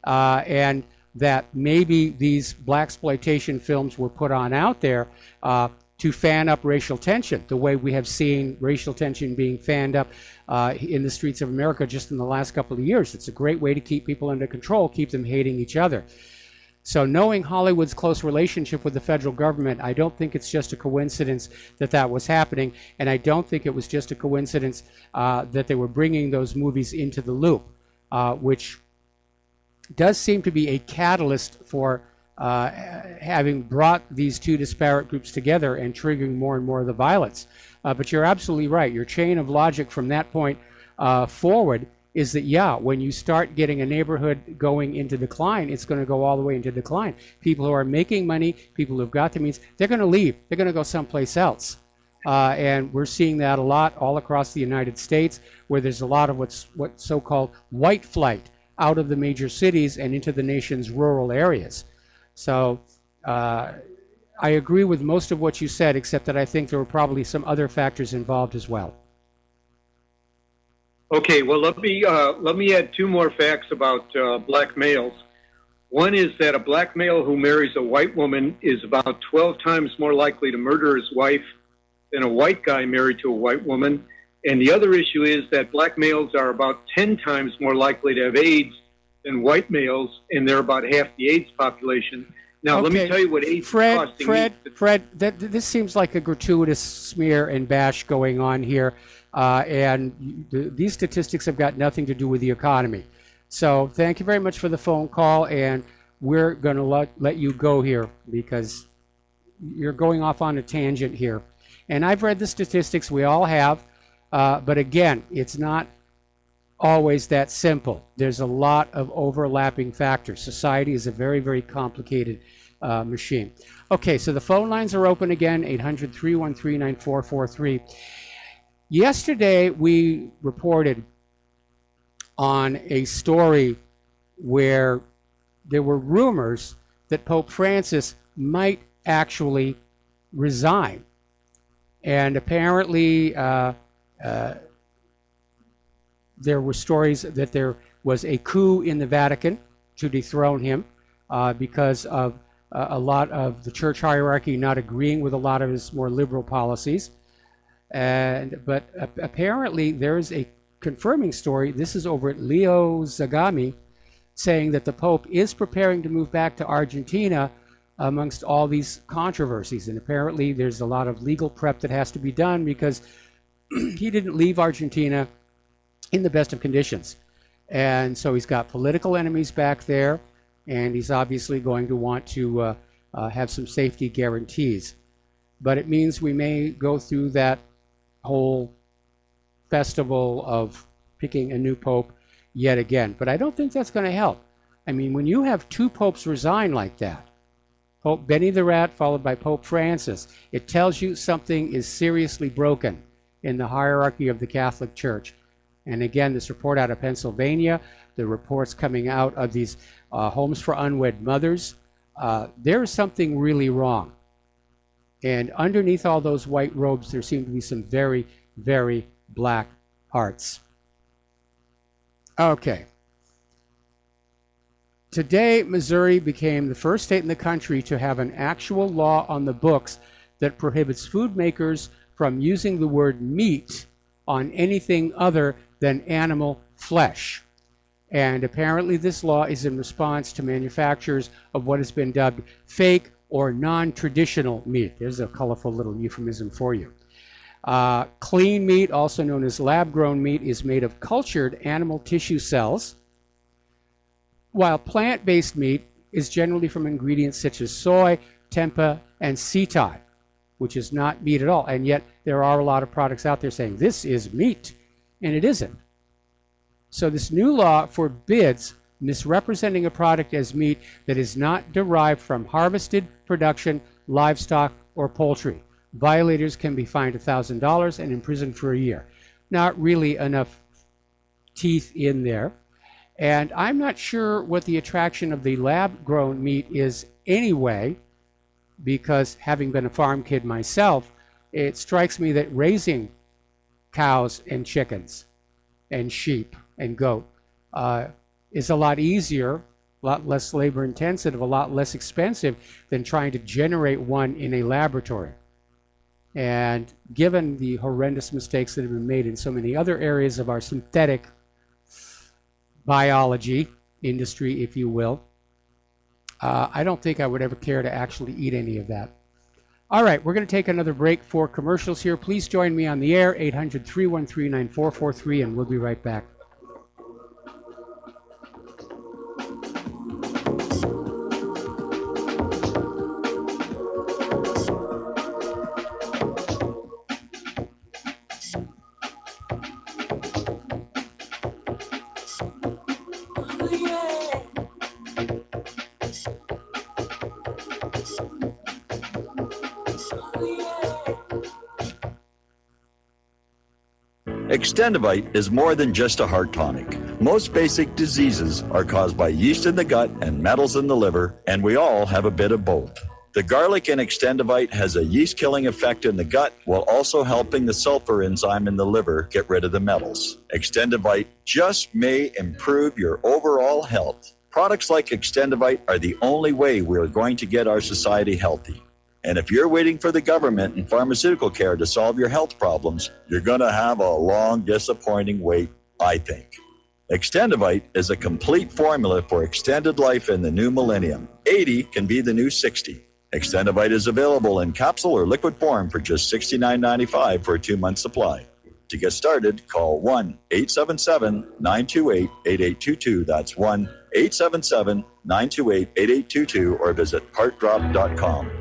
and that maybe these blaxploitation films were put on out there to fan up racial tension, the way we have seen racial tension being fanned up in the streets of America just in the last couple of years. It's a great way to keep people under control, keep them hating each other. So knowing Hollywood's close relationship with the federal government, I don't think it's just a coincidence that that was happening, and I don't think it was just a coincidence that they were bringing those movies into the loop, which does seem to be a catalyst for having brought these two disparate groups together and triggering more and more of the violence. But you're absolutely right. Your chain of logic from that point forward is that, yeah, when you start getting a neighborhood going into decline, it's going to go all the way into decline. People who are making money, people who've got the means, they're going to leave. They're going to go someplace else. And we're seeing that a lot all across the United States, where there's a lot of what's so-called white flight out of the major cities and into the nation's rural areas. So I agree with most of what you said, except that I think there were probably some other factors involved as well. Okay, well, let me add two more facts about black males. One is that a black male who marries a white woman is about 12 times more likely to murder his wife than a white guy married to a white woman. And the other issue is that black males are about 10 times more likely to have AIDS than white males, and they're about half the AIDS population. Now, let me tell you what AIDS is costing. Fred, this seems like a gratuitous smear and bash going on here. And these statistics have got nothing to do with the economy. So thank you very much for the phone call, and we're going to let you go here because you're going off on a tangent here. And I've read the statistics, we all have, but again, it's not always that simple. There's a lot of overlapping factors. Society is a very, very complicated machine. Okay, so the phone lines are open again, 800-313-9443. Yesterday, we reported on a story where there were rumors that Pope Francis might actually resign. And apparently, there were stories that there was a coup in the Vatican to dethrone him because of a lot of the church hierarchy not agreeing with a lot of his more liberal policies. But apparently there's a confirming story. This is over at Leo Zagami, saying that the Pope is preparing to move back to Argentina amongst all these controversies. And apparently there's a lot of legal prep that has to be done because he didn't leave Argentina in the best of conditions. And so he's got political enemies back there, and he's obviously going to want to have some safety guarantees. But it means we may go through that whole festival of picking a new pope yet again. But I don't think that's going to help. I mean, when you have two popes resign like that, Pope Benny the Rat followed by Pope Francis, it tells you something is seriously broken in the hierarchy of the Catholic Church. And again, this report out of Pennsylvania, the reports coming out of these homes for unwed mothers, there is something really wrong. And underneath all those white robes, there seem to be some very, very black hearts. Okay. Today, Missouri became the first state in the country to have an actual law on the books that prohibits food makers from using the word meat on anything other than animal flesh. And apparently this law is in response to manufacturers of what has been dubbed fake or non-traditional meat. There's a colorful little euphemism for you. Clean meat, also known as lab-grown meat, is made of cultured animal tissue cells, while plant-based meat is generally from ingredients such as soy, tempeh, and seitan, which is not meat at all. And yet there are a lot of products out there saying this is meat, and it isn't. So this new law forbids misrepresenting a product as meat that is not derived from harvested production, livestock, or poultry. Violators can be fined $1,000 and imprisoned for a year. Not really enough teeth in there. And I'm not sure what the attraction of the lab-grown meat is anyway, because having been a farm kid myself, it strikes me that raising cows and chickens and sheep and goat is a lot easier, a lot less labor intensive, a lot less expensive than trying to generate one in a laboratory. And given the horrendous mistakes that have been made in so many other areas of our synthetic biology industry, if you will, I don't think I would ever care to actually eat any of that. All right, we're going to take another break for commercials here. Please join me on the air, 800-313-9443, and we'll be right back. Extendivite is more than just a heart tonic. Most basic diseases are caused by yeast in the gut and metals in the liver, and we all have a bit of both. The garlic in Extendivite has a yeast-killing effect in the gut while also helping the sulfur enzyme in the liver get rid of the metals. Extendivite just may improve your overall health. Products like Extendivite are the only way we're going to get our society healthy. And if you're waiting for the government and pharmaceutical care to solve your health problems, you're going to have a long, disappointing wait, I think. Extendivite is a complete formula for extended life in the new millennium. 80 can be the new 60. Extendivite is available in capsule or liquid form for just $69.95 for a 2-month supply. To get started, call 1-877-928-8822. That's 1-877-928-8822 or visit heartdrop.com.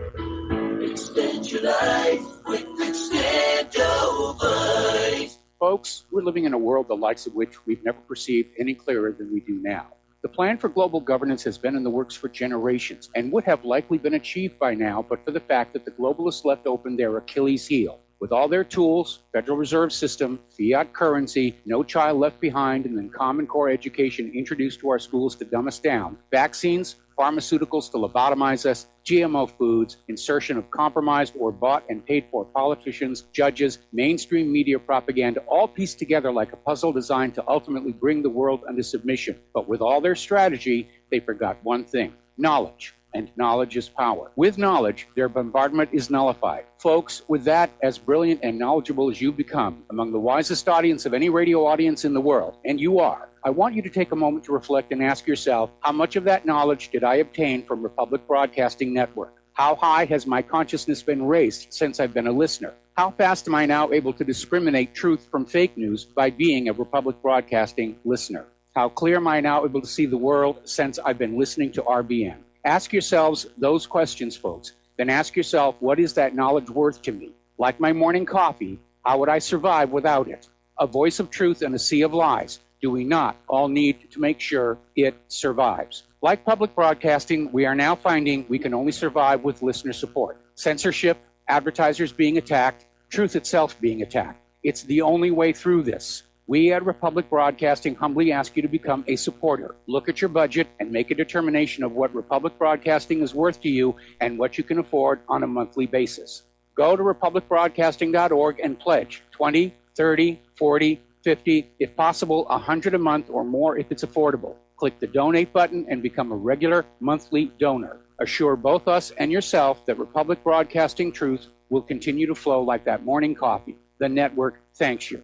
Extend your life with Extendovite. Folks, we're living in a world the likes of which we've never perceived any clearer than we do now. The plan for global governance has been in the works for generations and would have likely been achieved by now, but for the fact that the globalists left open their Achilles heel. With all their tools, Federal Reserve System, fiat currency, no child left behind, and then Common Core education introduced to our schools to dumb us down, vaccines, pharmaceuticals to lobotomize us, GMO foods, insertion of compromised or bought and paid for politicians, judges, mainstream media propaganda, all pieced together like a puzzle designed to ultimately bring the world under submission. But with all their strategy, they forgot one thing: knowledge. And knowledge is power. With knowledge, their bombardment is nullified. Folks, with that, as brilliant and knowledgeable as you become, among the wisest audience of any radio audience in the world, and you are, I want you to take a moment to reflect and ask yourself, how much of that knowledge did I obtain from Republic Broadcasting Network? How high has my consciousness been raised since I've been a listener? How fast am I now able to discriminate truth from fake news by being a Republic Broadcasting listener? How clear am I now able to see the world since I've been listening to RBN? Ask yourselves those questions, folks. Then ask yourself, what is that knowledge worth to me? Like my morning coffee, how would I survive without it? A voice of truth in a sea of lies. Do we not all need to make sure it survives? Like public broadcasting, we are now finding we can only survive with listener support. Censorship, advertisers being attacked, truth itself being attacked. It's the only way through this. We at Republic Broadcasting humbly ask you to become a supporter. Look at your budget and make a determination of what Republic Broadcasting is worth to you and what you can afford on a monthly basis. Go to republicbroadcasting.org and pledge 20, 30, 40, 50, if possible, 100 a month or more if it's affordable. Click the donate button and become a regular monthly donor. Assure both us and yourself that Republic Broadcasting truth will continue to flow like that morning coffee. The network thanks you.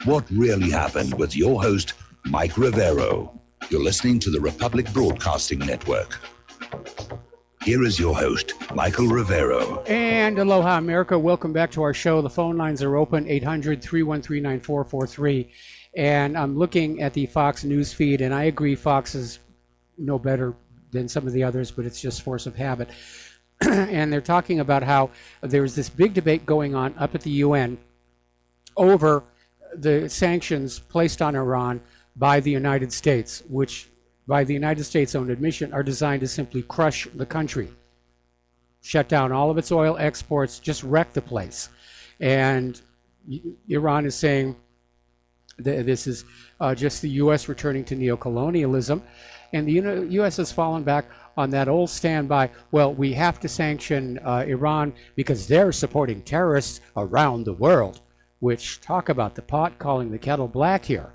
What really happened with your host, Mike Rivero. You're listening to the Republic Broadcasting Network. Here is your host, Michael Rivero. And aloha, America. Welcome back to our show. The phone lines are open, 800-313-9443. And I'm looking at the Fox news feed, and I agree Fox is no better than some of the others, but it's just force of habit. And they're talking about how there's this big debate going on up at the UN over the sanctions placed on Iran by the United States, which by the United States' own admission are designed to simply crush the country, shut down all of its oil exports, just wreck the place. And Iran is saying that this is just the U.S. returning to neocolonialism. And the U.S. has fallen back on that old standby, well, we have to sanction Iran because they're supporting terrorists around the world. Which, talk about the pot calling the kettle black here.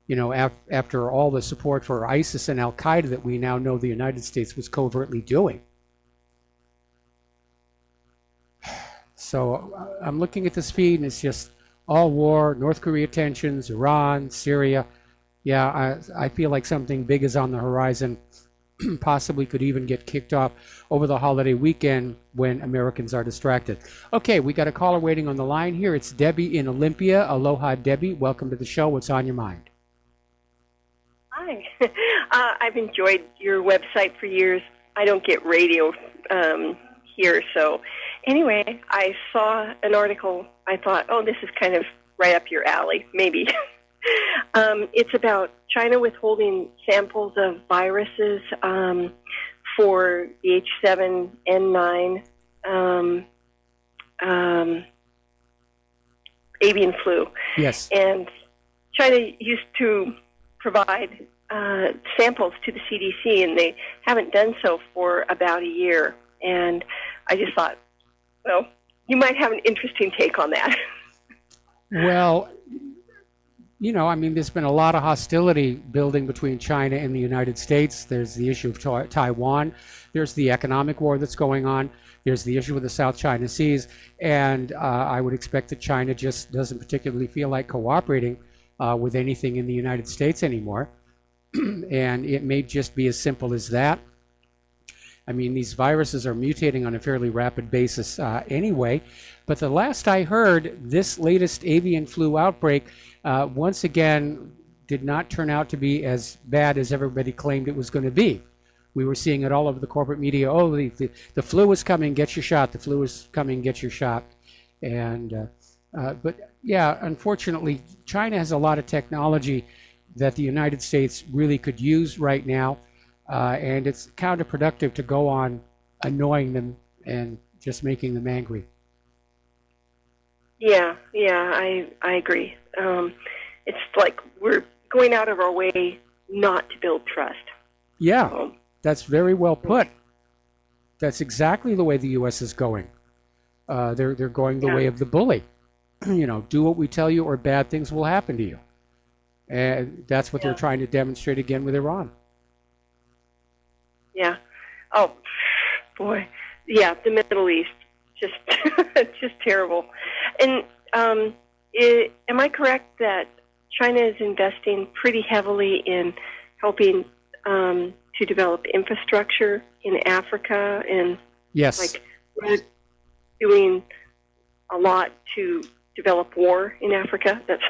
You know, after all the support for ISIS and Al-Qaeda that we now know the United States was covertly doing. So I'm looking at this feed and it's just all war, North Korea tensions, Iran, Syria. Yeah, I feel like something big is on the horizon. Possibly could even get kicked off over the holiday weekend when Americans are distracted. Okay, we got a caller waiting on the line here. It's Debbie in Olympia. Aloha, Debbie. Welcome to the show. What's on your mind? Hi. I've enjoyed your website for years. I don't get radio here, so anyway, I saw an article. I thought, oh, this is kind of right up your alley, maybe. It's about China withholding samples of viruses for the H7N9 avian flu. Yes. And China used to provide samples to the CDC, and they haven't done so for about a year. And I just thought, well, you might have an interesting take on that. Well, you know, I mean, there's been a lot of hostility building between China and the United States. There's the issue of Taiwan. There's the economic war that's going on. There's the issue with the South China Seas. And I would expect that China just doesn't particularly feel like cooperating with anything in the United States anymore. And it may just be as simple as that. I mean, these viruses are mutating on a fairly rapid basis anyway. But the last I heard, this latest avian flu outbreak, once again, did not turn out to be as bad as everybody claimed it was going to be. We were seeing it all over the corporate media. Oh, the flu is coming, get your shot. The flu is coming, get your shot. And but yeah, unfortunately, China has a lot of technology that the United States really could use right now. And it's counterproductive to go on annoying them and just making them angry. Yeah, I agree. It's like we're going out of our way not to build trust. Yeah, that's very well put. That's exactly the way the U.S. is going. They're going the way of the bully. You know, do what we tell you or bad things will happen to you. And that's what they're trying to demonstrate again with Iran. Yeah. Oh, boy. Yeah, the Middle East, just just terrible. And am I correct that China is investing pretty heavily in helping to develop infrastructure in Africa? And yes, like we're doing a lot to develop war in Africa. That's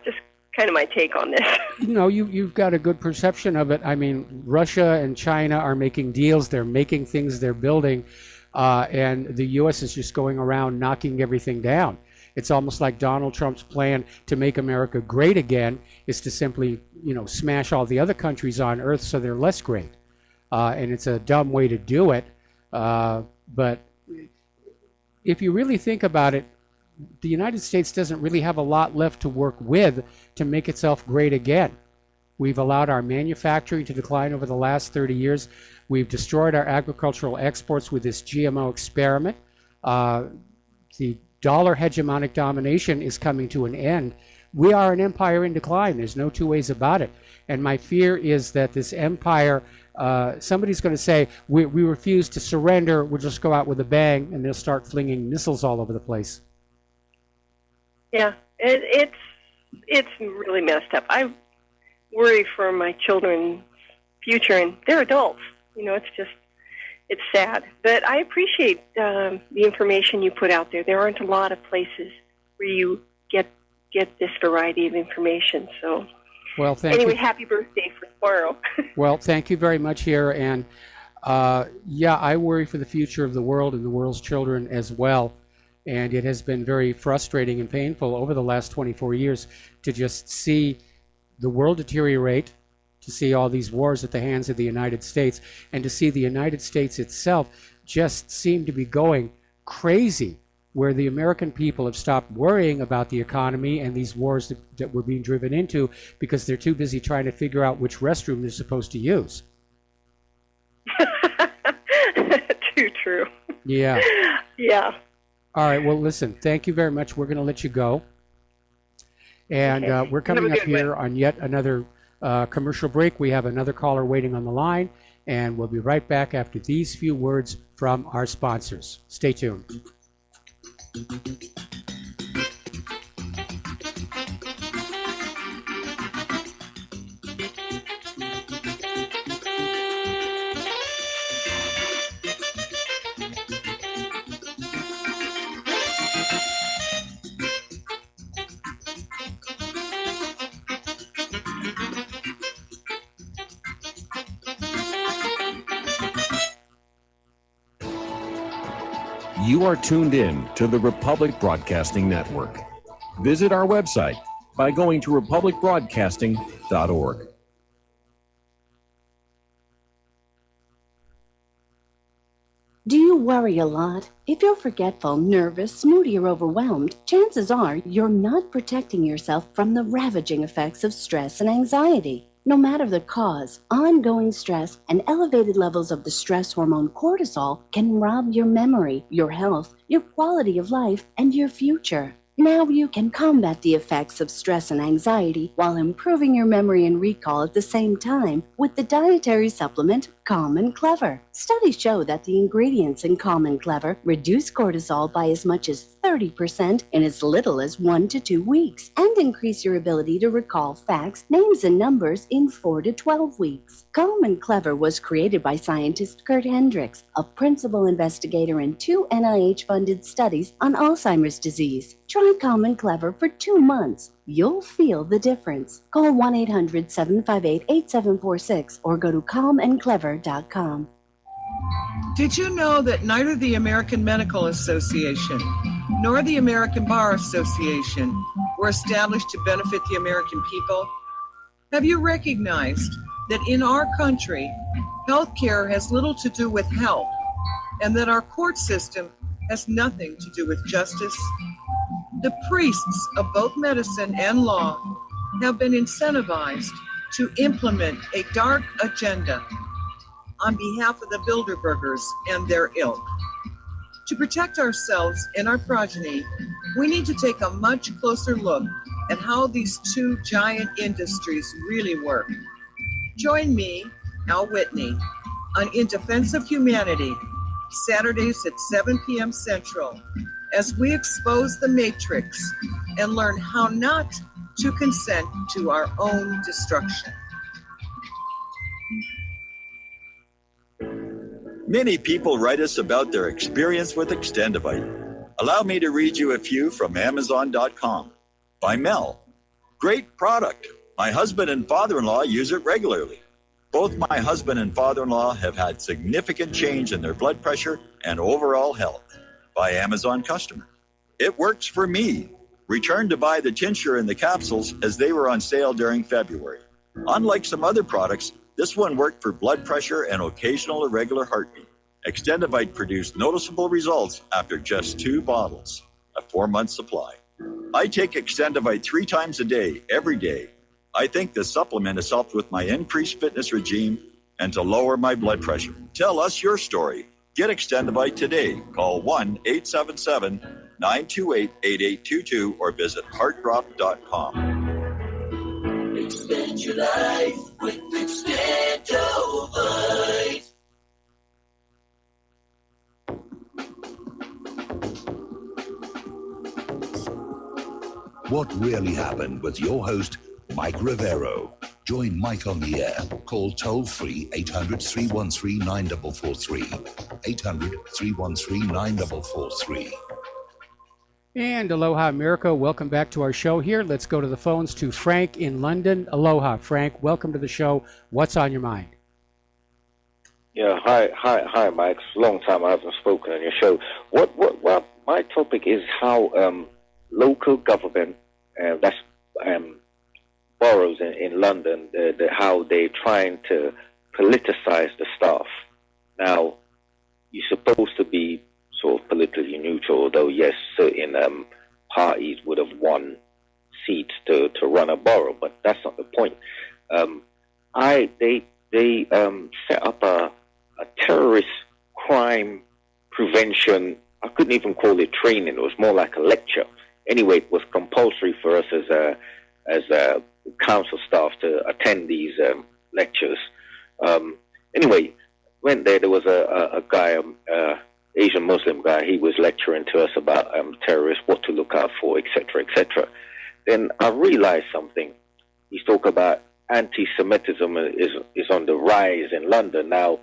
just kind of my take on this. You know, you've got a good perception of it. I mean, Russia and China are making deals. They're making things. They're building. And the U.S. is just going around knocking everything down. It's almost like Donald Trump's plan to make America great again is to simply, you know, smash all the other countries on earth so they're less great. And it's a dumb way to do it. But if you really think about it, the United States doesn't really have a lot left to work with to make itself great again. We've allowed our manufacturing to decline over the last 30 years. We've destroyed our agricultural exports with this GMO experiment. The dollar hegemonic domination is coming to an end. We are an empire in decline. There's no two ways about it. And my fear is that this empire, somebody's going to say, we refuse to surrender. We'll just go out with a bang, and they'll start flinging missiles all over the place. Yeah, it's really messed up. I worry for my children's future, and they're adults. You know, it's sad. But I appreciate the information you put out there. There aren't a lot of places where you get this variety of information. So, well, anyway, happy birthday for tomorrow. Well, thank you very much here. And yeah, I worry for the future of the world and the world's children as well. And it has been very frustrating and painful over the last 24 years to just see the world deteriorate, to see all these wars at the hands of the United States, and to see the United States itself just seem to be going crazy, where the American people have stopped worrying about the economy and these wars that we're being driven into because they're too busy trying to figure out which restroom they're supposed to use. Too true. Yeah. Yeah. All right, well, listen, thank you very much. We're going to let you go. And we're coming up here on yet another commercial break. We have another caller waiting on the line, and we'll be right back after these few words from our sponsors. Stay tuned. You are tuned in to the Republic Broadcasting Network. Visit our website by going to republicbroadcasting.org. Do you worry a lot? If you're forgetful, nervous, moody, or overwhelmed, chances are you're not protecting yourself from the ravaging effects of stress and anxiety. No matter the cause, ongoing stress and elevated levels of the stress hormone cortisol can rob your memory, your health, your quality of life, and your future. Now you can combat the effects of stress and anxiety while improving your memory and recall at the same time with the dietary supplement Calm and Clever. Studies show that the ingredients in Calm and Clever reduce cortisol by as much as 30% in as little as 1 to 2 weeks and increase your ability to recall facts, names, and numbers in 4 to 12 weeks. Calm and Clever was created by scientist Kurt Hendricks, a principal investigator in 2 NIH-funded studies on Alzheimer's disease. Try Calm and Clever for 2 months. You'll feel the difference. Call 1-800-758-8746 or go to calmandclever.com. Did you know that neither the American Medical Association nor the American Bar Association were established to benefit the American people? Have you recognized that in our country, healthcare has little to do with health, and that our court system has nothing to do with justice? The priests of both medicine and law have been incentivized to implement a dark agenda on behalf of the Bilderbergers and their ilk. To protect ourselves and our progeny, we need to take a much closer look at how these two giant industries really work. Join me, Al Whitney, on In Defense of Humanity, Saturdays at 7 p.m. Central, as we expose the matrix and learn how not to consent to our own destruction. Many people write us about their experience with Extendivite. Allow me to read you a few from Amazon.com. By Mel. Great product. My husband and father-in-law use it regularly. Both my husband and father-in-law have had significant change in their blood pressure and overall health. By Amazon customer. It works for me. Returned to buy the tincture and the capsules as they were on sale during February. Unlike some other products, this one worked for blood pressure and occasional irregular heartbeat. Extendivite produced noticeable results after just 2 bottles, a 4-month supply. I take Extendivite 3 times a day, every day. I think this supplement has helped with my increased fitness regime and to lower my blood pressure. Tell us your story. Get Extendivite today. Call 1-877-928-8822 or visit heartdrop.com. Extend your life with Extendovite. What really happened with your host, Mike Rivero. Join Mike on the air. Call toll-free 800-313-9443. 800-313-9443. And aloha, America. Welcome back to our show here. Let's go to the phones to Frank in London. Aloha, Frank. Welcome to the show. What's on your mind? Yeah, hi, Mike. It's a long time I haven't spoken on your show. What my topic is how local government, that's boroughs in London, how they're trying to politicize the staff. Now, you're supposed to be sort of politically neutral, although yes, certain parties would have won seats to run a borough, but that's not the point. They set up a terrorist crime prevention. I couldn't even call it training. It was more like a lecture. Anyway, it was compulsory for us as council staff to attend these lectures. Anyway, went there. There was a guy, Asian Muslim guy. He was lecturing to us about terrorists, what to look out for, etc., etc. Then I realized something. He's talking about anti-Semitism is on the rise in London now.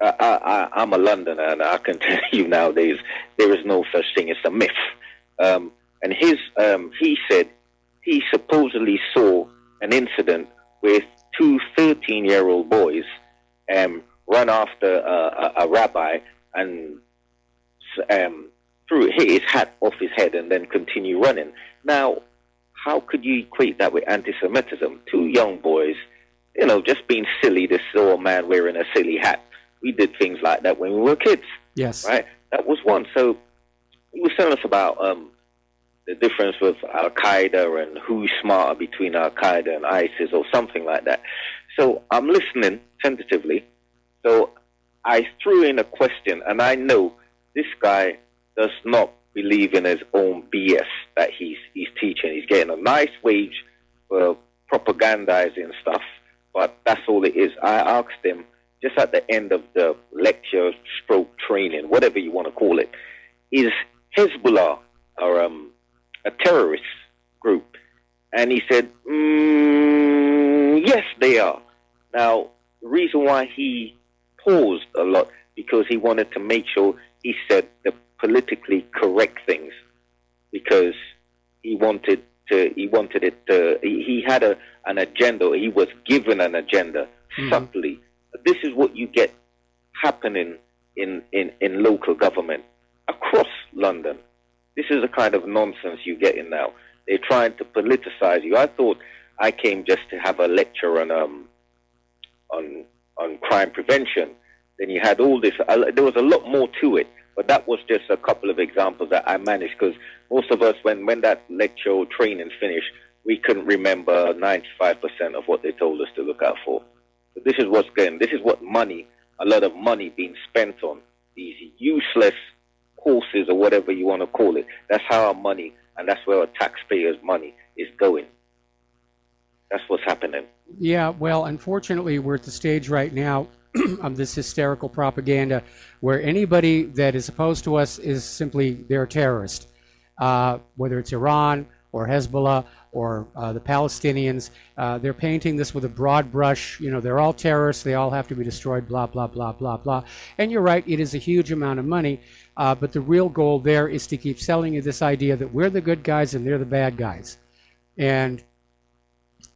I'm a Londoner, and I can tell you nowadays there is no such thing as a myth. And he said he supposedly saw an incident with 2 13-year-old boys run after a rabbi and hit his hat off his head and then continue running. Now, how could you equate that with anti-Semitism? Two young boys, just being silly. They saw a man wearing a silly hat. We did things like that when we were kids. Yes. Right? That was one. So he was telling us about the difference with Al-Qaeda and who's smarter between Al-Qaeda and ISIS or something like that. So I'm listening tentatively. So I threw in a question, and I know this guy does not believe in his own BS that he's teaching. He's getting a nice wage for propagandizing stuff, but that's all it is. I asked him just at the end of the lecture, stroke training, whatever you want to call it, is Hezbollah or a terrorist group? And he said, yes, they are. Now, the reason why he paused a lot, because he wanted to make sure he said the politically correct things, because he had an agenda. He was given an agenda subtly. This is what you get happening in local government across London. This is the kind of nonsense you're getting now. They're trying to politicize you. I thought I came just to have a lecture on crime prevention. Then you had all this. There was a lot more to it, but that was just a couple of examples that I managed, because most of us, when that lecture or training finished, we couldn't remember 95% of what they told us to look out for. But this is what's going. This is what money, a lot of money being spent on these useless courses or whatever you want to call it. That's how our money, and that's where our taxpayers' money is going. That's what's happening. Yeah, well, unfortunately, we're at the stage right now of this hysterical propaganda where anybody that is opposed to us is simply, they're a terrorist. Whether it's Iran or Hezbollah or the Palestinians, they're painting this with a broad brush. They're all terrorists. They all have to be destroyed, blah, blah, blah, blah, blah. And you're right, it is a huge amount of money. But the real goal there is to keep selling you this idea that we're the good guys and they're the bad guys. And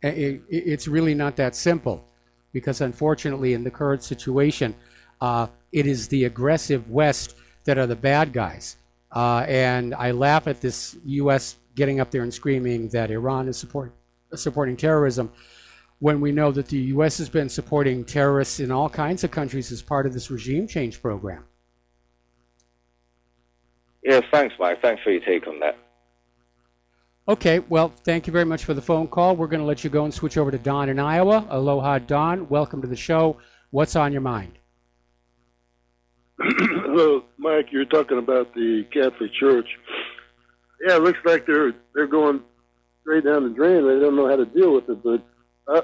it's really not that simple, because unfortunately in the current situation, it is the aggressive West that are the bad guys. And I laugh at this U.S. getting up there and screaming that Iran is supporting terrorism, when we know that the U.S. has been supporting terrorists in all kinds of countries as part of this regime change program. Yeah, thanks, Mike. Thanks for your take on that. Okay, well, thank you very much for the phone call. We're going to let you go and switch over to Don in Iowa. Aloha, Don. Welcome to the show. What's on your mind? Hello, Mike. You're talking about the Catholic Church. Yeah, it looks like they're going straight down the drain. They don't know how to deal with it. But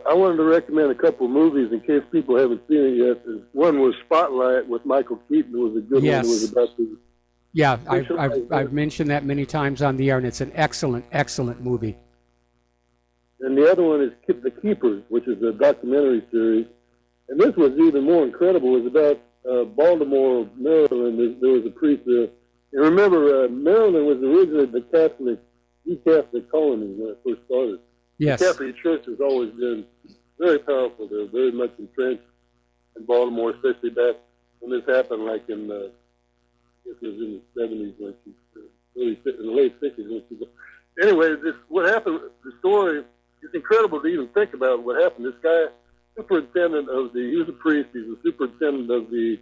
I wanted to recommend a couple of movies in case people haven't seen it yet. One was Spotlight with Michael Keaton. It was a good one. It was about the... Yeah, I've mentioned that many times on the air, and it's an excellent, excellent movie. And the other one is The Keepers, which is a documentary series. And this was even more incredible. It was about Baltimore, Maryland. There was a priest there. And remember, Maryland was originally the Catholic colony when it first started. Yes. The Catholic Church has always been very powerful. They're very much entrenched in Baltimore, especially back when this happened, like in it was in the 70s, when she really in the late 60s. When she, anyway, what happened? The story. It's incredible to even think about what happened. This guy, superintendent of he was a priest. He's the superintendent of the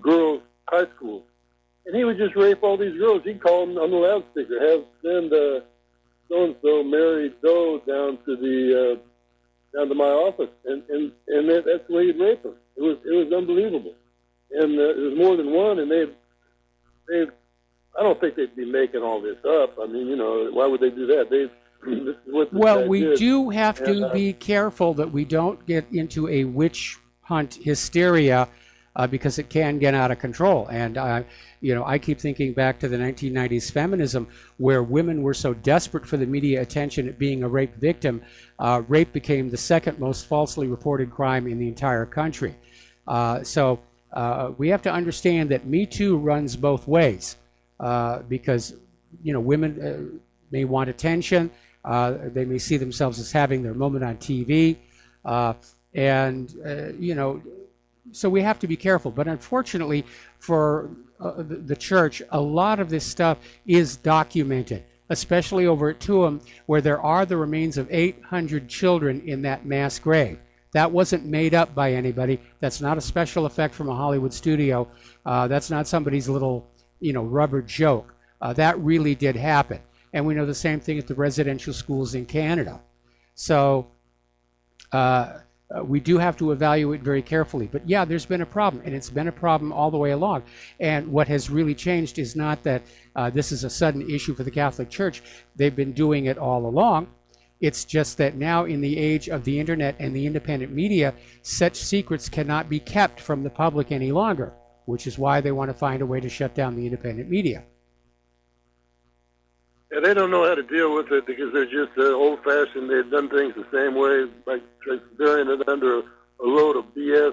girls' high school, and he would just rape all these girls. He'd call them on the loudspeaker, send so and so Mary Doe down to my office, and that's the way he'd rape them. It was unbelievable, and there was more than one, and they I don't think they'd be making all this up. I mean, why would they do that? This is what we do have to be careful that we don't get into a witch hunt hysteria, because it can get out of control. And I keep thinking back to the 1990s feminism, where women were so desperate for the media attention at being a rape victim. Rape became the second most falsely reported crime in the entire country. So we have to understand that Me Too runs both ways, because women may want attention. They may see themselves as having their moment on TV, so we have to be careful. But unfortunately, for the church, a lot of this stuff is documented, especially over at Tuam, where there are the remains of 800 children in that mass grave. That wasn't made up by anybody. That's not a special effect from a Hollywood studio. That's not somebody's little, rubber joke. That really did happen. And we know the same thing at the residential schools in Canada. So we do have to evaluate very carefully. But yeah, there's been a problem, and it's been a problem all the way along. And what has really changed is not that this is a sudden issue for the Catholic Church. They've been doing it all along. It's just that now, in the age of the internet and the independent media, such secrets cannot be kept from the public any longer, which is why they want to find a way to shut down the independent media. Yeah, they don't know how to deal with it because they're just old-fashioned. They've done things the same way, like burying it under a load of BS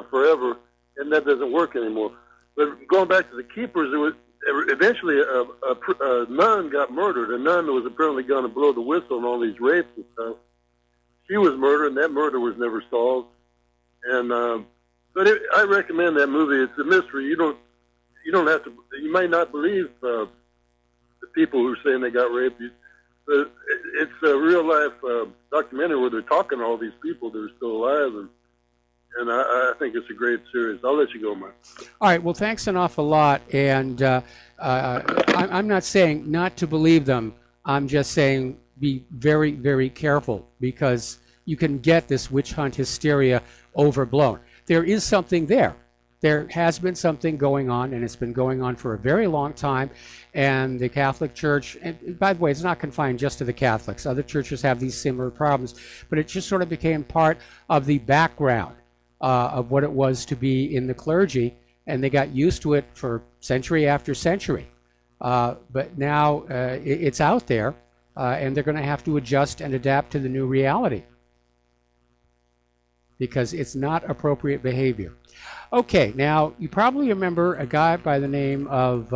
forever, and that doesn't work anymore. But going back to the keepers, it was eventually a nun got murdered. A nun was apparently going to blow the whistle on all these rapes and stuff. She was murdered, and that murder was never solved. And but I recommend that movie. It's a mystery. You don't have to. You might not believe the people who are saying they got raped. But it's a real life documentary where they're talking to all these people that are still alive, and I think it's a great series. I'll let you go, Mike. All right. Well, thanks an awful lot. And I'm not saying not to believe them. I'm just saying be very, very careful, because you can get this witch hunt hysteria overblown. There is something there. There has been something going on, and it's been going on for a very long time. And the Catholic Church, and by the way, it's not confined just to the Catholics. Other churches have these similar problems, but it just sort of became part of the background of what it was to be in the clergy, and they got used to it for century after century. But now it's out there, and they're going to have to adjust and adapt to the new reality, because it's not appropriate behavior. Okay, now you probably remember a guy by the name of,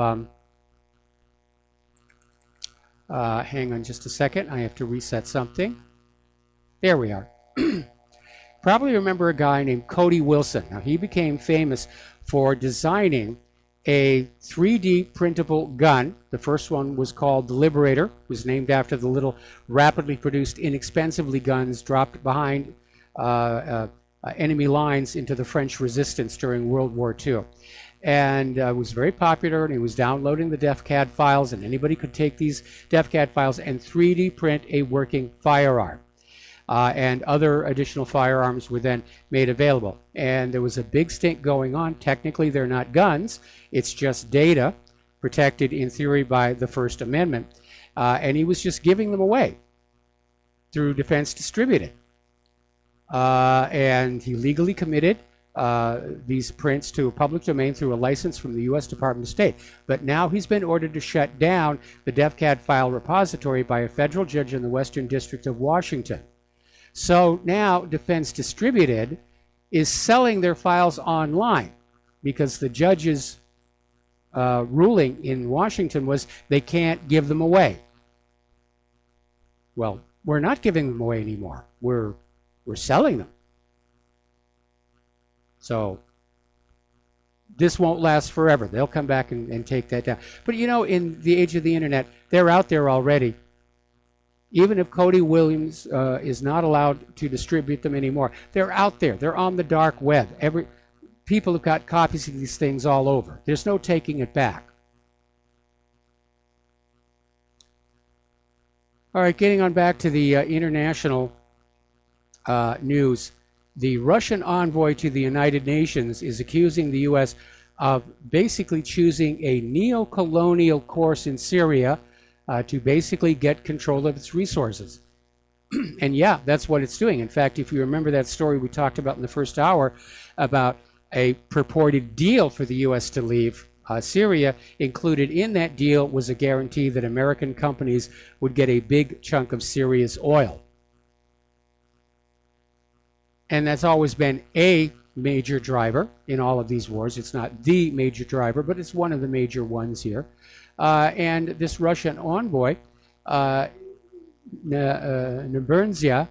hang on just a second, I have to reset something. There we are. Probably remember a guy named Cody Wilson. Now, he became famous for designing a 3D printable gun. The first one was called the Liberator. It was named after the little rapidly produced, inexpensively guns dropped behind enemy lines into the French resistance during World War II. And it was very popular, and he was downloading the DefCAD files, and anybody could take these DefCAD files and 3D print a working firearm. And other additional firearms were then made available. And there was a big stink going on. Technically, they're not guns. It's just data protected in theory by the First Amendment. And he was just giving them away through Defense Distributed. And he legally committed these prints to a public domain through a license from the U.S. Department of State. But now he's been ordered to shut down the DefCAD file repository by a federal judge in the Western District of Washington. So now Defense Distributed is selling their files online, because the judge's ruling in Washington was they can't give them away. Well, we're not giving them away anymore. We're selling them. So this won't last forever. They'll come back and take that down. But in the age of the internet, they're out there already. Even if Cody Williams is not allowed to distribute them anymore, they're out there. They're on the dark web. People have got copies of these things all over. There's no taking it back. All right, getting on back to the international news. The Russian envoy to the United Nations is accusing the U.S. of basically choosing a neo-colonial course in Syria to basically get control of its resources. And yeah, that's what it's doing. In fact, if you remember that story we talked about in the first hour about a purported deal for the U.S. to leave Syria, included in that deal was a guarantee that American companies would get a big chunk of Syria's oil. And that's always been a major driver in all of these wars. It's not the major driver, but it's one of the major ones here. And this Russian envoy, Nebenzia,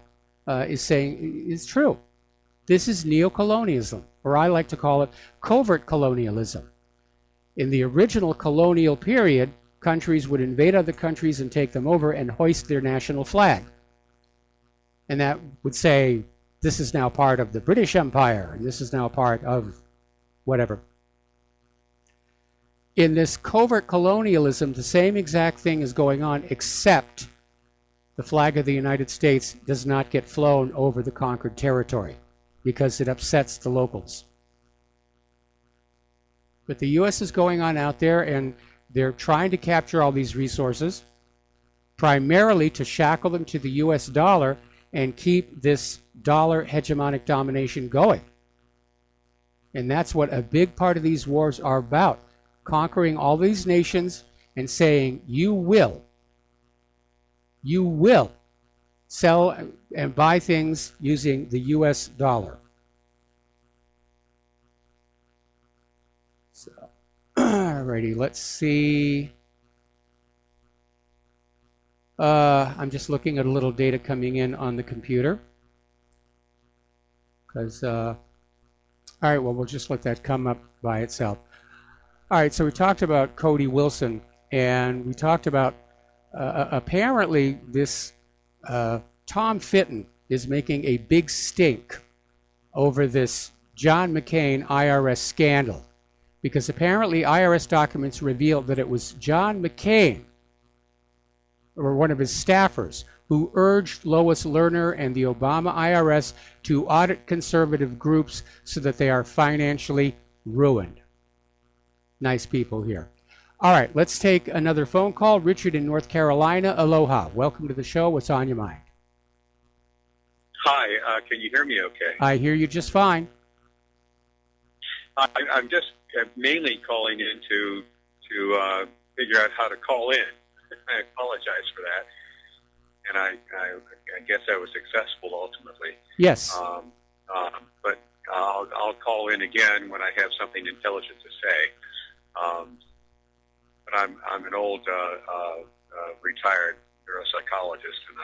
is saying it's true. This is neocolonialism, or I like to call it covert colonialism. In the original colonial period, countries would invade other countries and take them over and hoist their national flag. And that would say, this is now part of the British Empire, and this is now part of whatever. In this covert colonialism, the same exact thing is going on, except the flag of the United States does not get flown over the conquered territory because it upsets the locals. But the U.S. is going on out there, and they're trying to capture all these resources, primarily to shackle them to the U.S. dollar and keep this dollar hegemonic domination going. And that's what a big part of these wars are about. Conquering all these nations and saying, you will sell and buy things using the US dollar. So, alrighty, let's see. I'm just looking at a little data coming in on the computer. Because, all right, well, we'll just let that come up by itself. All right, so we talked about Cody Wilson, and we talked about apparently this Tom Fitton is making a big stink over this John McCain IRS scandal, because apparently IRS documents reveal that it was John McCain, or one of his staffers, who urged Lois Lerner and the Obama IRS to audit conservative groups so that they are financially ruined. Nice people here. All right, let's take another phone call. Richard in North Carolina. Aloha. Welcome to the show. What's on your mind? Hi, can you hear me okay? I hear you just fine. I'm just mainly calling in to figure out how to call in. I apologize for that. And I guess I was successful ultimately. Yes. But I'll call in again when I have something intelligent to say. But I'm an old retired neuropsychologist, and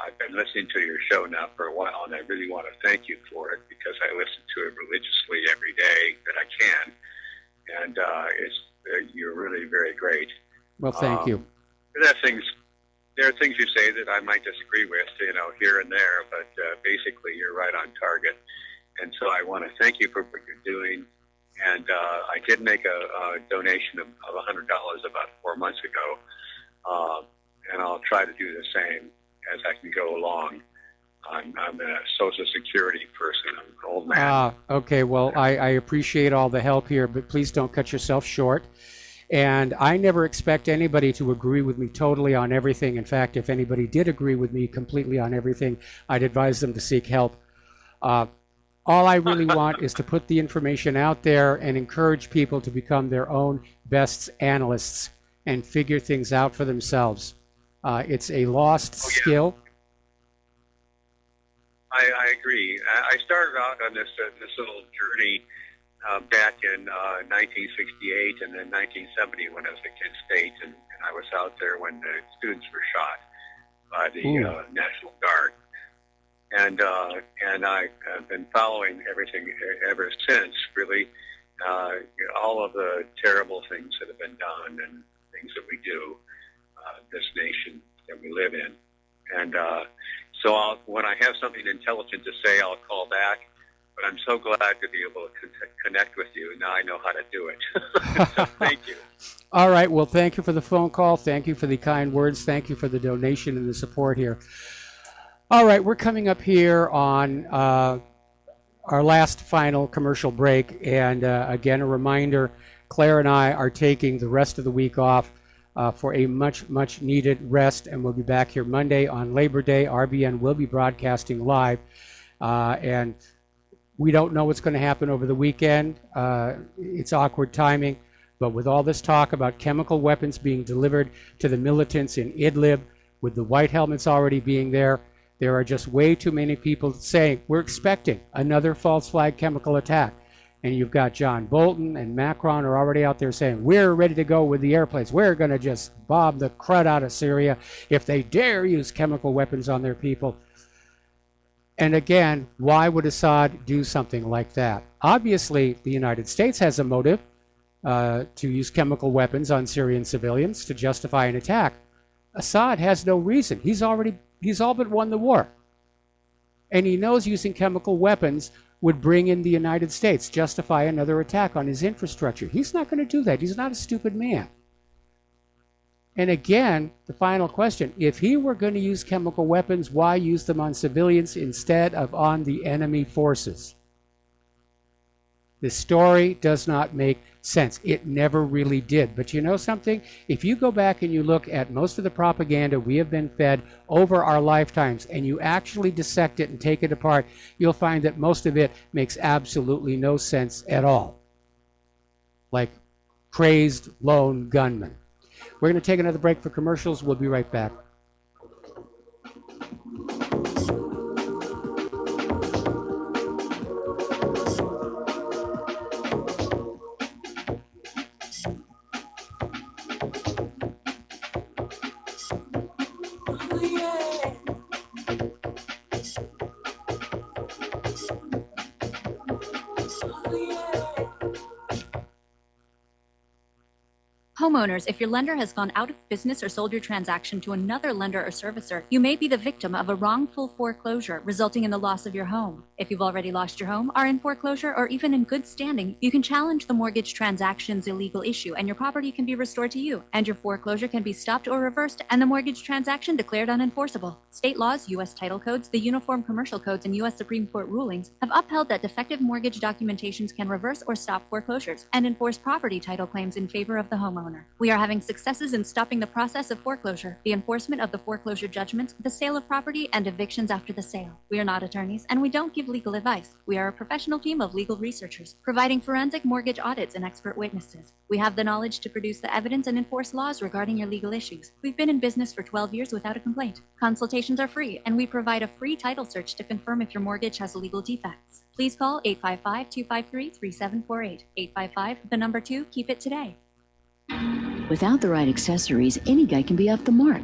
I've been listening to your show now for a while, and I really want to thank you for it, because I listen to it religiously every day that I can, and you're really very great. Well, thank you. There are things you say that I might disagree with, here and there, but basically you're right on target. And so I want to thank you for what you're doing. And I did make a donation of $100 about 4 months ago, and I'll try to do the same as I can go along. I'm a Social Security person. I'm an old man. Okay, well, I appreciate all the help here, but please don't cut yourself short. And I never expect anybody to agree with me totally on everything. In fact, if anybody did agree with me completely on everything, I'd advise them to seek help. All I really want is to put the information out there and encourage people to become their own best analysts and figure things out for themselves. It's a lost skill. I agree. I started out on this little journey back in 1968 and then 1970 when I was at Kent State, and I was out there when the students were shot by the National Guard. And I've been following everything ever since, really, all of the terrible things that have been done and things that we do, this nation that we live in. And so when I have something intelligent to say, I'll call back. But I'm so glad to be able to connect with you. Now I know how to do it. So thank you. All right. Well, thank you for the phone call. Thank you for the kind words. Thank you for the donation and the support here. All right. We're coming up here on our last final commercial break. And again, a reminder, Claire and I are taking the rest of the week off for a much, much needed rest. And we'll be back here Monday on Labor Day. RBN will be broadcasting live. And we don't know what's going to happen over the weekend. It's awkward timing. But with all this talk about chemical weapons being delivered to the militants in Idlib, with the white helmets already being there are just way too many people saying, we're expecting another false flag chemical attack. And you've got John Bolton and Macron are already out there saying, we're ready to go with the airplanes. We're going to just bomb the crud out of Syria if they dare use chemical weapons on their people. And again, why would Assad do something like that? Obviously, the United States has a motive. to use chemical weapons on Syrian civilians to justify an attack. Assad has no reason. He's all but won the war. And he knows using chemical weapons would bring in the United States, justify another attack on his infrastructure. He's not going to do that. He's not a stupid man. And again, the final question, if he were going to use chemical weapons, why use them on civilians instead of on the enemy forces? This story does not make sense. It never really did. But you know something? If you go back and you look at most of the propaganda we have been fed over our lifetimes, and you actually dissect it and take it apart, you'll find that most of it makes absolutely no sense at all. Like crazed lone gunmen. We're going to take another break for commercials. We'll be right back. Homeowners, if your lender has gone out of business or sold your transaction to another lender or servicer, you may be the victim of a wrongful foreclosure, resulting in the loss of your home. If you've already lost your home, are in foreclosure, or even in good standing, you can challenge the mortgage transaction's illegal issue, and your property can be restored to you, and your foreclosure can be stopped or reversed, and the mortgage transaction declared unenforceable. State laws, U.S. title codes, the Uniform Commercial Codes, and U.S. Supreme Court rulings have upheld that defective mortgage documentations can reverse or stop foreclosures and enforce property title claims in favor of the homeowner. We are having successes in stopping the process of foreclosure, the enforcement of the foreclosure judgments, the sale of property, and evictions after the sale. We are not attorneys, and we don't give legal advice. We are a professional team of legal researchers, providing forensic mortgage audits and expert witnesses. We have the knowledge to produce the evidence and enforce laws regarding your legal issues. We've been in business for 12 years without a complaint. Consultations are free, and we provide a free title search to confirm if your mortgage has legal defects. Please call 855-253-3748. 855, the number 2, keep it today. Without the right accessories, any guy can be off the mark.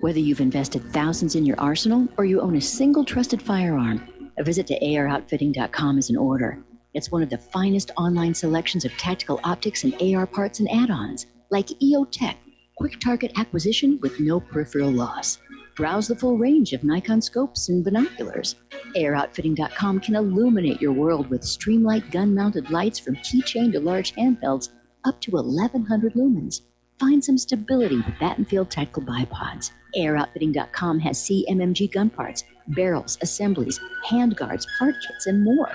Whether you've invested thousands in your arsenal or you own a single trusted firearm, a visit to AROutfitting.com is in order. It's one of the finest online selections of tactical optics and AR parts and add-ons, like EOTech, quick target acquisition with no peripheral loss. Browse the full range of Nikon scopes and binoculars. AROutfitting.com can illuminate your world with Streamlight gun-mounted lights from keychain to large handhelds, up to 1,100 lumens. Find some stability with Battenfield tactical bipods. AirOutfitting.com has CMMG gun parts, barrels, assemblies, handguards, part kits, and more,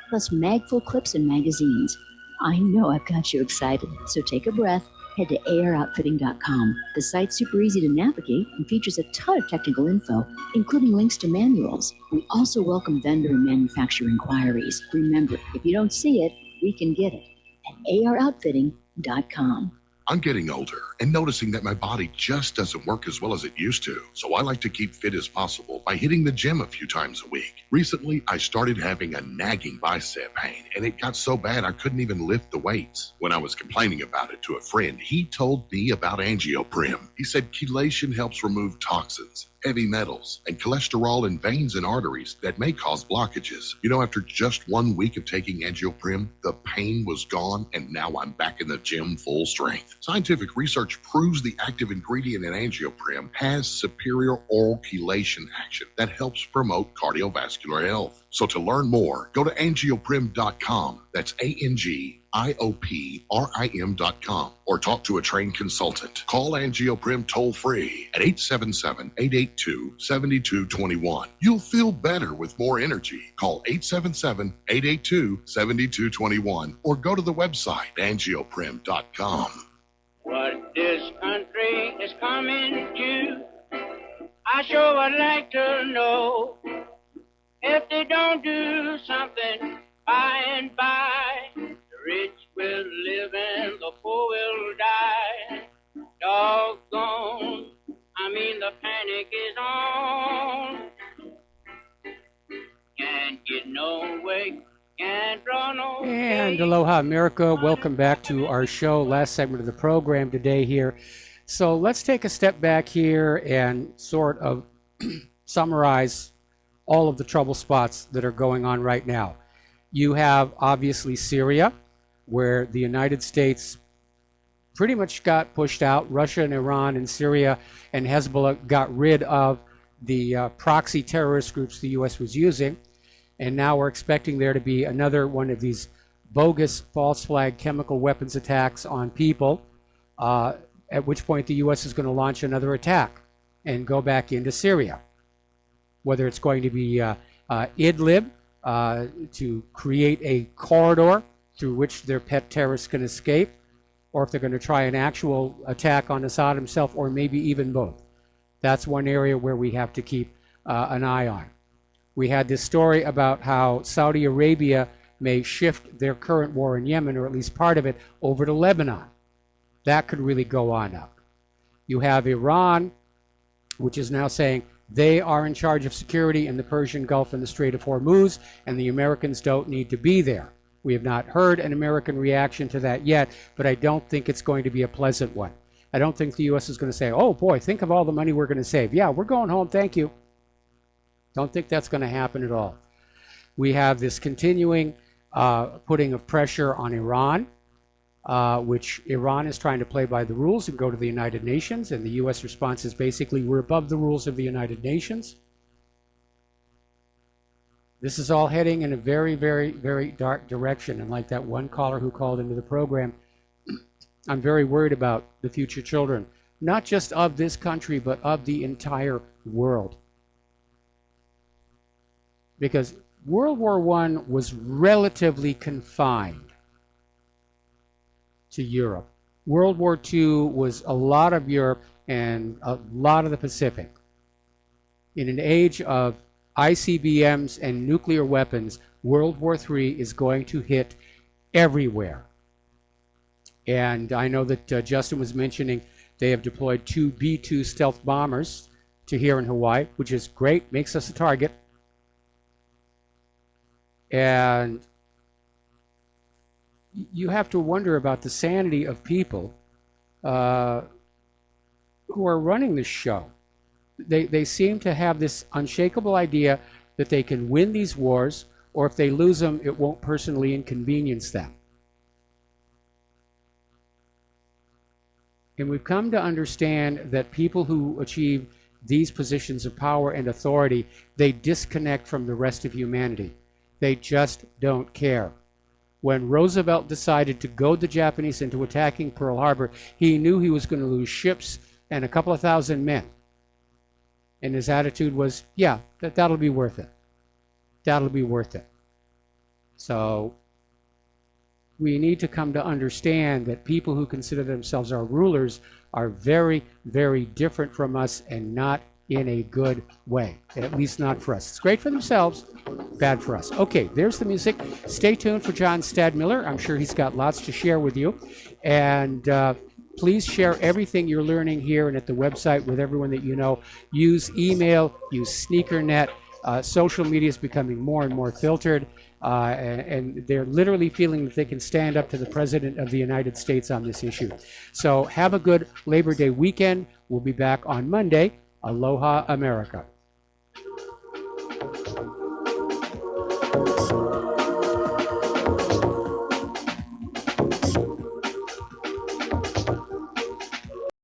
plus mag-full clips and magazines. I know I've got you excited, so take a breath. Head to AirOutfitting.com. The site's super easy to navigate and features a ton of technical info, including links to manuals. We also welcome vendor and manufacturer inquiries. Remember, if you don't see it, we can get it at AROutfitting.com. I'm getting older and noticing that my body just doesn't work as well as it used to. So I like to keep fit as possible by hitting the gym a few times a week. Recently, I started having a nagging bicep pain, and it got so bad I couldn't even lift the weights. When I was complaining about it to a friend, he told me about Angioprim. He said chelation helps remove toxins, heavy metals, and cholesterol in veins and arteries that may cause blockages. You know, after just 1 week of taking Angioprim, the pain was gone, and now I'm back in the gym full strength. Scientific research proves the active ingredient in Angioprim has superior oral chelation action that helps promote cardiovascular health. So to learn more, go to angioprim.com. That's ANGIOPRIM.com, or talk to a trained consultant. Call Angioprim toll free at 877-882-7221. You'll feel better with more energy. Call 877-882-7221 or go to the website angioprim.com. What this country is coming to, I sure would like to know. If they don't do something by and by, the rich will live and the poor will die. Doggone, I mean the panic is on. Can't get no way, can't draw no And aloha, America. Welcome back to our show, last segment of the program today here. So let's take a step back here and sort of summarize all of the trouble spots that are going on right now. You have, obviously, Syria, where the United States pretty much got pushed out. Russia and Iran and Syria and Hezbollah got rid of the proxy terrorist groups the U.S. was using. And now we're expecting there to be another one of these bogus false flag chemical weapons attacks on people, at which point the U.S. is going to launch another attack and go back into Syria. Whether it's going to be Idlib to create a corridor through which their pet terrorists can escape, or if they're going to try an actual attack on Assad himself, or maybe even both. That's one area where we have to keep an eye on. We had this story about how Saudi Arabia may shift their current war in Yemen, or at least part of it, over to Lebanon. That could really go on up. You have Iran, which is now saying they are in charge of security in the Persian Gulf and the Strait of Hormuz, and the Americans don't need to be there. We have not heard an American reaction to that yet, but I don't think it's going to be a pleasant one. I don't think the U.S. is going to say, oh boy, think of all the money we're going to save. Yeah, we're going home, thank you. Don't think that's going to happen at all. We have this continuing putting of pressure on Iran, which Iran is trying to play by the rules and go to the United Nations, and the U.S. response is basically, we're above the rules of the United Nations. This is all heading in a very, very, very dark direction, and like that one caller who called into the program, I'm very worried about the future children, not just of this country, but of the entire world. Because World War I was relatively confined to Europe. World War II was a lot of Europe and a lot of the Pacific. In an age of ICBMs and nuclear weapons, World War III is going to hit everywhere. And I know that Justin was mentioning they have deployed 2 B-2 stealth bombers to here in Hawaii, which is great, makes us a target. And you have to wonder about the sanity of people who are running this show. They seem to have this unshakable idea that they can win these wars, or if they lose them, it won't personally inconvenience them. And we've come to understand that people who achieve these positions of power and authority, they disconnect from the rest of humanity. They just don't care. When Roosevelt decided to goad the Japanese into attacking Pearl Harbor, he knew he was going to lose ships and a couple of thousand men. And his attitude was, yeah, that'll be worth it. That'll be worth it. So we need to come to understand that people who consider themselves our rulers are very, very different from us, and not in a good way, at least not for us. It's great for themselves, bad for us. Okay, there's the music. Stay tuned for John Stadmiller. I'm sure he's got lots to share with you. And please share everything you're learning here and at the website with everyone that you know. Use email, use SneakerNet. Social media is becoming more and more filtered, and they're literally feeling that they can stand up to the President of the United States on this issue. So have a good Labor Day weekend. We'll be back on Monday. Aloha, America.